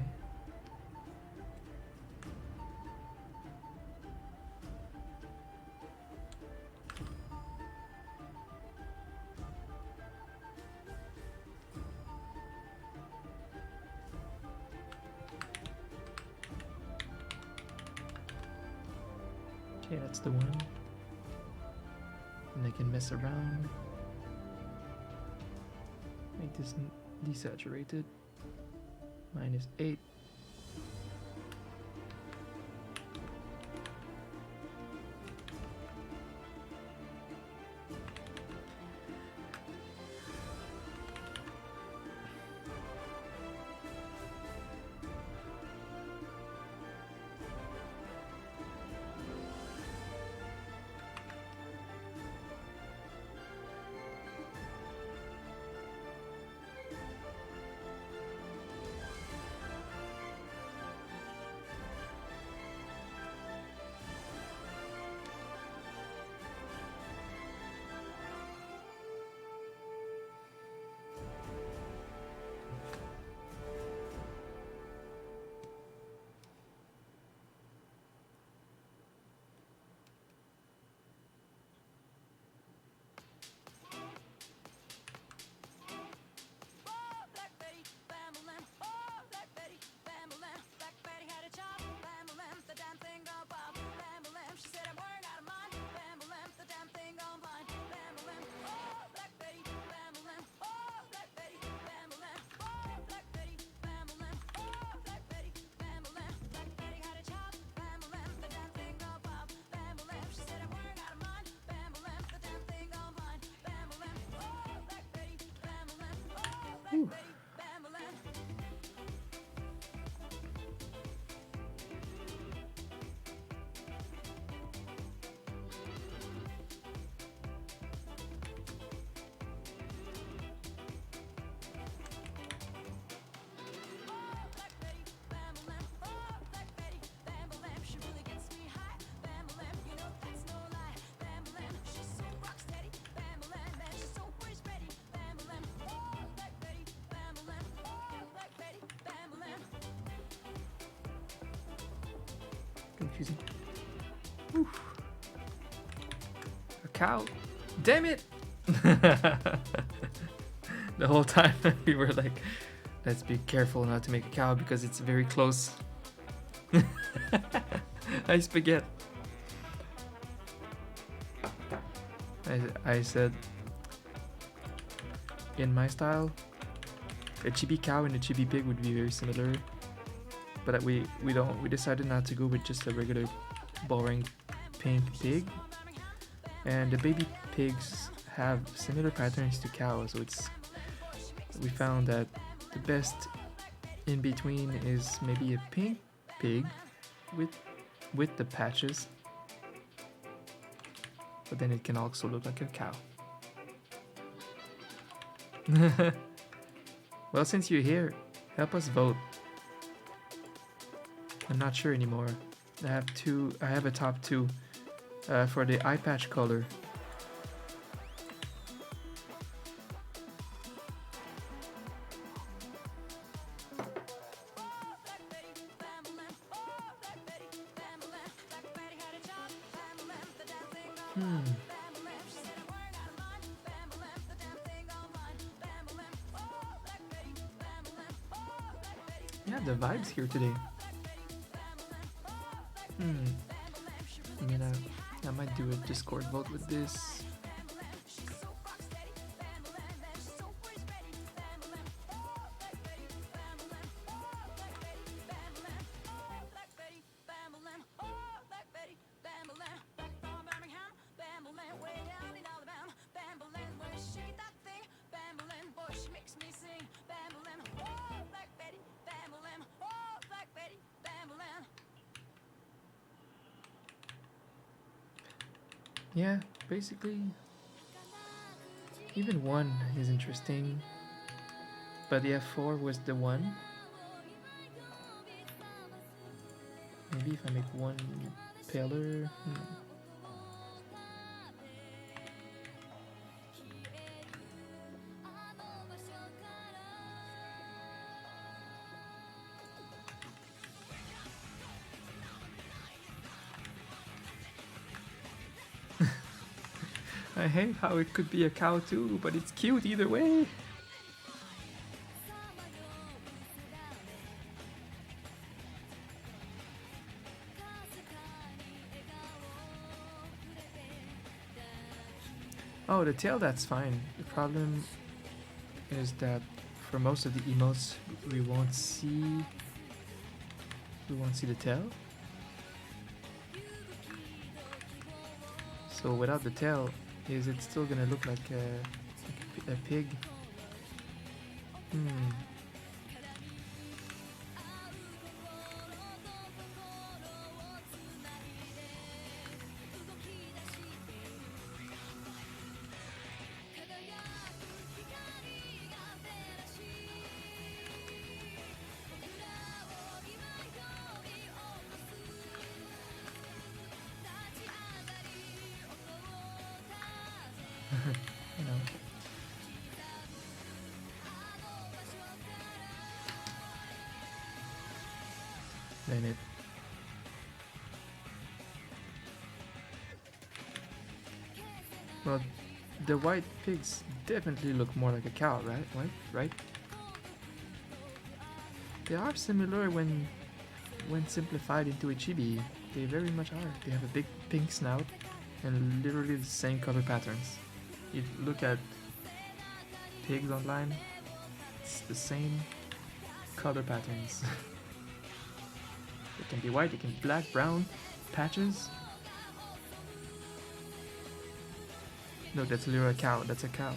Okay, that's the one. And I can mess around. Make this desaturated. -8. Whew. Confusing. Oof. A cow. Damn it! The whole time we were like, let's be careful not to make a cow because it's very close. I spaghetti. I said, in my style, a chibi cow and a chibi pig would be very similar. But we decided not to go with just a regular boring pink pig. And the baby pigs have similar patterns to cows, so we found that the best in between is maybe a pink pig with the patches. But then it can also look like a cow. Well, since you're here, help us vote. I'm not sure anymore. I have a top 2 for the eye patch color. Yeah, the vibes here today. might do a Discord vote with this. Yeah, basically, even 1 is interesting, but yeah, 4 was the one. Maybe if I make 1 paler. I hate how it could be a cow too, but it's cute either way. Oh, the tail, that's fine. The problem is that for most of the emotes, we won't see the tail. So without the tail, is it still gonna look like a pig? You know. Then it. Well, the white pigs definitely look more like a cow, right? Right? They are similar when simplified into a chibi. They very much are. They have a big pink snout and literally the same color patterns. You look at pigs online, it's the same color patterns. It can be white, it can be black, brown, patches. No, that's literally a cow. That's a cow.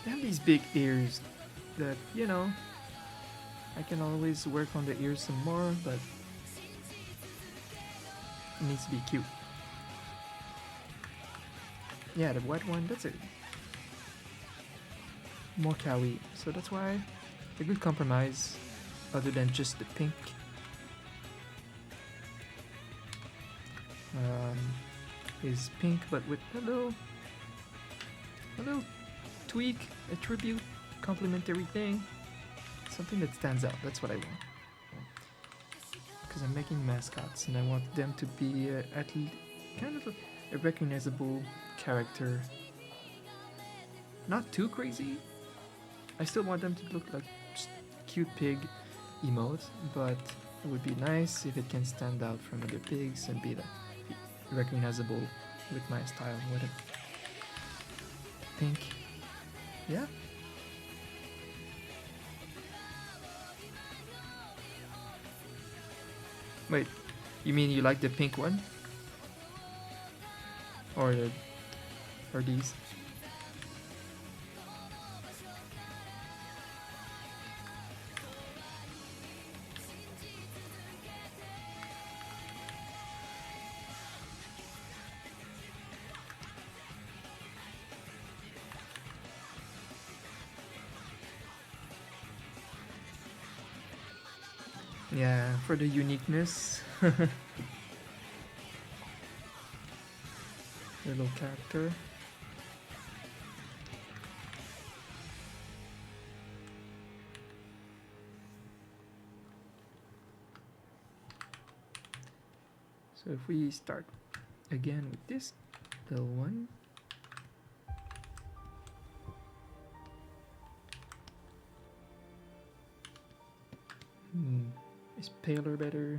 They have these big ears that, you know, I can always work on the ears some more, but it needs to be cute. Yeah, the white one, that's it. More cowy. So that's why a good compromise, other than just the pink. Is pink, but with a little tweak, a tribute, complementary thing, something that stands out. That's what I want. Because I'm making mascots, and I want them to be at least kind of a recognizable character. Not too crazy. I still want them to look like just cute pig emotes, but it would be nice if it can stand out from other pigs and be recognizable with my style. What a pink. Yeah. Wait, you mean you like the pink one? Or these? Yeah, for the uniqueness. Little character. So if we start again with this little one. Is paler better?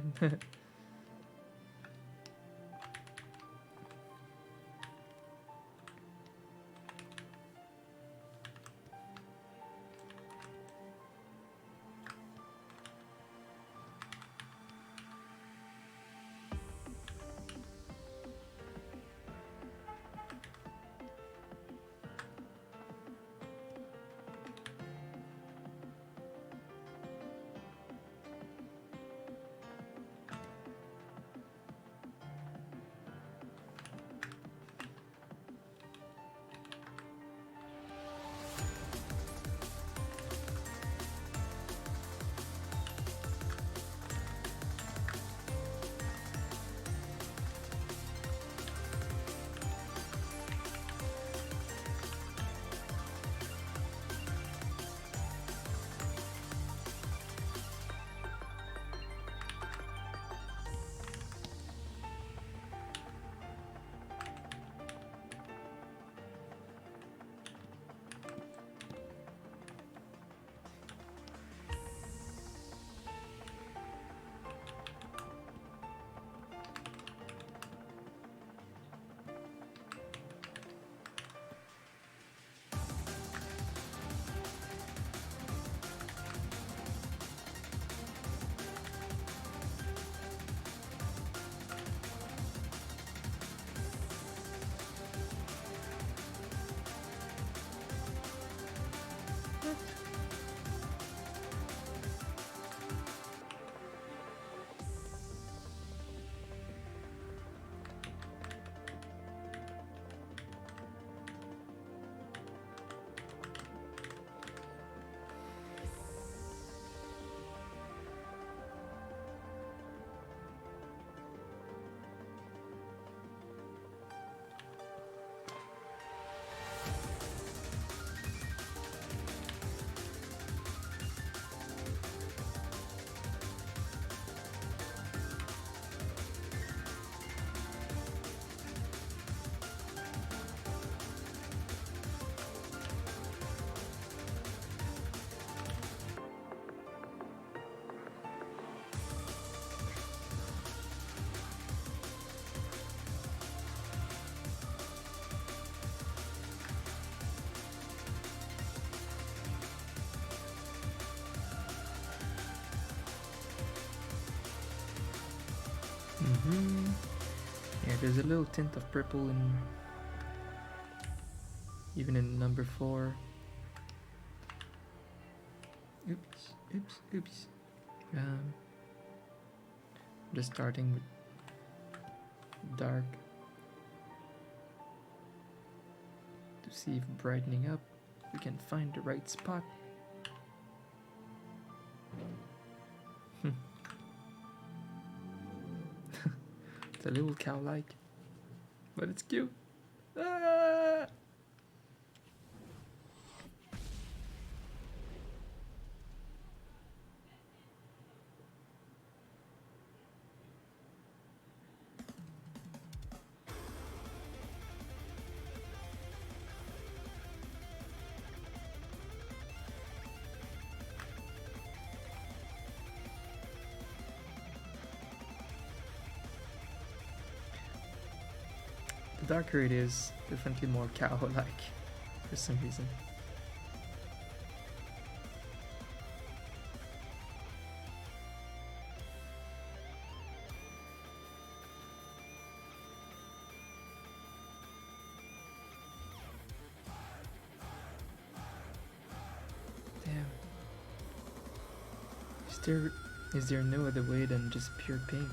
there's a little tint of purple in even in number 4. Oops. Just starting with dark to see if brightening up we can find the right spot. It's a little cow-like, but it's cute. Ah! The darker it is, definitely more cow-like for some reason. Damn. Is there no other way than just pure pink?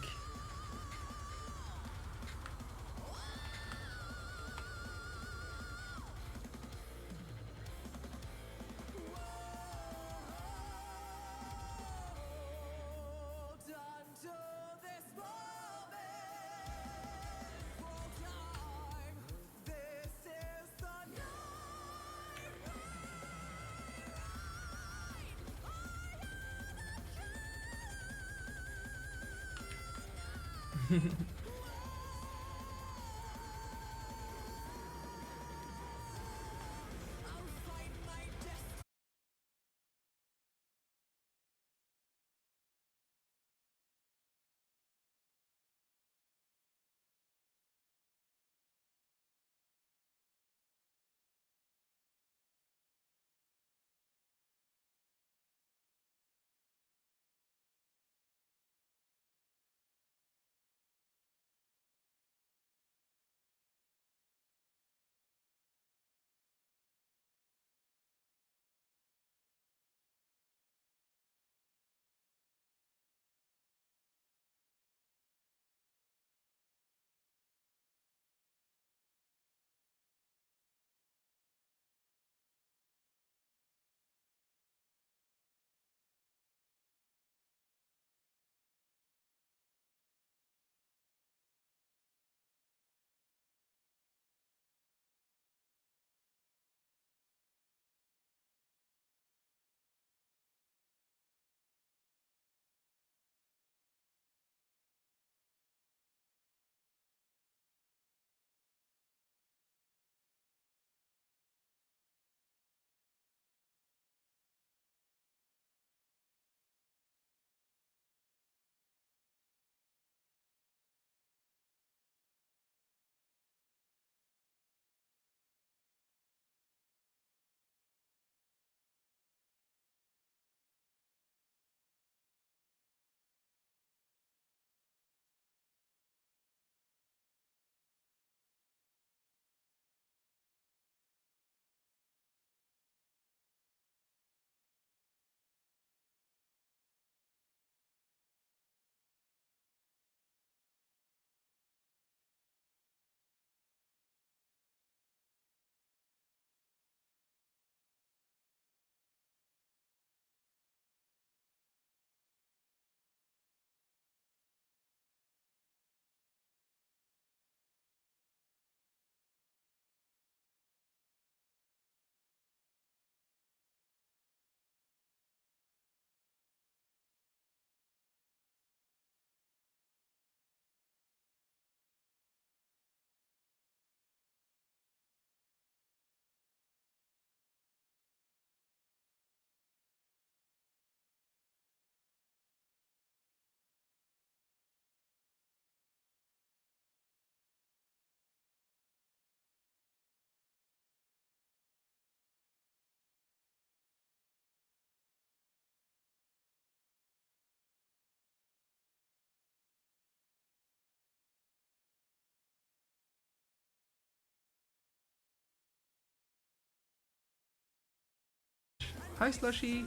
Hi, Slushy.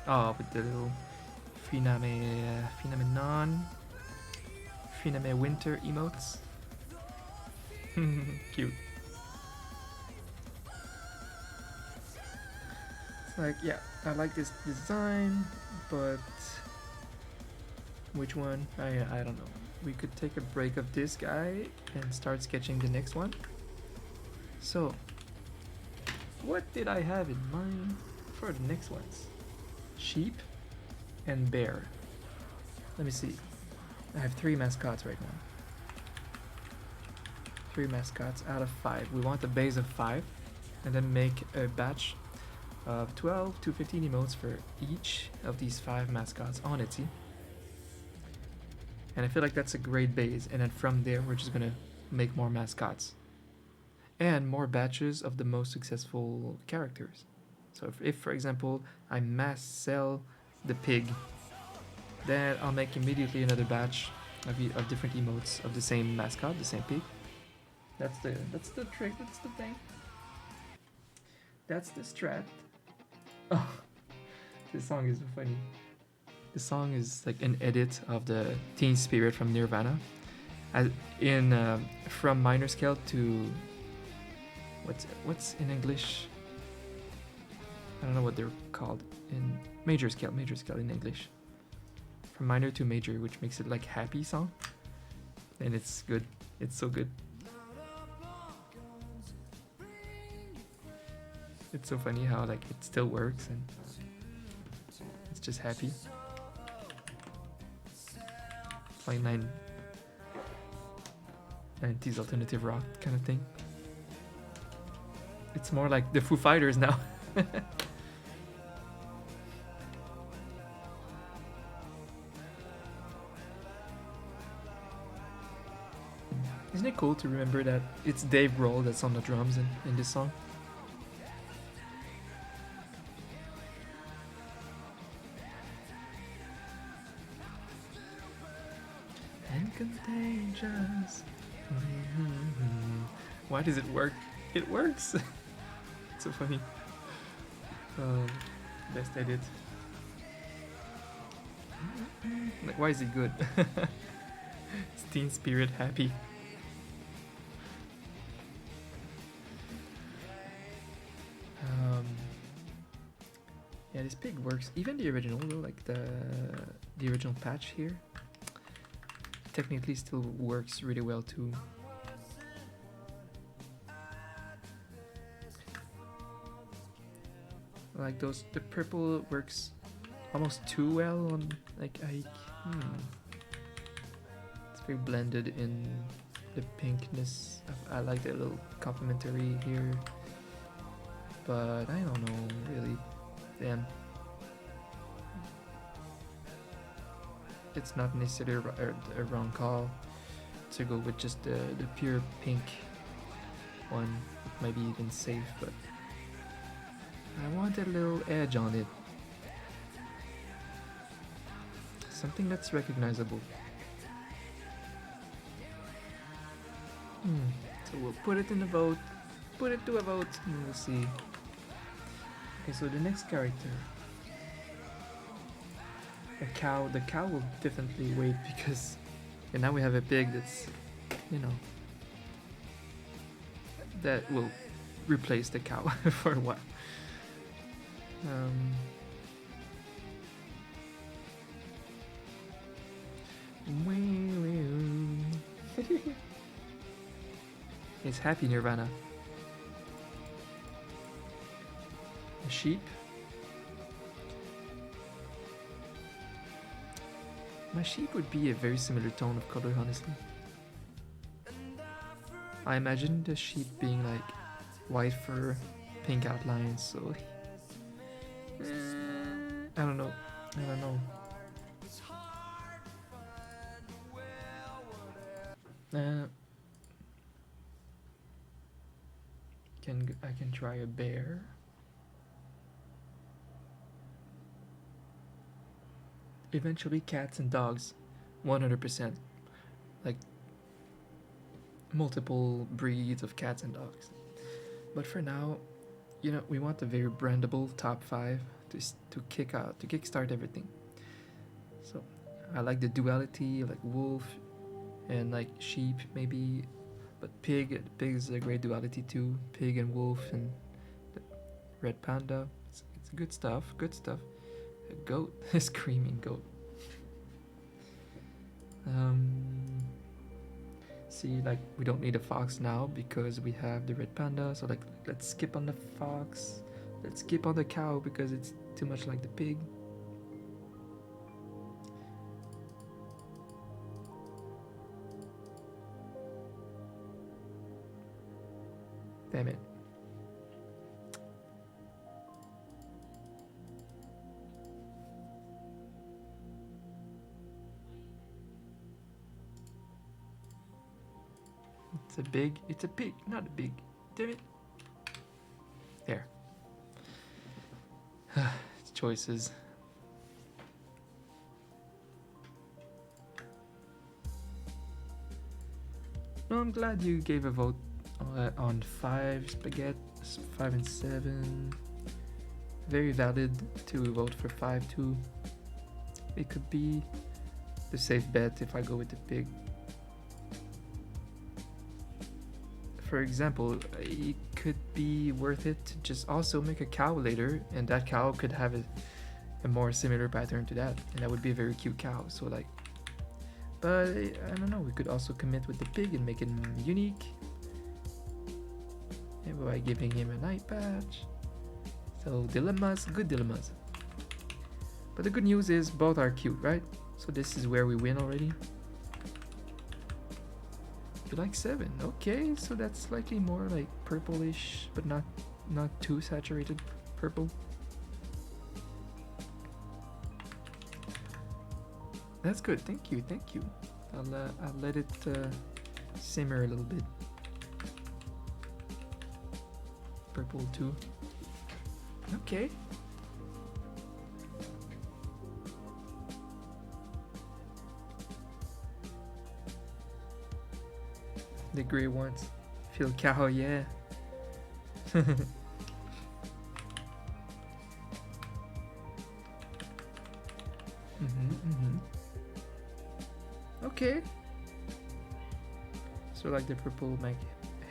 Oh, with the little Finame Winter emotes. Cute. It's like, yeah, I like this design, but which one? I don't know. We could take a break of this guy and start sketching the next one. So, what did I have in mind for the next ones? Sheep and bear. Let me see. I have 3 mascots right now. 3 mascots out of 5. We want a base of 5 and then make a batch of 12 to 15 emotes for each of these 5 mascots on Etsy. And I feel like that's a great base, and then from there we're just gonna make more mascots. And more batches of the most successful characters. So if for example, I mass sell the pig, then I'll make immediately another batch of different emotes of the same mascot, the same pig. That's the trick, that's the thing. That's the strat. Oh, this song is so funny. The song is like an edit of the Teen Spirit from Nirvana, as in from minor scale to what's in English. I don't know what they're called in major scale in English. From minor to major, which makes it like happy song, and it's good. It's so good. It's so funny how like it still works and it's just happy. It's like 90s alternative rock kind of thing. It's more like the Foo Fighters now. Isn't it cool to remember that it's Dave Grohl that's on the drums in this song? And contagious. Why does it work? It works! It's so funny. Best edit. Like, why is it good? It's Teen Spirit happy. Yeah, this pig works. Even the original though, like the original patch here, technically still works really well too. Like the purple works almost too well on like it's very blended in the pinkness. I like the little complementary here, but I don't know really. Damn. It's not necessarily a wrong call to go with just the pure pink one. It might be even safe, but I want a little edge on it. Something that's recognizable. So we'll put it in the vote. Put it to a vote and we'll see. Okay, so the next character. The cow will definitely wait because and now we have a pig that's, you know, that will replace the cow for a while. It's Happy Nirvana. A sheep. My sheep would be a very similar tone of color, honestly. I imagine the sheep being like white fur, pink outlines, so I don't know. I can try a bear. Eventually cats and dogs, 100%. Like multiple breeds of cats and dogs. But for now, you know, we want a very brandable top 5 to kickstart everything. So I like the duality, like wolf and like sheep maybe, but pig is a great duality too. Pig and wolf and the red panda. It's good stuff. Good stuff. A goat, a screaming goat. See, like we don't need a fox now because we have the red panda. So like let's skip on the fox. Let's skip on the cow because it's too much like the pig. Damn it. It's a pig, not a big. Damn it. There. Choices. No, I'm glad you gave a vote on 5 spaghetti, 5 and 7. Very valid to vote for 5 too. It could be the safe bet if I go with the pig. For example, it could be worth it to just also make a cow later, and that cow could have a more similar pattern to that, and that would be a very cute cow. So like, but I don't know, we could also commit with the pig and make it unique, and by giving him an eye patch. So dilemmas, good dilemmas. But the good news is both are cute, right? So this is where we win already. You like 7, okay, so that's slightly more like purplish, but not too saturated purple. That's good, thank you. I'll let it simmer a little bit. Purple too. Okay. The gray ones. Feel cow, yeah. Okay. So like the purple might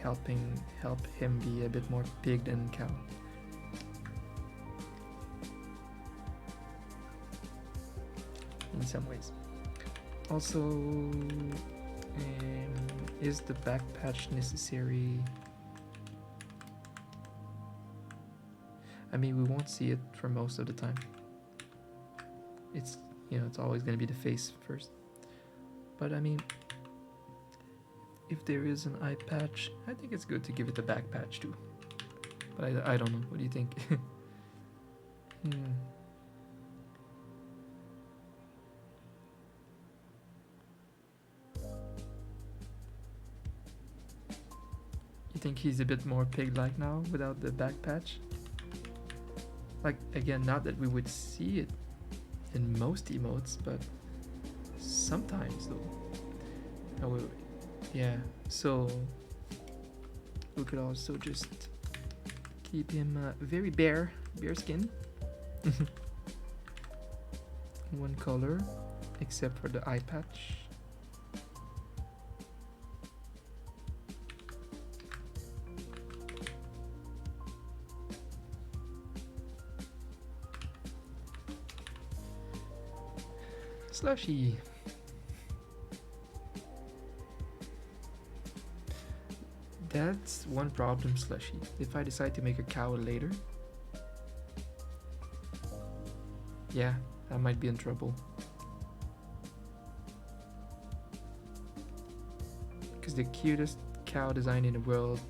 help him be a bit more pig than cow. In some ways. Also, is the back patch necessary? I mean, we won't see it for most of the time. It's, it's always going to be the face first. But I mean, if there is an eye patch, I think it's good to give it the back patch too. But I don't know. What do you think? You think he's a bit more pig-like now without the back patch? Like, again, not that we would see it in most emotes, but sometimes though. Yeah, so we could also just keep him very bare skin. One color, except for the eye patch. Slushy. That's one problem, Slushy. If I decide to make a cow later, yeah, I might be in trouble. Because the cutest cow design in the world,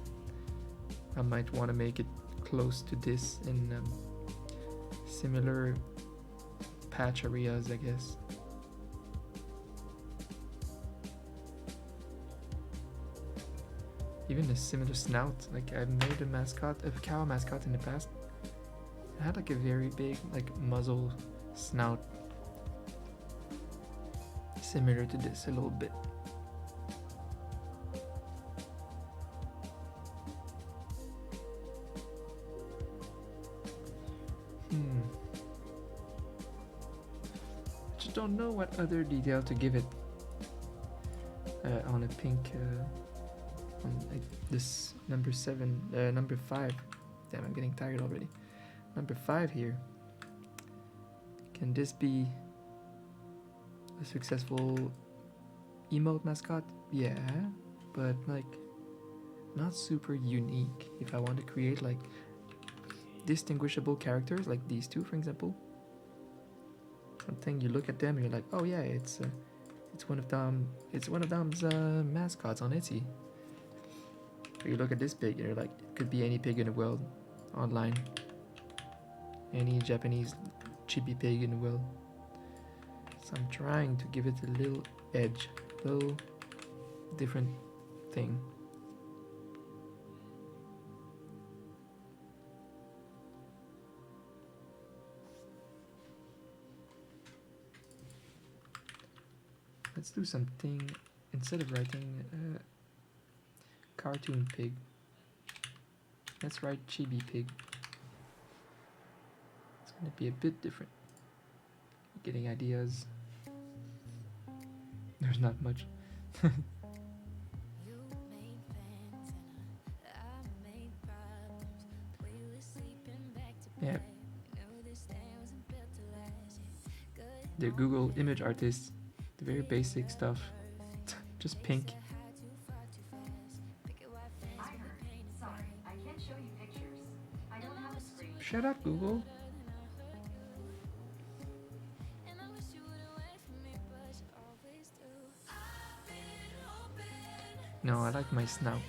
I might want to make it close to this in similar patch areas, I guess. Even a similar snout. Like, I've made a cow mascot in the past. It had like a very big like muzzle snout, similar to this a little bit. just don't know what other detail to give it on a pink on like this number 7 number 5. Damn, I'm getting tired already. Number 5 here. Can this be a successful emote mascot? Yeah, but like not super unique. If I want to create like distinguishable characters like these two, for example, something you look at them and you're like, oh yeah, it's one of them's mascots on Etsy. Or you look at this pig and you're like, it could be any pig in the world online, any Japanese chibi pig in the world. So I'm trying to give it a little edge, a little different thing. Let's do something, instead of writing cartoon pig, let's write chibi pig. It's gonna be a bit different. Getting ideas. There's not much. Yeah. The Google image artists, the very basic stuff. Just pink. Shut up, Google. No, I like my snout.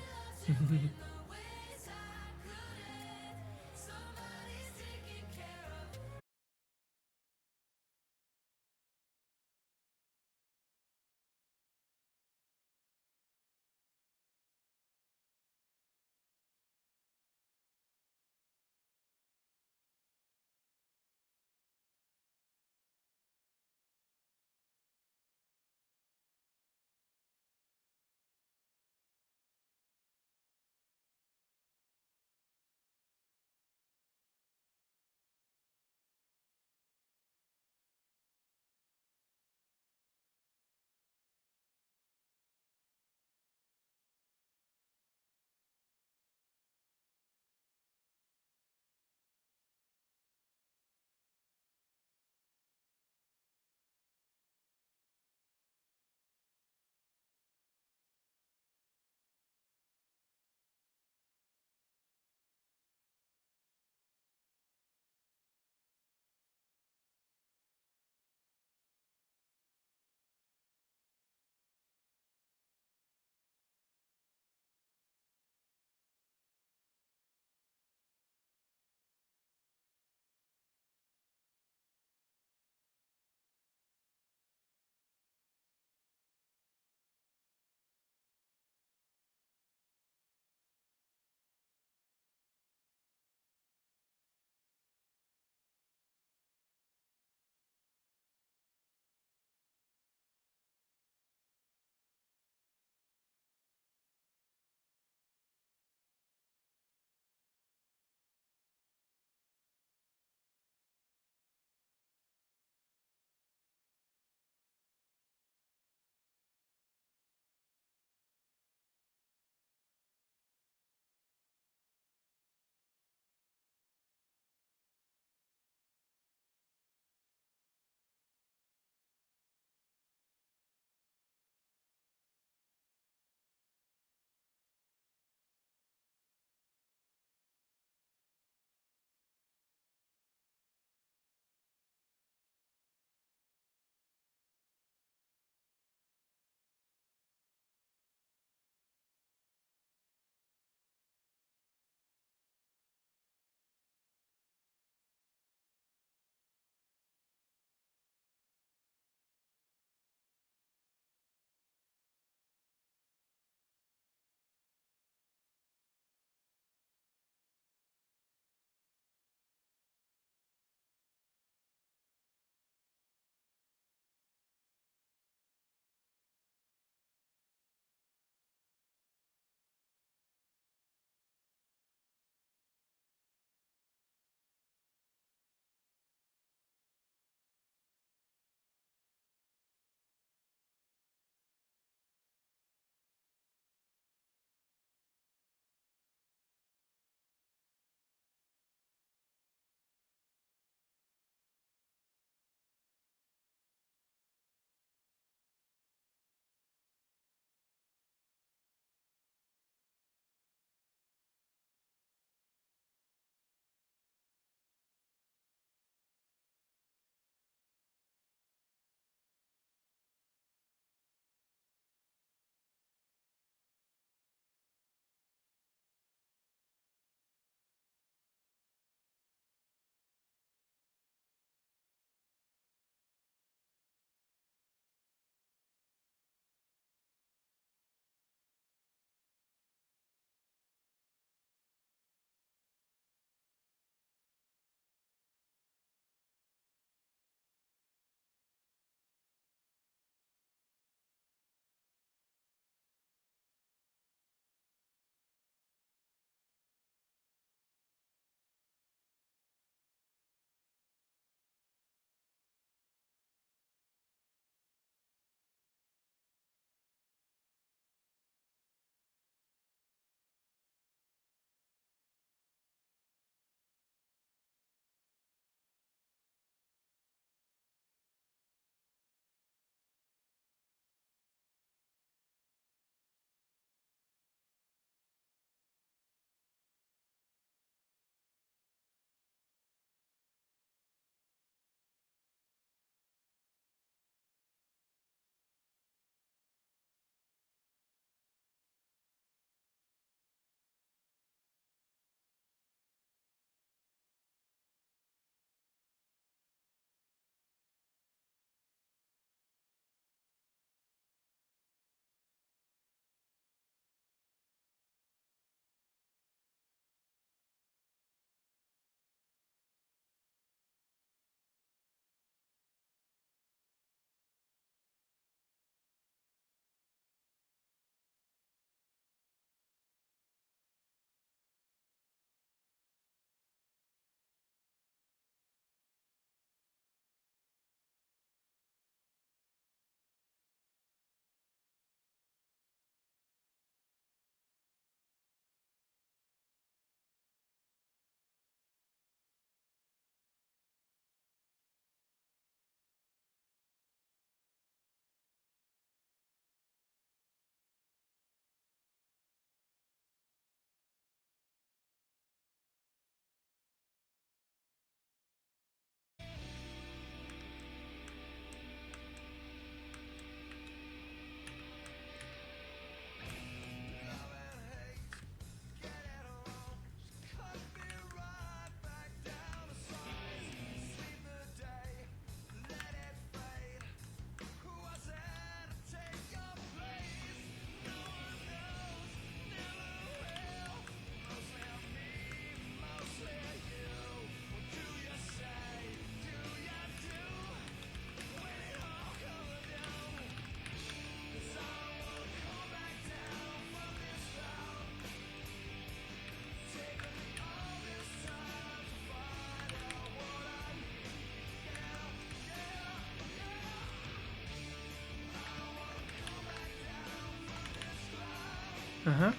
Uh-huh.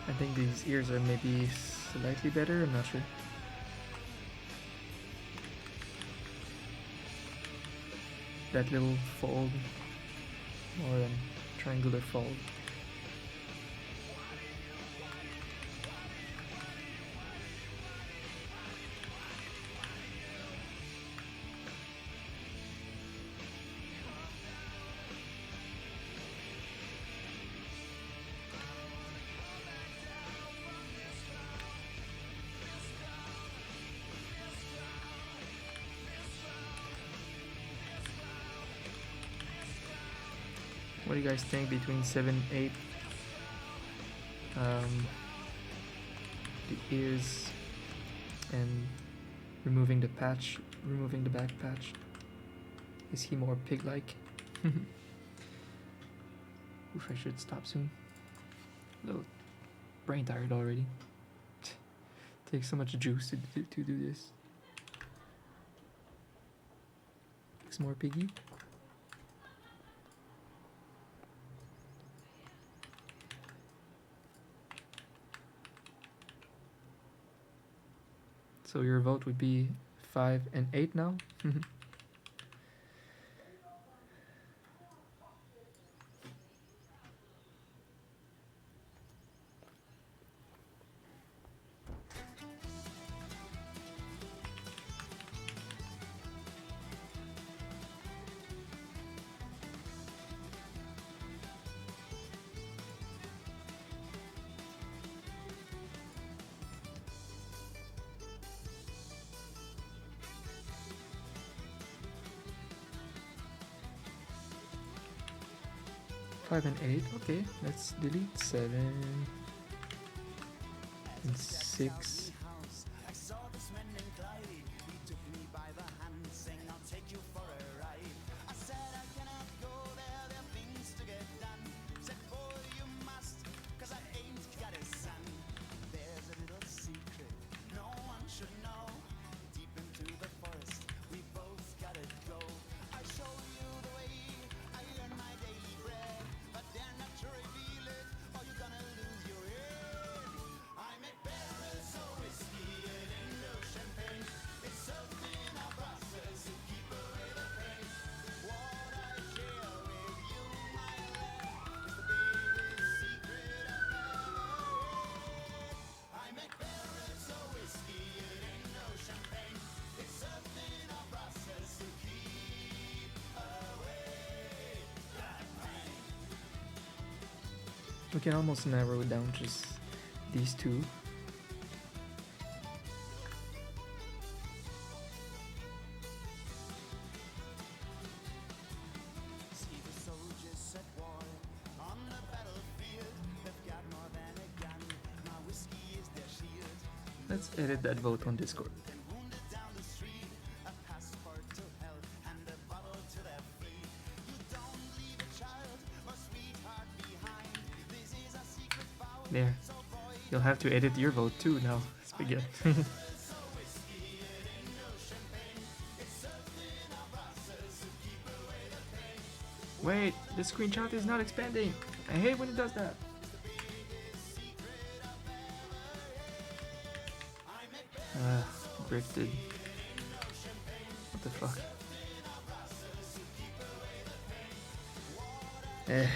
I think these ears are maybe slightly better, I'm not sure. That little fold, or triangular fold. What do you guys think between 7, 8? The ears and removing the patch, removing the back patch. Is he more pig-like? Oof, I should stop soon. A little brain tired already. Takes so much juice to do this. Looks more piggy. So your vote would be 5 and 8 now? 5 and 8, okay, let's delete 7 and 6. I saw this man named Clyde. He took me by the hand, saying, I'll take you for a ride. I said, I cannot go there, there are things to get done. Said, boy, you must, cause I ain't got a son. There's a little secret no one should know. Deep into the forest, we both gotta go. I show you the way, I earn my daily bread. But dare not to reveal it, or you're gonna lose your head. I make barrels of whiskey, it ain't no champagne. It's something in our process to keep away the pain. What I share with you, my love, is the biggest secret I've ever had. I make barrels of whiskey, it ain't no champagne. It's something in our process to keep away that pain. We can almost narrow it down just these two. See the soldiers at war on the battlefield. They've got more than a gun. My whiskey is their shield. Let's edit that vote on Discord. And wounded down the street, a passport to hell and a bottle to their feet. You don't leave a child or sweetheart behind. This is a secret vow. There. You'll have to edit your vote too now. Let's begin. Wait, the screenshot is not expanding. I hate when it does that. Grifted. What the fuck? Eh.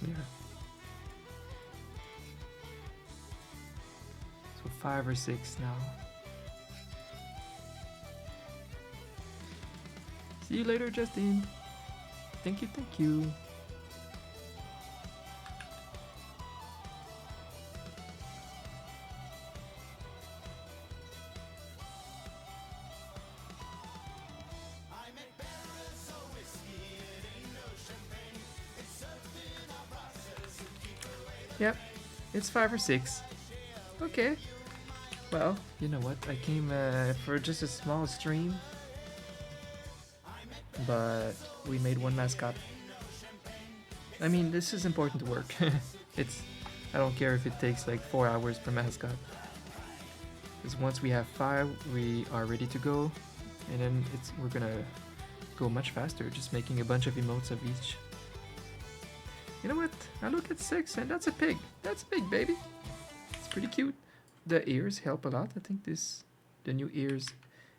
Yeah. So 5 or 6 now. See you later, Justin. Thank you, thank you. Yep, it's 5 or 6. Okay, Well, you know what? I came for just a small stream, but we made one mascot. I mean, this is important work. it's, I don't care if it takes like 4 hours per mascot. Because once we have 5, we are ready to go, and then we're gonna go much faster, just making a bunch of emotes of each. You know what? I look at 6, and that's a pig. That's big, baby. It's pretty cute. The ears help a lot. I think the new ears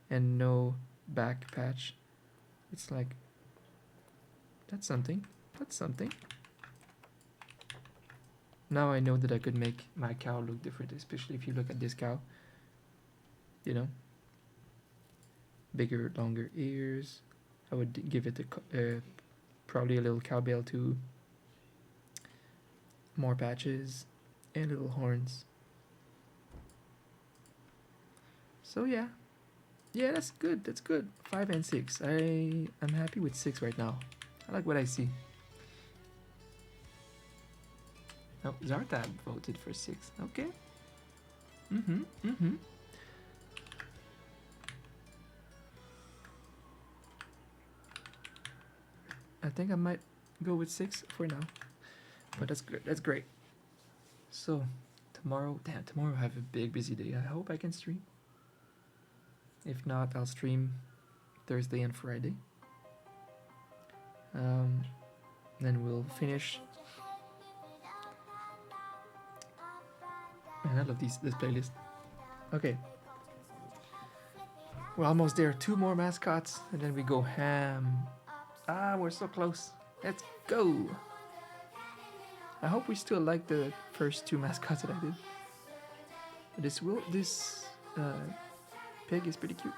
and no back patch. It's like, that's something. That's something. Now I know that I could make my cow look different, especially if you look at this cow. You know, bigger, longer ears. I would give it probably a little cowbell too. More patches and little horns. So yeah, that's good. That's good. 5 and 6. I'm happy with 6 right now. I like what I see. Oh, Zartab voted for 6. Okay. I think I might go with 6 for now. But that's good. That's great. So, tomorrow I have a big busy day. I hope I can stream. If not, I'll stream Thursday and Friday. Then we'll finish. Man, I love this playlist. Okay. We're almost there. 2 more mascots, and then we go ham. Ah, we're so close. Let's go. I hope we still like the first 2 mascots that I did. This pig is pretty cute.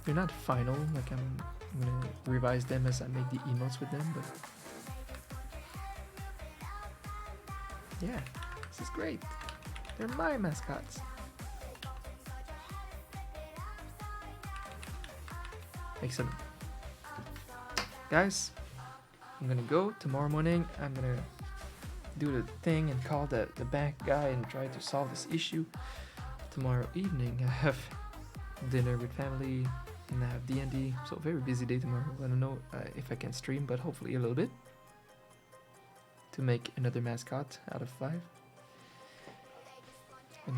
They're not final, like I'm gonna revise them as I make the emotes with them, but yeah, this is great. They're my mascots. Excellent. Guys, I'm gonna go tomorrow morning. I'm gonna do the thing and call the bank guy and try to solve this issue. Tomorrow evening I have dinner with family and I have D&D, so very busy day tomorrow. I don't know if I can stream, but hopefully a little bit to make another mascot out of 5. And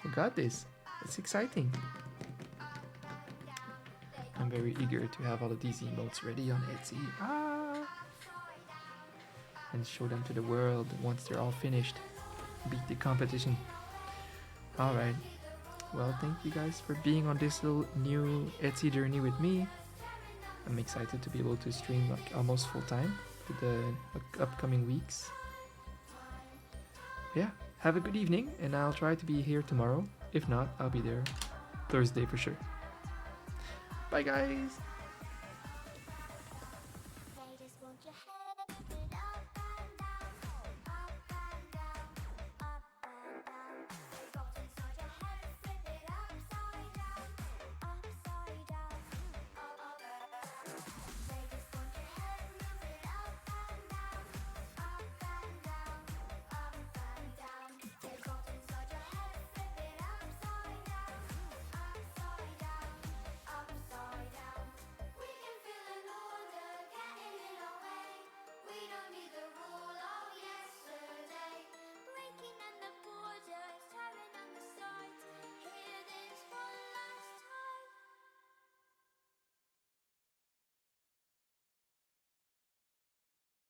we got this. It's exciting. I'm very eager to have all of these emotes ready on Etsy. And show them to the world once they're all finished. Beat the competition. Alright. Well, thank you guys for being on this little new Etsy journey with me. I'm excited to be able to stream like almost full time for the upcoming weeks. Yeah, have a good evening, and I'll try to be here tomorrow. If not, I'll be there Thursday for sure. Bye guys!